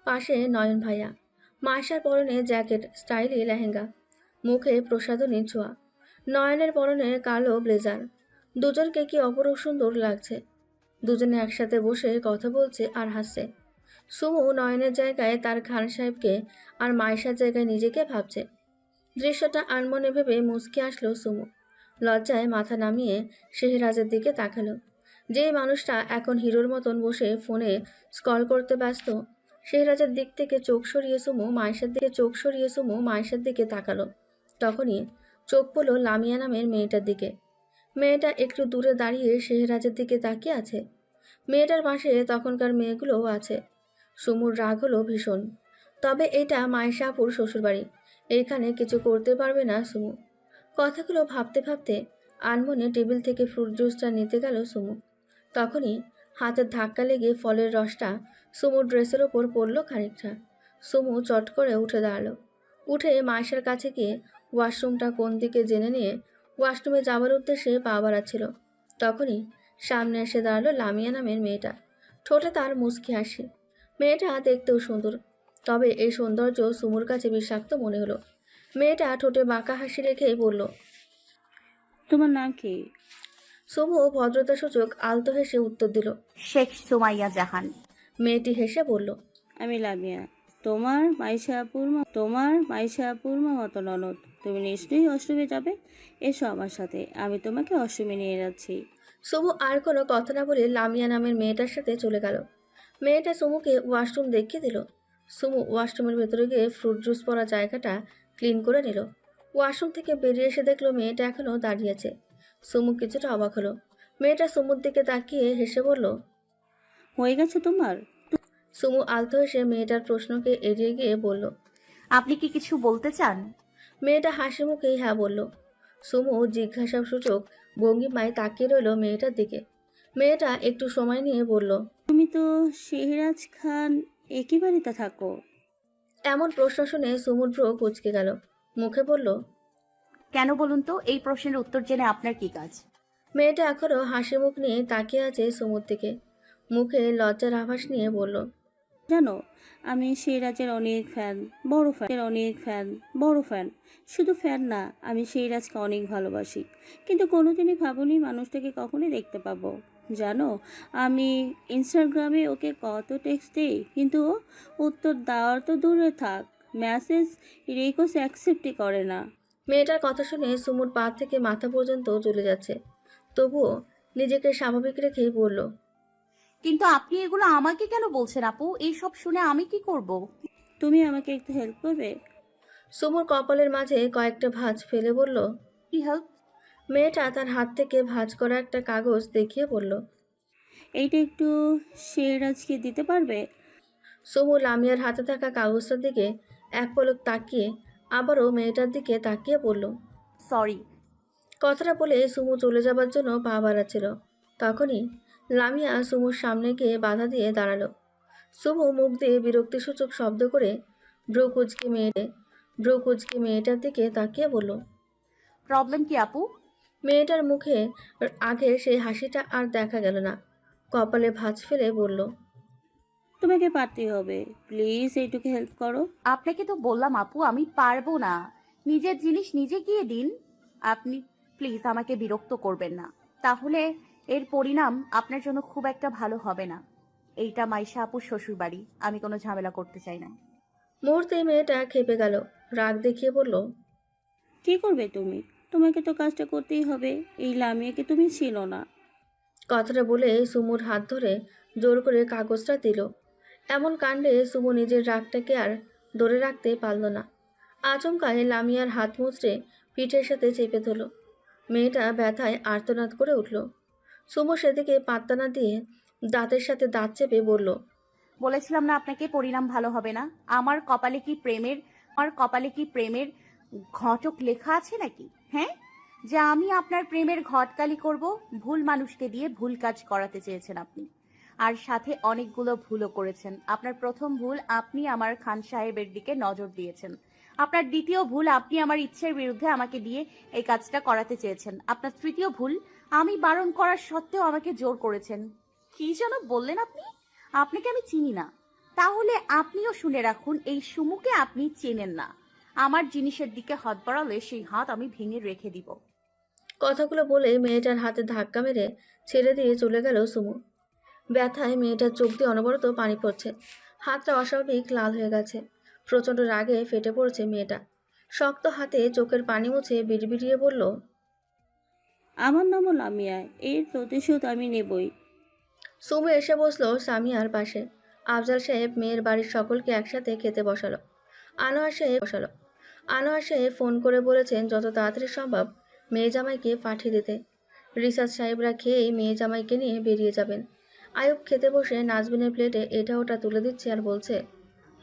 পাশে নয়ন ভাইয়া। মায়েশার পরনে জ্যাকেট, স্টাইলি লেহেঙ্গা, মুখে প্রসাদনী ছোঁয়া। নয়নের পরনে কালো ব্লেজার। দুজনকে কি অপরূপ সুন্দর লাগছে। দুজনে একসাথে বসে কথা বলছে আর হাসছে। সুমু নয়নের জায়গায় তার খান সাহেবকে আর মায়েশার জায়গায় নিজেকে ভাবছে। দৃশ্যটা আনমনে ভেবে মুচকি আসলো সুমু। লজ্জায় মাথা নামিয়ে শেহরাজের দিকে তাকালো। যেই মানুষটা এখন হিরোর মতন বসে ফোনে স্ক্রল করতে ব্যস্ত, শেহরাজের দিক থেকে চোখ সরিয়ে সুমু মায়েশার দিকে তাকালো। তখনই চোখ পড়ল লামিয়া নামের মেয়েটার দিকে। মেয়েটা একটু দূরে দাঁড়িয়ে শেহরাজের দিকে তাকিয়ে আছে। মেয়েটার পাশে তখনকার মেয়েগুলোও আছে। সুমুর রাগ হলো ভীষণ। তবে এটা মায়েশা আপুর শ্বশুরবাড়ি, এইখানে কিছু করতে পারবে না সুমু। কথাগুলো ভাবতে ভাবতে আনমনে টেবিল থেকে ফ্রুট জুসটা নিতে গেল সুমু। তখনই হাতের ধাক্কা লেগে ফলের রসটা সুমুর ড্রেসের ওপর পড়ল খানিকটা। সুমু চট করে উঠে দাঁড়ালো। উঠে মায়েশার কাছে গিয়ে ওয়াশরুমটা কোন দিকে জেনে নিয়ে ওয়াশরুমে যাওয়ার উদ্দেশ্যে পা বাড়াচ্ছিল। তখনই সামনে এসে দাঁড়ালো লামিয়া নামের মেয়েটা। ঠোঁটে তার মুচকি হাসি। মেয়েটা দেখতেও সুন্দর, তবে এই সৌন্দর্য সুমুর কাছে বিষাক্ত মনে হলো। মেয়েটা ঠোঁটে বাঁকা হাসি রেখেই বলল, তোমার নাম কি? সুমু ভদ্রতা সূচক আলতো হেসে উত্তর দিল, শেখ সুমাইয়া জাহান। মেয়েটি হেসে বলল, আমি লামিয়া, তোমার মাইশা আপুর মতো ননদ। তুমি নিশ্চয়ই অষ্টমী যাবে। এসো আমার সাথে, আমি তোমাকে অষ্টমী নিয়ে যাচ্ছি। সুমু আর কোনো কথা না বলে লামিয়া নামের মেয়েটার সাথে চলে গেল। মেয়েটা সুমুকে ওয়াশরুম দেখিয়ে দিল। সুমু ওয়াশরুমের ভেতরে গিয়ে ফ্রুট জুস পড়া জায়গাটা ক্লিন করে নিল। ওয়াশরুম থেকে বেরিয়ে এসে দেখলো মেয়েটা এখনও দাঁড়িয়েছে। সুমু কিছুটা অবাক হলো। মেয়েটা সুমুর দিকে তাকিয়ে হেসে বলল, হয়ে গেছে তোমার? সুমু আলতো হেসে মেয়েটার প্রশ্নকে এড়িয়ে গিয়ে বলল, আপনি কি কিছু বলতে চান? মেয়েটা হাসি মুখেই হ্যাঁ বলল। সুমু জিজ্ঞাসা সূচক ভঙ্গিমায় তাকিয়ে রইল মেয়েটার দিকে। মেয়েটা একটু সময় নিয়ে বলল, তুমি তো শেহরাজ খান একই বাড়িতে থাকো। এমন প্রশ্ন শুনে সুমুর ভ্রু কুঁচকে গেল। মুখে বলল, কেন বলুন তো? এই প্রশ্নের উত্তর জেনে আপনার কি কাজ? মেয়েটা এখনো হাসি মুখ নিয়ে তাকিয়ে আছে সুমুর দিকে। মুখে লজ্জার আভাস নিয়ে বলল, জানো, আমি শেহরাজের অনেক ফ্যান। শুধু ফ্যান না, আমি শেহরাজকে অনেক ভালোবাসি। কিন্তু কোনোদিনই ভাবিনি মানুষটাকে কখনই দেখতে পাবো। জানো, আমি ইনস্টাগ্রামে ওকে কত টেক্সট দিই, কিন্তু ও উত্তর দেওয়ার তো দূরে থাক, মেসেজ রিকোয়েস্ট অ্যাকসেপ্টই করে না। মেয়েটার কথা শুনে সুমুর পা থেকে মাথা পর্যন্ত চলে যাচ্ছে। তবুও নিজেকে স্বাভাবিক রেখেই বলল, কিন্তু আপনি এগুলো আমাকে কেন বলছেন আপু? এই সব শুনে আমি কি করব? তুমি আমাকে একটু হেল্প করবে? সুমুর কপালের মাঝে কয়েকটা ভাঁজ ফেলে বলল, কি হেল্প? মেয়েটা তার হাত থেকে ভাঁজ করা একটা কাগজ দেখিয়ে বলল, এইটা একটু শেহরাজকে দিতে পারবে? সুমু লামিয়ার হাতে থাকা কাগজটার দিকে এক পলক তাকিয়ে আবারও মেয়েটার দিকে তাকিয়ে বলল, সরি। কথাটা বলে সুমু চলে যাবার জন্য পা বাড়াচ্ছিল। তখনই লামিয়া সুমুর সামনে গিয়ে বাধা দিয়ে দাঁড়ালো। সুমু মুখ দিয়ে বিরক্তিসূচক শব্দ করে ভ্রু কুঁচকে মেয়েটার দিকে তাকিয়ে বলল, প্রবলেম কি আপু? মেয়েটার মুখে আগের সেই হাসিটা আর দেখা গেল না। কপালে ভাঁজ ফেলে বলল, তোমাকে পারতেই হবে, প্লিজ এইটুকু হেল্প করো। আপনাকে তো বললাম আপু, আমি পারবো না। নিজের জিনিস নিজে গিয়ে দিন। আপনি প্লিজ আমাকে বিরক্ত করবেন না। তাহলে এর পরিণাম আপনার জন্য খুব একটা ভালো হবে না। এইটা মাইশা আপুর শ্বশুর বাড়ি, আমি কোনো ঝামেলা করতে চাই না। মুহূর্তে মেয়েটা খেপে গেল, রাগ দেখিয়ে বলল, কি করবে তুমি? তোমাকে তো কাজটা করতেই হবে। এই লামিয়াকে তুমি ছিল না। কথাটা বলে সুমুর হাত ধরে জোর করে কাগজটা দিল। এমন কাণ্ডে সুমু নিজের রাগটাকে আর ধরে রাখতে পারল না। আচমকায় লামিয়ার হাত মুচড়ে পিঠের সাথে চেপে ধরল। মেয়েটা ব্যথায় আর্তনাদ করে উঠল। সুমু সেদিকে পাত্তা না দিয়ে দাঁতের সাথে দাঁত চেপে বলল, বলেছিলাম না আপনাকে পরিণাম ভালো হবে না। আমার কপালে কি প্রেমের ঘটক লেখা আছে নাকি? হ্যাঁ, যে আমি আপনার প্রেমের ঘটকালি করব? ভুল মানুষকে দিয়ে ভুল কাজ করাতে চেয়েছেন আপনি, আর সাথে অনেকগুলো ভুলও করেছেন। আপনার প্রথম ভুল, আপনি আমার খান সাহেবের দিকে নজর দিয়েছেন। আপনার দ্বিতীয় ভুল, আপনি আমার ইচ্ছের বিরুদ্ধে আমাকে দিয়ে এই কাজটা করাতে চেয়েছেন। আপনার তৃতীয় ভুল, আমি বারণ করার সত্ত্বেও আমাকে জোর করেছেন। কি যেন বললেন আপনি? আপনাকে আমি চিনি না। তাহলে আপনিও শুনে রাখুন, এই সুমুকে আপনি চেনেন না। আমার জিনিসের দিকে হাত বাড়ালে সেই হাত আমি ভেঙে রেখে দিব। কথাগুলো বলে মেয়েটার হাতে ধাক্কা মেরে ছেড়ে দিয়ে চলে গেল সুমু। ব্যথায় মেয়েটার চোখ দিয়ে অনবরত পানি পড়ছে, হাতটা অস্বাভাবিক লাল হয়ে গেছে। প্রচণ্ড রাগে ফেটে পড়ছে মেয়েটা। শক্ত হাতে চোখের পানি মুছে বিড়বিড়িয়ে বলল, আমার নামও লামিয়া, এর প্রতিশোধ আমি নেবই। সুমু এসে বসলো সামিয়ার পাশে। আফজাল সাহেব মেয়ের বাড়ির সকলকে একসাথে খেতে বসালো। আনোয়ার সাহেব ফোন করে বলেছেন যত তাড়াতাড়ি সম্ভব মেয়ে জামাইকে পাঠিয়ে দিতে। রিসার্চ সাহেবরা খেয়েই মেয়ে জামাইকে নিয়ে বেরিয়ে যাবেন। আয়ুব খেতে বসে নাজবিনের প্লেটে এটা ওটা তুলে দিচ্ছে আর বলছে,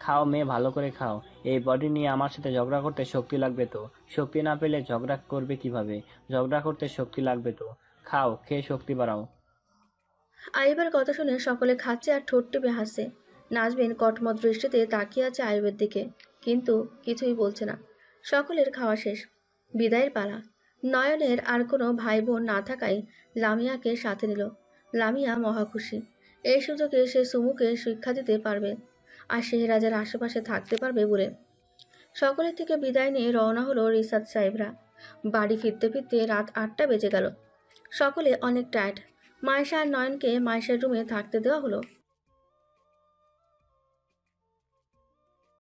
খাও মেয়ে, ভালো করে খাও। এই বডি নিয়ে আমার সাথে ঝগড়া করতে শক্তি লাগবে তো। শক্তি না পেলে ঝগড়া করবে কিভাবে? ঝগড়া করতে শক্তি লাগবে তো। খাও, খেয়ে শক্তি বাড়াও। আয়ুবের কথা শুনে সকলে খাচ্ছে আর ঠোঁট টিপে হাসছে। নাজবিন কটমট দৃষ্টিতে তাকিয়ে আছে আয়ুবের দিকে, কিন্তু কিছুই বলছে না। সকলের খাওয়া শেষ, বিদায়ের পালা। নয়নের আর কোনো ভাই বোন না থাকায় লামিয়াকে সাথে নিল। লামিয়া মহা খুশি। এই সুযোগে সে সুমুকে শিক্ষা দিতে পারবে আর শেহরাজের আশেপাশে থাকতে পারবে বলে। সকলের থেকে বিদায় নিয়ে রওনা হলো রিসার্চ সাহেবরা। বাড়ি ফিরতে ফিরতে রাত 8টা বেজে গেল। সকলে অনেক টায়ার্ড। মায়েশা আর নয়নকে মায়েশার রুমে থাকতে দেওয়া হলো।